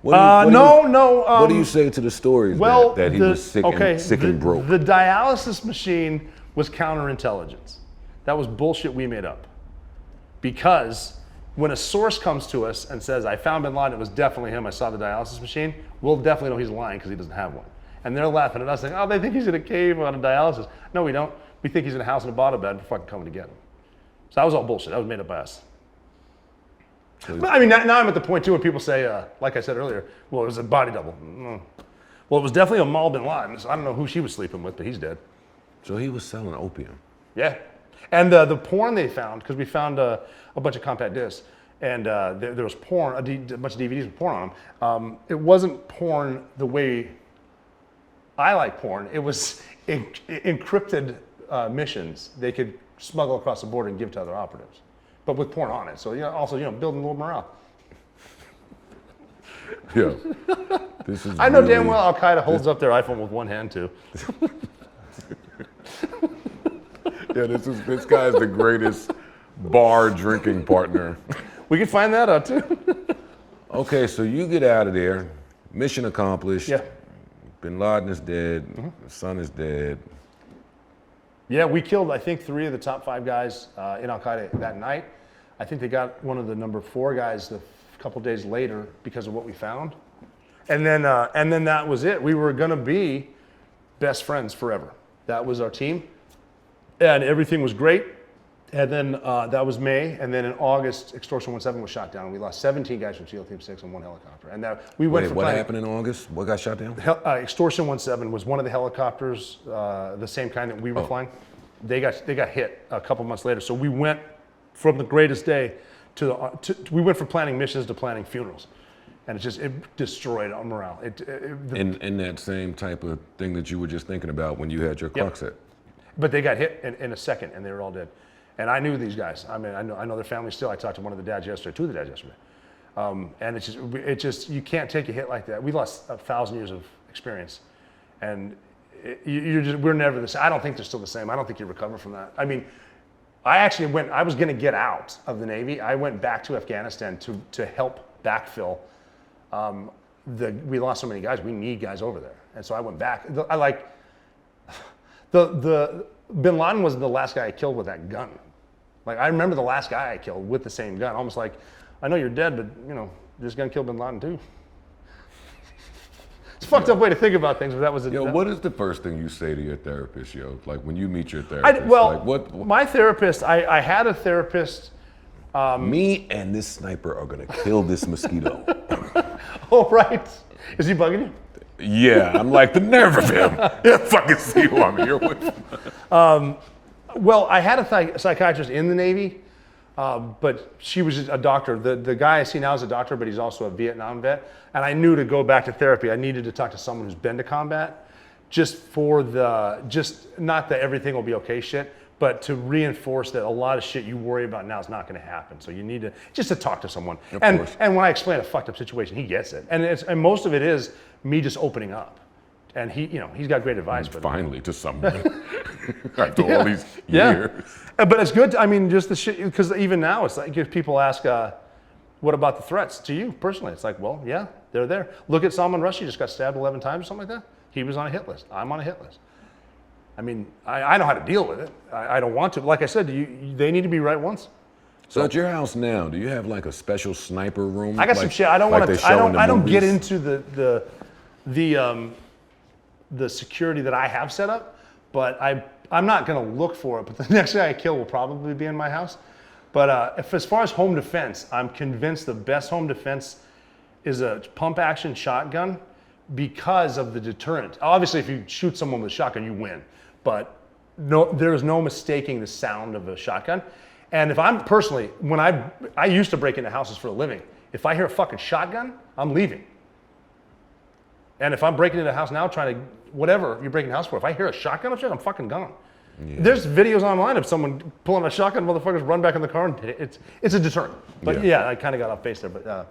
No. What do you say to the stories that he was sick and broke? The dialysis machine was counterintelligence. That was bullshit we made up. Because when a source comes to us and says, I found Bin Laden, it was definitely him, I saw the dialysis machine, we'll definitely know he's lying because he doesn't have one. And they're laughing at us saying, oh, they think he's in a cave on a dialysis. No, we don't. We think he's in a house in a bottle bed. We're fucking coming to get him. So that was all bullshit. That was made up by us. But, I mean, now I'm at the point too where people say, like I said earlier, well, it was a body double. Well, it was definitely a Mal Bin Laden. So I don't know who she was sleeping with, but he's dead. So he was selling opium. Yeah. And the porn they found, because we found a bunch of compact discs, and there was porn, a bunch of DVDs with porn on them. It wasn't porn the way I like porn. It was encrypted missions they could smuggle across the border and give to other operatives, but with porn on it. So also building a little morale. Yeah, this is. I know damn well Al Qaeda holds up their iPhone with one hand too. Yeah, this guy is the greatest bar drinking partner. We can find that out too. Okay, so you get out of there, mission accomplished. Yeah. Bin Laden is dead, the son is dead. Yeah, we killed, I think, 3 of the top 5 guys in Al-Qaeda that night. I think they got one of the number 4 guys a couple days later because of what we found. And then that was it. We were gonna be best friends forever. That was our team. And everything was great. And then that was May. And then in August, Extortion 17 was shot down. We lost 17 guys from SEAL Team 6 and 1 helicopter. And we went for what happened in August? What got shot down? Extortion 17 was one of the helicopters, the same kind that we were flying. They got hit a couple months later. So we went from the greatest day we went from planning missions to planning funerals. And it destroyed our morale. In that same type of thing that you were just thinking about when you had your clock set. But they got hit in a second, and they were all dead. And I knew these guys. I mean, I know their families still. I talked to one of the dads yesterday, 2 of the dads yesterday. And it's just you can't take a hit like that. We lost 1,000 years of experience, and we're never the same. I don't think they're still the same. I don't think you recover from that. I mean, I was going to get out of the Navy. I went back to Afghanistan to help backfill. We lost so many guys. We need guys over there, and so I went back. Bin Laden was the last guy I killed with that gun. Like, I remember the last guy I killed with the same gun. Almost like, I know you're dead, but you're just gonna kill Bin Laden too. It's a fucked up way to think about things, but that was it. What is the first thing you say to your therapist, Like when you meet your therapist? My therapist, I had a therapist. Me and this sniper are gonna kill this mosquito. Oh, right. Is he bugging you? Yeah, I'm like, the nerve of him. Yeah, fucking see who I'm here with. Well, I had a psychiatrist in the Navy, but she was a doctor. The guy I see now is a doctor, but he's also a Vietnam vet. And I knew to go back to therapy, I needed to talk to someone who's been to combat, not that everything will be okay shit, but to reinforce that a lot of shit you worry about now is not going to happen. So you need to talk to someone. And when I explain a fucked up situation, he gets it. And most of it is me just opening up. And he's got great advice. But finally, to someone. After all these years. But it's good. Just the shit, because even now it's like if people ask, what about the threats to you personally? It's like, well, yeah, they're there. Look at Salman Rushdie, just got stabbed 11 times or something like that. He was on a hit list. I'm on a hit list. I mean, I know how to deal with it. I don't want to. Like I said, they need to be right once. So at your house now, do you have like a special sniper room? I got some shit. I don't want to. I don't get into the security that I have set up, but I'm not going to look for it. But the next guy I kill will probably be in my house. But as far as home defense, I'm convinced the best home defense is a pump action shotgun because of the deterrent. Obviously, if you shoot someone with a shotgun, you win. But there is no mistaking the sound of a shotgun. And if I'm personally, when I used to break into houses for a living, if I hear a fucking shotgun, I'm leaving. And if I'm breaking into a house now trying to, whatever you're breaking a house for, if I hear a shotgun, I'm fucking gone. Yeah. There's videos online of someone pulling a shotgun, motherfuckers run back in the car, and it's a deterrent. But yeah I kind of got off base there. But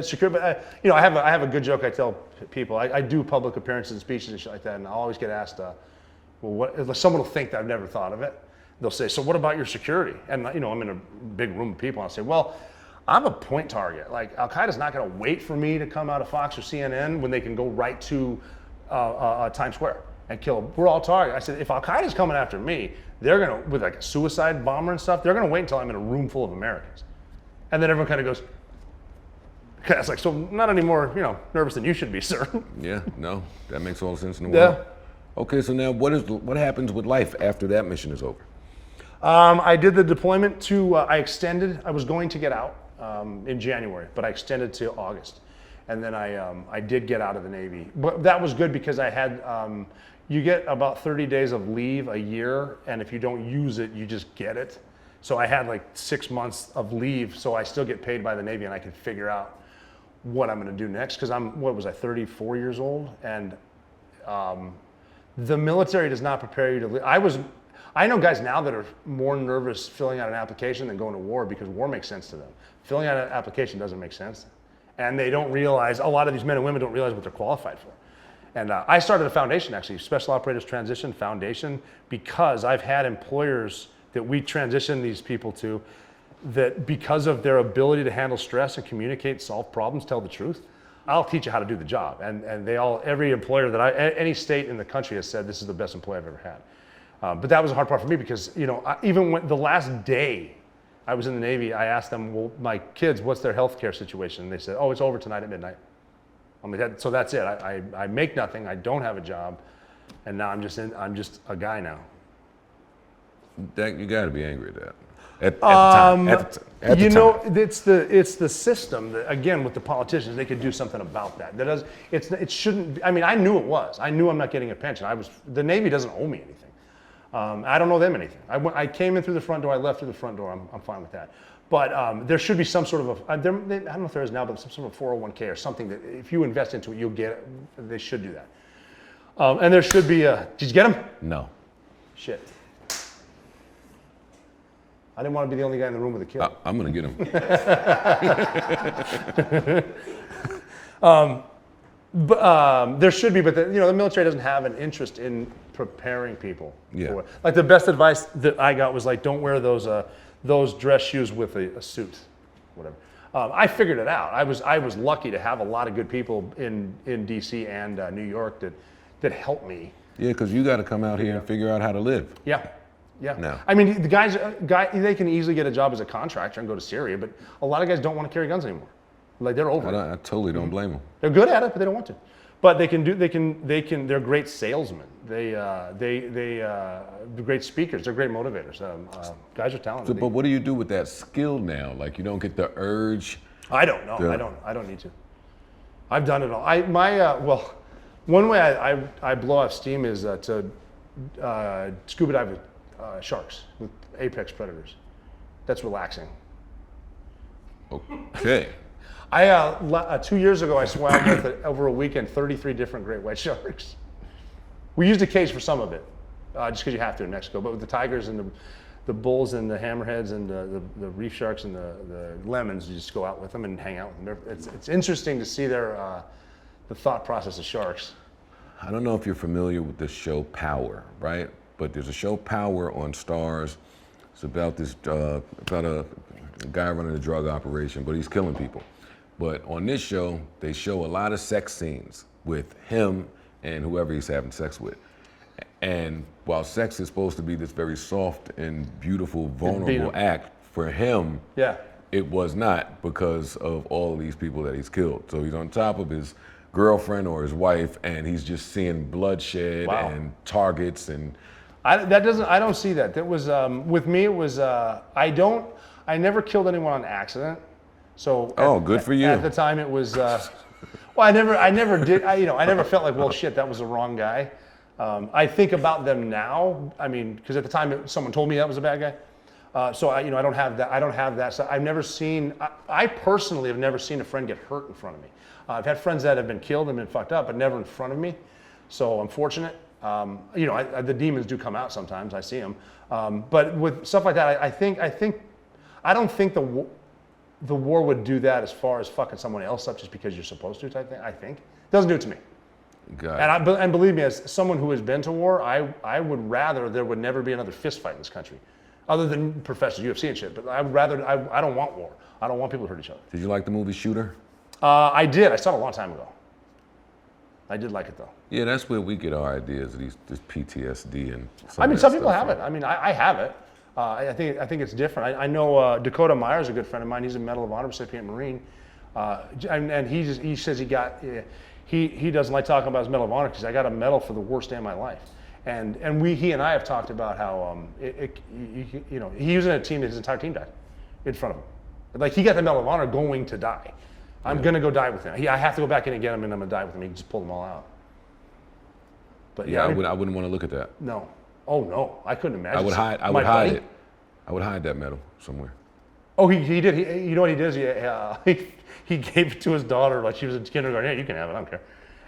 secure. But I have a good joke I tell people. I do public appearances and speeches and shit like that, and I always get asked, someone will think that I've never thought of it. They'll say, so what about your security? And I'm in a big room of people, and I'll say, well, I'm a point target. Like, Al-Qaeda's not going to wait for me to come out of Fox or CNN when they can go right to Times Square and kill them. We're all targets. I said, if Al-Qaeda's coming after me, they're going to, with like a suicide bomber and stuff, they're going to wait until I'm in a room full of Americans. And then everyone kind of goes, it's like, so not any more, nervous than you should be, sir. Yeah, no, that makes all the sense in the world. Okay, so now what happens with life after that mission is over? I did the deployment I extended. I was going to get out in January, but I extended to August. And then I did get out of the Navy. But that was good because I had, you get about 30 days of leave a year, and if you don't use it, you just get it. So I had like 6 months of leave, so I still get paid by the Navy, and I can figure out what I'm gonna do next, because I'm, 34 years old, and the military does not prepare you to live. I know guys now that are more nervous filling out an application than going to war because war makes sense to them. Filling out an application doesn't make sense. And they don't realize, a lot of these men and women don't realize what they're qualified for. And I started a foundation, actually, Special Operators Transition Foundation, because I've had employers that we transition these people to that because of their ability to handle stress and communicate, solve problems, tell the truth, I'll teach you how to do the job. And they all, every employer that any state in the country has said, this is the best employee I've ever had. But that was a hard part for me because, even when the last day I was in the Navy, I asked them, well, my kids, what's their healthcare situation? And they said, oh, it's over tonight at midnight. So that's it. I make nothing. I don't have a job, and now I'm just a guy now. You got to be angry at that. At the time. It's the system that, again, with the politicians, they could do something about that. It shouldn't. I mean, I knew it was. I knew I'm not getting a pension. The Navy doesn't owe me anything. I don't owe them anything. I came in through the front door. I left through the front door. I'm fine with that. But there should be some sort of I don't know if there is now, but some sort of 401k or something that if you invest into it, you'll get it. They should do that. And there should be did you get them? No. Shit. I didn't want to be the only guy in the room with a kid. I'm going to get them. But there should be, but the military doesn't have an interest in preparing people. Yeah. For it. Like the best advice that I got was like, don't wear those dress shoes with a suit, whatever. I figured it out. I was lucky to have a lot of good people in DC and New York that helped me. Yeah, because you got to come out here and figure out how to live. Yeah. Yeah. No. I mean, the guys, they can easily get a job as a contractor and go to Syria, but a lot of guys don't want to carry guns anymore. Like they're over it. I totally don't blame them. They're good at it, but they don't want to. But they're great salesmen. They're great speakers. They're great motivators. Guys are talented. But what do you do with that skill now? Like you don't get the urge. I don't know. I don't need to. I've done it all. One way I blow off steam is to scuba dive with sharks, with apex predators. That's relaxing. Okay. 2 years ago, I swam with over a weekend 33 different great white sharks. We used a cage for some of it, just because you have to in Mexico. But with the tigers and the bulls and the hammerheads and the reef sharks and the lemons, you just go out with them and hang out with them. It's interesting to see the thought process of sharks. I don't know if you're familiar with the show Power, right? But there's a show Power on Starz. It's about a guy running a drug operation, but he's killing people. But on this show, they show a lot of sex scenes with him and whoever he's having sex with. And while sex is supposed to be this very soft and beautiful, vulnerable act, for him, it was not because of all of these people that he's killed. So he's on top of his girlfriend or his wife, and he's just seeing bloodshed and targets and. I don't see that. That was with me. It was I never killed anyone on accident. So good for you. At the time, it was. I never did. I never felt like, well, shit, that was the wrong guy. I think about them now. I mean, because at the time, someone told me that was a bad guy. So I don't have that. I don't have that. So I've never seen. I personally have never seen a friend get hurt in front of me. I've had friends that have been killed and been fucked up, but never in front of me. So I'm fortunate. The demons do come out sometimes. I see them. But with stuff like that, I don't think the war would do that as far as fucking someone else up just because you're supposed to type thing. I think it doesn't do it to me. And believe me, as someone who has been to war, I would rather there would never be another fist fight in this country, other than professional UFC and shit. But I don't want war. I don't want people to hurt each other. Did you like the movie Shooter? I did. I saw it a long time ago. I did like it though. Yeah, that's where we get our ideas of this PTSD and. Some people have it. I mean, I have it. I think it's different. I know Dakota Meyer's a good friend of mine. He's a Medal of Honor recipient Marine, and he says he doesn't like talking about his Medal of Honor because I got a medal for the worst day of my life. And he and I have talked about how he was in a team that his entire team died in front of him. Like he got the Medal of Honor going to die. I'm gonna go die with him. I have to go back in and get him, and I'm gonna die with him. He just pulled them all out. But I wouldn't want to look at that. No. Oh no, I couldn't imagine. I would hide it. I would hide that medal somewhere. Oh, he did. You know what he did? He gave it to his daughter like she was in kindergarten. Yeah, you can have it. I don't care.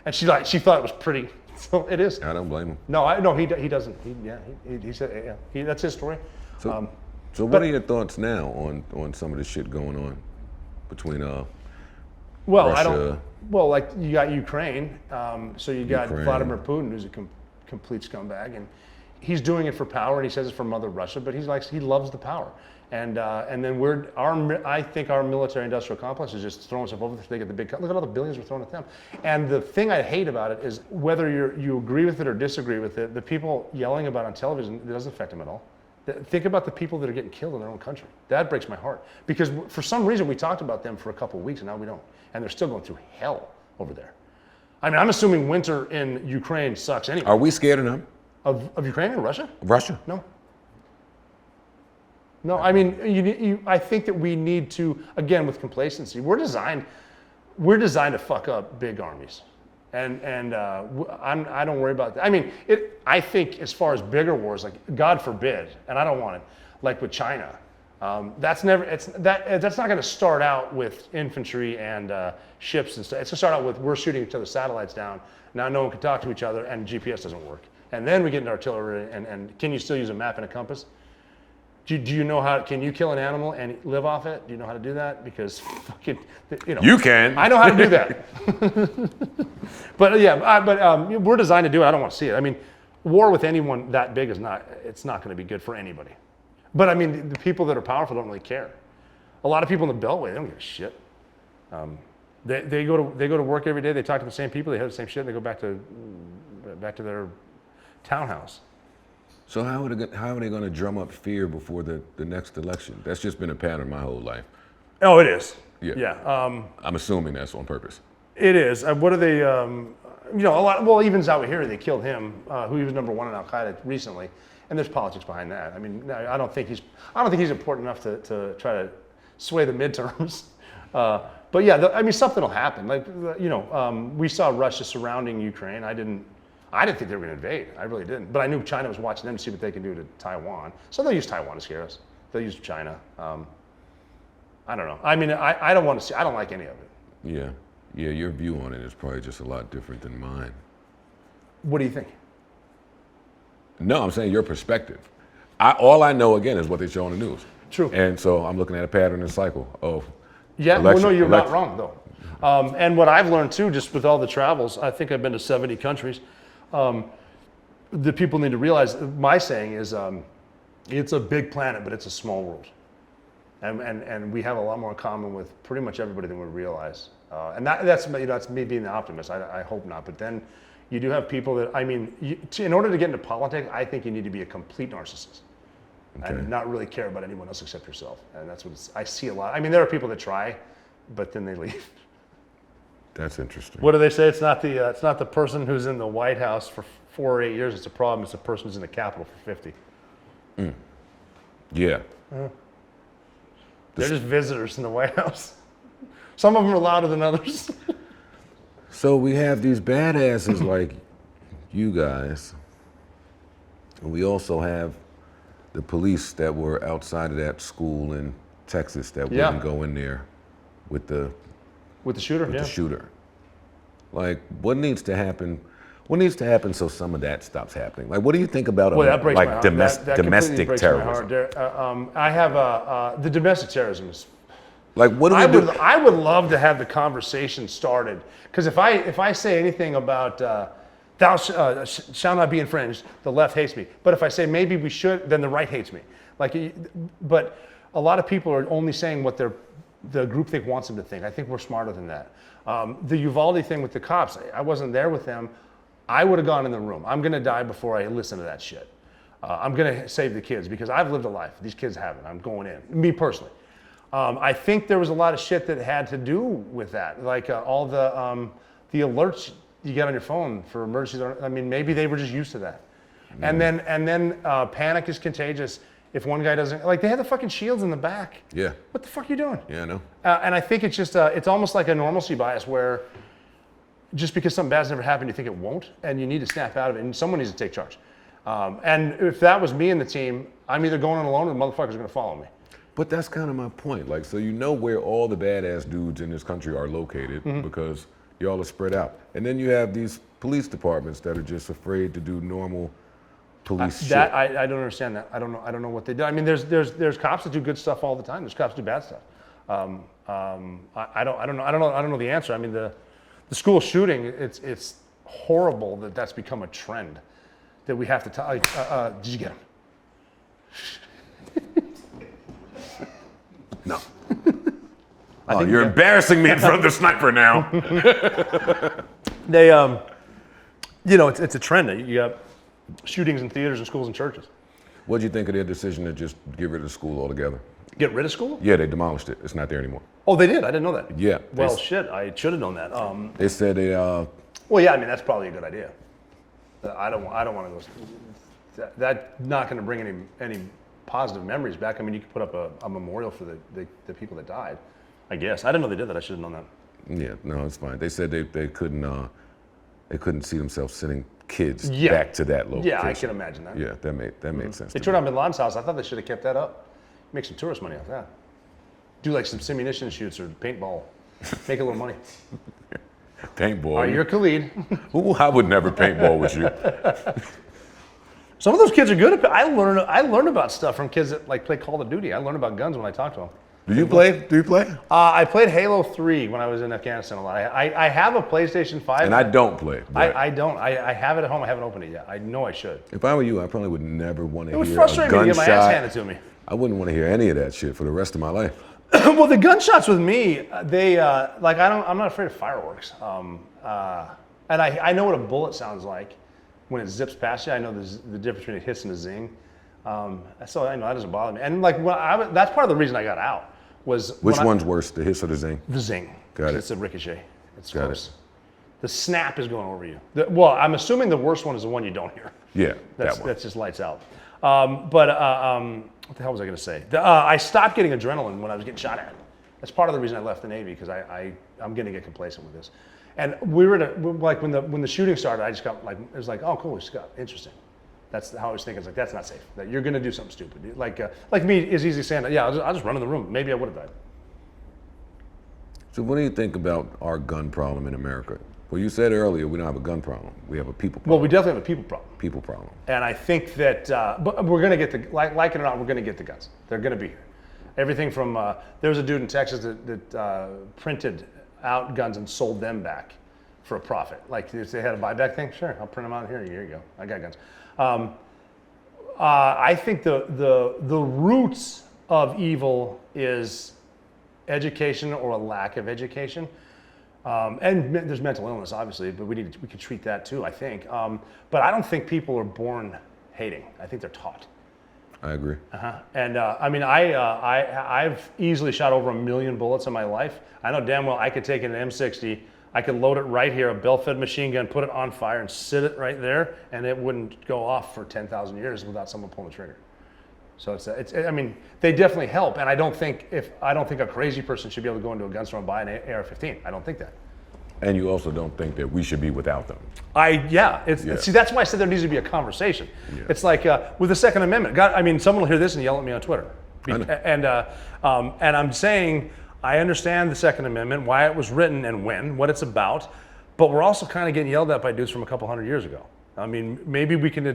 And she thought it was pretty. So it is. I don't blame him. No, he doesn't. He said that's his story. So what are your thoughts now on some of this shit going on between Well, Russia. Like you got Ukraine, so you got Ukraine. Vladimir Putin, who's a complete scumbag, and he's doing it for power, and he says it's for Mother Russia, but he loves the power, and then I think our military-industrial complex is just throwing stuff over there. They get the big. Look at all the billions we're throwing at them, and the thing I hate about it is whether you agree with it or disagree with it, the people yelling about it on television, it doesn't affect them at all. Think about the people that are getting killed in their own country. That breaks my heart because for some reason we talked about them for a couple of weeks and now we don't. And they're still going through hell over there. I mean, I'm assuming winter in Ukraine sucks anyway. Are we scared of them? Of Ukraine and Russia? Russia? No. No, I mean, I think that we need to, again, with complacency, we're designed to fuck up big armies. And I don't worry about that. I mean, I think as far as bigger wars, like God forbid, and I don't want it, like with China, that's not going to start out with infantry and ships and stuff. It's going to start out with we're shooting each other's satellites down. Now no one can talk to each other and GPS doesn't work. And then we get into artillery and can you still use a map and a compass? Do you know how? Can you kill an animal and live off it? Do you know how to do that? Because fucking, You can. I know how to do that. But yeah, we're designed to do it. I don't want to see it. I mean, war with anyone that big it's not going to be good for anybody. But I mean, the people that are powerful don't really care. A lot of people in the Beltway, they don't give a shit. They go to work every day. They talk to the same people. They have the same shit. And they go back to their townhouse. So how are they going to drum up fear before the next election? That's just been a pattern my whole life. Oh, it is. Yeah. Yeah. I'm assuming that's on purpose. It is. What are they? A lot. Well, even Zawahiri, they killed him, who was #1 in Al Qaeda recently, and there's politics behind that. I mean, I don't think he's important enough to try to sway the midterms. But yeah, something will happen. Like we saw Russia surrounding Ukraine. I didn't think they were going to invade. I really didn't. But I knew China was watching them to see what they can do to Taiwan. So they'll use Taiwan to scare us. They'll use China. I don't know. I mean, I don't want to see. I don't like any of it. Yeah. Yeah, your view on it is probably just a lot different than mine. What do you think? No, I'm saying your perspective. All I know, again, is what they show on the news. True. And so I'm looking at a pattern and cycle of you're not wrong, though. And what I've learned, too, just with all the travels, I think I've been to 70 countries, the people need to realize, my saying is, it's a big planet, but it's a small world. And we have a lot more in common with pretty much everybody than we realize. And that's me being the optimist. I hope not. But then you do have people that, in order to get into politics, I think you need to be a complete narcissist. Okay. And not really care about anyone else except yourself. And that's what I see a lot. I mean, there are people that try, but then they leave. That's interesting. What do they say? It's not the person who's in the White House for 4 or 8 years. It's a problem. It's the person who's in the Capitol for 50. Yeah. They're just visitors in the White House. Some of them are louder than others. So we have these badasses like you guys, and we also have the police that were outside of that school in Texas that wouldn't go in there with the shooter. The shooter. Like, what needs to happen? What needs to happen so some of that stops happening? Like, what do you think about that breaks my heart. That domestic breaks terrorism? My heart. I have the domestic terrorism is. Like, what do we do? I would love to have the conversation started, because if I say anything about thou shall not be infringed, the left hates me. But if I say maybe we should, then the right hates me. But a lot of people are only saying what the groupthink wants them to think. I think we're smarter than that. The Uvalde thing with the cops, I wasn't there with them. I would have gone in the room. I'm going to die before I listen to that shit. I'm going to save the kids because I've lived a life. These kids haven't. I'm going in. Me personally. I think there was a lot of shit that had to do with that. Like all the alerts you get on your phone for emergencies. I mean, maybe they were just used to that. And then panic is contagious. If one guy doesn't, like, they have the fucking shields in the back. Yeah. What the fuck are you doing? Yeah, I know. And I think it's just, it's almost like a normalcy bias where just because something bad's never happened, you think it won't, and you need to snap out of it, and someone needs to take charge. And if that was me and the team, I'm either going on alone or the motherfuckers are gonna follow me. But that's kind of my point. Like, so you know where all the badass dudes in this country are located because y'all are spread out. And then you have these police departments that are just afraid to do normal police shit. I don't understand that. I don't know what they do. I mean, there's cops that do good stuff all the time. There's cops that do bad stuff. I don't know the answer. I mean, the school shooting, it's horrible that that's become a trend, that we have to tell. Did you get him? No. You're embarrassing me in front of the sniper now. They, it's a trend. You got shootings in theaters and schools and churches. What do you think of their decision to just get rid of the school altogether? Get rid of school? Yeah, they demolished it. It's not there anymore. Oh, they did? I didn't know that. Yeah. Well, shit, I should have known that. They said they. Well, yeah, I mean, that's probably a good idea. I don't want to go. That's not going to bring any positive memories back. I mean, you could put up a memorial for the people that died. I guess I didn't know they did that. I should have known that. Yeah, no, it's fine. They said they couldn't see themselves sending kids back to that location. Yeah, I can imagine that. Yeah, that made sense. They turned on Bin Laden's house. I thought they should have kept that up. Make some tourist money off that. Do like some simunition shoots or paintball. Make a little money. Paintball. You're Khalid. Ooh, I would never paintball with you. Some of those kids are good at. I learned about stuff from kids that like play Call of Duty. I learned about guns when I talked to them. Do you play? I played Halo 3 when I was in Afghanistan a lot. I have a PlayStation 5. And I don't play. I don't. I have it at home. I haven't opened it yet. I know I should. If I were you, I probably would never want to hear a gunshot. It would frustrate me to get my ass handed to me. I wouldn't want to hear any of that shit for the rest of my life. Well, the gunshots with me, they I'm not afraid of fireworks. And I know what a bullet sounds like when it zips past you. I know the difference between a hiss and a zing. So I know that doesn't bother me. And like that's part of the reason I got out. Which one's worse, the hiss or the zing? The zing. Got it. It's a ricochet. It's Got close. it. The snap is going over you. Well, I'm assuming the worst one is the one you don't hear. Yeah, That's that one. That's just lights out. What the hell was I going to say? I stopped getting adrenaline when I was getting shot at. That's part of the reason I left the Navy, because I'm going to get complacent with this. And we were like when the shooting started, I just got like, it was like, oh cool, interesting. That's how I was thinking. It's like, that's not safe. That you're going to do something stupid. Like me is easy saying that. Yeah, I'll just run in the room. Maybe I would have died. So what do you think about our gun problem in America? Well, you said earlier we don't have a gun problem. We have a people problem. Well, we definitely have a people problem. People problem. And I think that, but we're going to get like it or not, we're going to get the guns. They're going to be here. Everything from, there was a dude in Texas that printed out guns and sold them back for a profit. Like if they had a buyback thing, sure, I'll print them out here. Here you go. I got guns. I think the roots of evil is education or a lack of education. And there's mental illness, obviously, but we could treat that too, I think. But I don't think people are born hating. I think they're taught. I agree. And I mean, I've easily shot over 1 million bullets in my life. I know damn well I could take an M60, I could load it right here, a bell-fed machine gun, put it on fire and sit it right there, and it wouldn't go off for 10,000 years without someone pulling the trigger. So I mean, they definitely help. And I don't think a crazy person should be able to go into a gun store and buy an AR-15. I don't think that. And you also don't think that we should be without them. See, that's why I said there needs to be a conversation. Yeah. It's like with the Second Amendment. God, I mean, someone will hear this and yell at me on Twitter. And I'm saying I understand the Second Amendment, why it was written and what it's about, but we're also kind of getting yelled at by dudes from a couple hundred years ago. I mean, maybe we can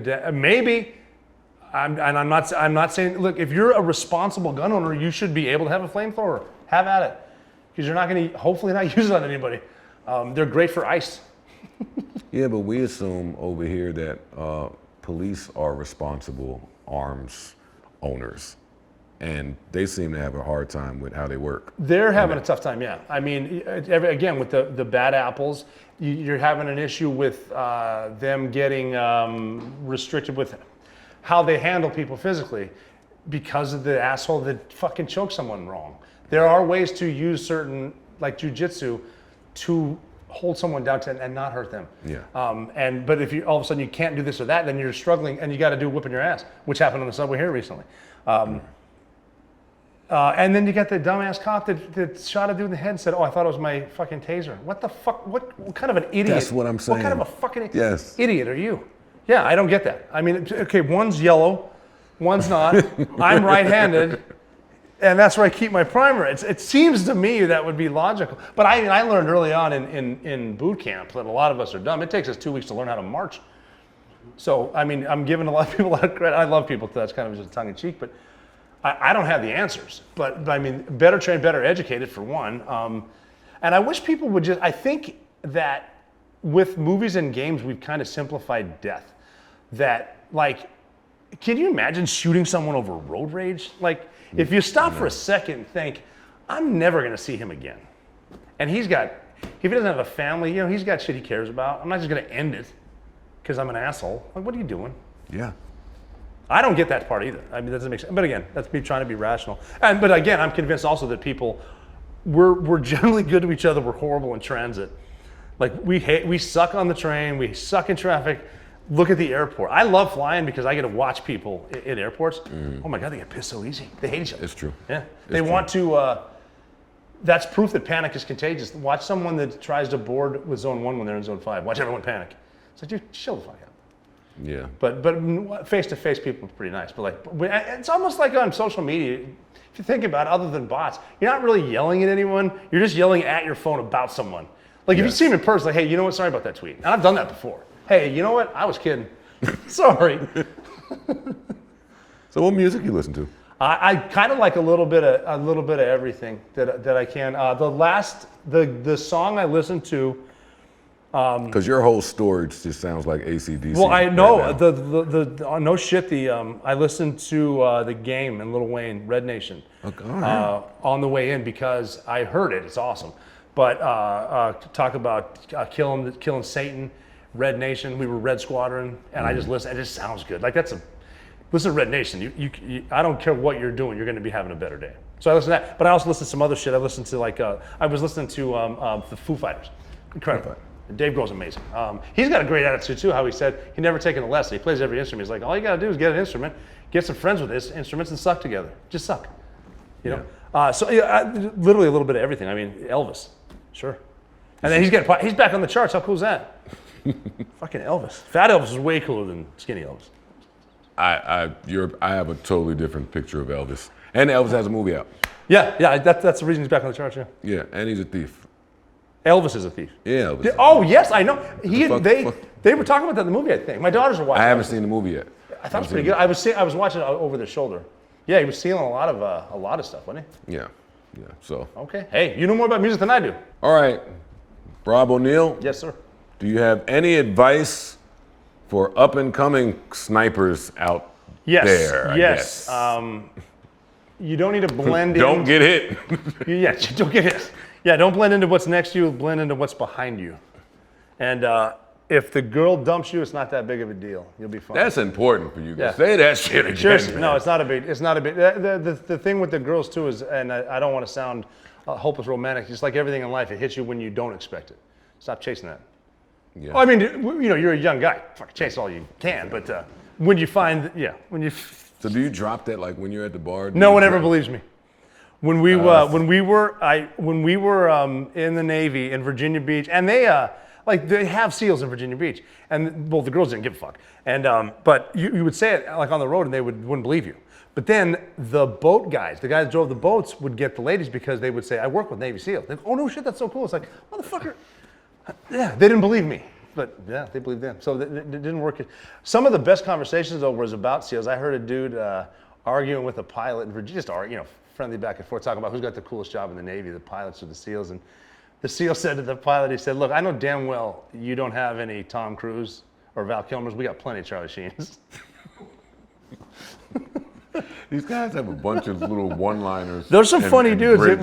I'm not saying, look, if you're a responsible gun owner, you should be able to have a flamethrower. Have at it, because you're not going to hopefully not use it on anybody. They're great for ice. Yeah, but we assume over here that police are responsible arms owners, and they seem to have a hard time with how they work. They're having a tough time, yeah. I mean, again, with the bad apples, you're having an issue with them getting restricted with how they handle people physically because of the asshole that fucking choked someone wrong. There are ways to use certain, like jujitsu, to hold someone down and not hurt them. Yeah. But if you all of a sudden you can't do this or that, then you're struggling and you got to do whipping your ass, which happened on the subway here recently. And then you got the dumbass cop that shot a dude in the head and said, "Oh, I thought it was my fucking taser." What the fuck? What kind of an idiot? That's what I'm saying. What kind of a fucking idiot are you? Yeah, I don't get that. I mean, okay, one's yellow, one's not. I'm right-handed, and that's where I keep my primer. It seems to me that would be logical. But I learned early on in boot camp that a lot of us are dumb. It takes us 2 weeks to learn how to march. So, I mean, I'm giving a lot of people a lot of credit. I love people, that's kind of just tongue-in-cheek, but I don't have the answers, but I mean, better trained, better educated for one. And I wish people would I think that with movies and games, we've kind of simplified death. That, like, can you imagine shooting someone over road rage? Like, if you stop for a second and think, I'm never gonna see him again. And if he doesn't have a family, he's got shit he cares about. I'm not just gonna end it because I'm an asshole. Like, what are you doing? Yeah. I don't get that part either. I mean, that doesn't make sense. But again, that's me trying to be rational. But again, I'm convinced also that people, we're generally good to each other. We're horrible in transit. Like, we suck on the train. We suck in traffic. Look at the airport. I love flying because I get to watch people in airports. Oh my God, they get pissed so easy. They hate each other. It's true. Yeah. They want to, that's proof that panic is contagious. Watch someone that tries to board with zone 1 when they're in zone 5. Watch everyone panic. It's like, dude, chill the fuck out. Yeah. But face-to-face people are pretty nice. But like, it's almost like on social media, if you think about it, other than bots, you're not really yelling at anyone. You're just yelling at your phone about someone. Like, if you see them in person, like, hey, you know what? Sorry about that tweet. And I've done that before. Hey, you know what? I was kidding. Sorry. So what music you listen to? I kind of like a little bit of everything that I can. The song I listened to. Because your whole story just sounds like AC/DC. Well, I know right no shit. I listened to The Game and Lil Wayne, Red Nation, on the way in because I heard it. It's awesome. But talk about killing Satan, Red Nation. We were Red Squadron, and I just listened. It just sounds good. Like listen to Red Nation. I don't care what you're doing. You're going to be having a better day. So I listen to that. But I also listen to some other shit. I listened to I was listening to the Foo Fighters. Incredible. Dave Grohl's amazing. He's got a great attitude too. How he said he never taken a lesson. He plays every instrument. He's like, all you gotta do is get an instrument, get some friends with this instruments, and suck together. Just suck. You know. So literally a little bit of everything. I mean, Elvis, sure. And then he's back on the charts. How cool is that? Fucking Elvis. Fat Elvis is way cooler than skinny Elvis. I have a totally different picture of Elvis, and Elvis has a movie out. Yeah. That's the reason he's back on the charts. Yeah. Yeah, and he's a thief. Elvis is a thief. Yeah, Elvis. Oh yes, I know. They were talking about that in the movie. I think my daughters were watching. I haven't seen the movie yet. I thought it was pretty good. I was watching it over their shoulder. Yeah, he was stealing a lot of stuff, wasn't he? Yeah. So. Okay. Hey, you know more about music than I do. All right, Rob O'Neill. Yes, sir. Do you have any advice for up and coming snipers out there? Yes. You don't need to blend in. Don't get hit. Don't get hit. Yeah, don't blend into what's next to you, blend into what's behind you. And if the girl dumps you, it's not that big of a deal. You'll be fine. That's important for you. Say that shit again. Seriously, man. no, it's not a big. The thing with the girls too is, and I don't want to sound hopeless romantic. Just like everything in life, it hits you when you don't expect it. Stop chasing that. Yeah. Well, I mean, you're a young guy. Fucking chase all you can, but when you find, So do you drop that like when you're at the bar? No one ever believes me. When we were in the Navy in Virginia Beach, and they have SEALs in Virginia Beach, and the girls didn't give a fuck, and but you would say it like on the road, and they wouldn't believe you. But then the boat guys, the guys that drove the boats, would get the ladies because they would say, "I work with Navy SEALs." They go, "Oh no shit, that's so cool." It's like, motherfucker, yeah, they didn't believe me, but yeah, they believed them. So it didn't work. Some of the best conversations though was about SEALs. I heard a dude arguing with a pilot in Virginia, friendly back and forth, talking about who's got the coolest job in the Navy, the pilots or the SEALs. And the SEAL said to the pilot, he said, look, I know damn well you don't have any Tom Cruise or Val Kilmers. We got plenty of Charlie Sheens. These guys have a bunch of little one-liners. There's some funny dudes.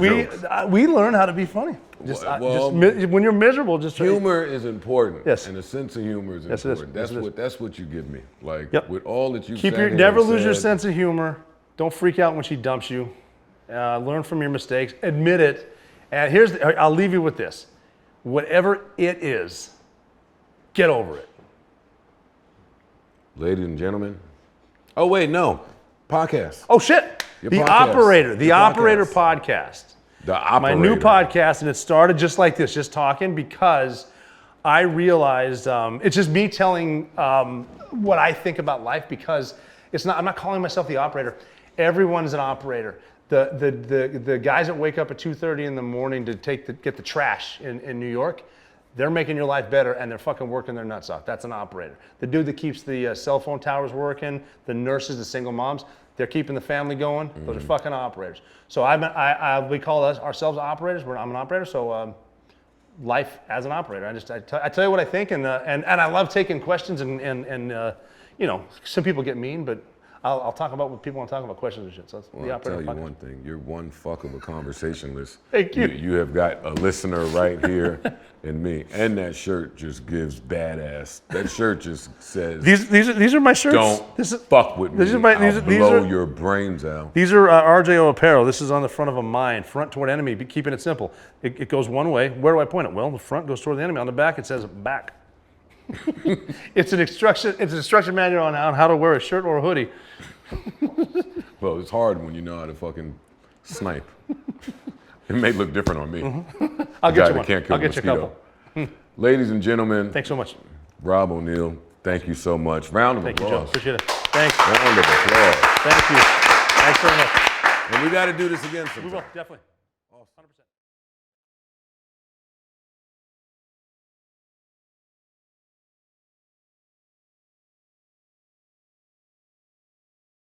We learn how to be funny. When you're miserable, just humor is important. Yes. And a sense of humor is important. That's what you give me. Like with all that you've never lose your sense of humor. Don't freak out when she dumps you. Learn from your mistakes. Admit it. And I'll leave you with this. Whatever it is, get over it. Ladies and gentlemen. Oh, wait, no. Podcast. Oh, shit. The Operator podcast. The Operator. My new podcast, and it started just like this, just talking, because I realized it's just me telling what I think about life, because I'm not calling myself the operator. Everyone's an operator. The guys that wake up at 2:30 in the morning to get the trash in New York, they're making your life better, and they're fucking working their nuts off. That's an operator. The dude that keeps the cell phone towers working, the nurses, the single moms, They're keeping the family going. Those are fucking operators. So we call ourselves operators. I'm an operator, so life as an operator. I tell you what I think, and I love taking questions, and you know, some people get mean, but I'll talk about what people want to talk about, questions and shit. So that's the I'll operator tell you podcast. one thing. You're one fuck of a conversationalist. Thank you. You have got a listener right here in me. And that shirt just gives badass. That shirt just says, These are my shirts. don't fuck with me. These are my- I'll these blow are- your brains out. These are RJO apparel. This is on the front of a mine, front toward enemy, keeping it simple. It goes one way. Where do I point it? Well, the front goes toward the enemy. On the back, it says back. It's an instruction manual on how to wear a shirt or a hoodie. Well, it's hard when you know how to fucking snipe. It may look different on me. I'll get you Guy one. that can't kill I'll a get you a mosquito. couple. Ladies and gentlemen, Thanks so much. Rob O'Neill, thank you so much. Round of Thank you, Joe. applause. Appreciate it. Thanks. Round of applause. Thank you. Thanks very much. And we got to do this again sometime. We will, definitely. 100%.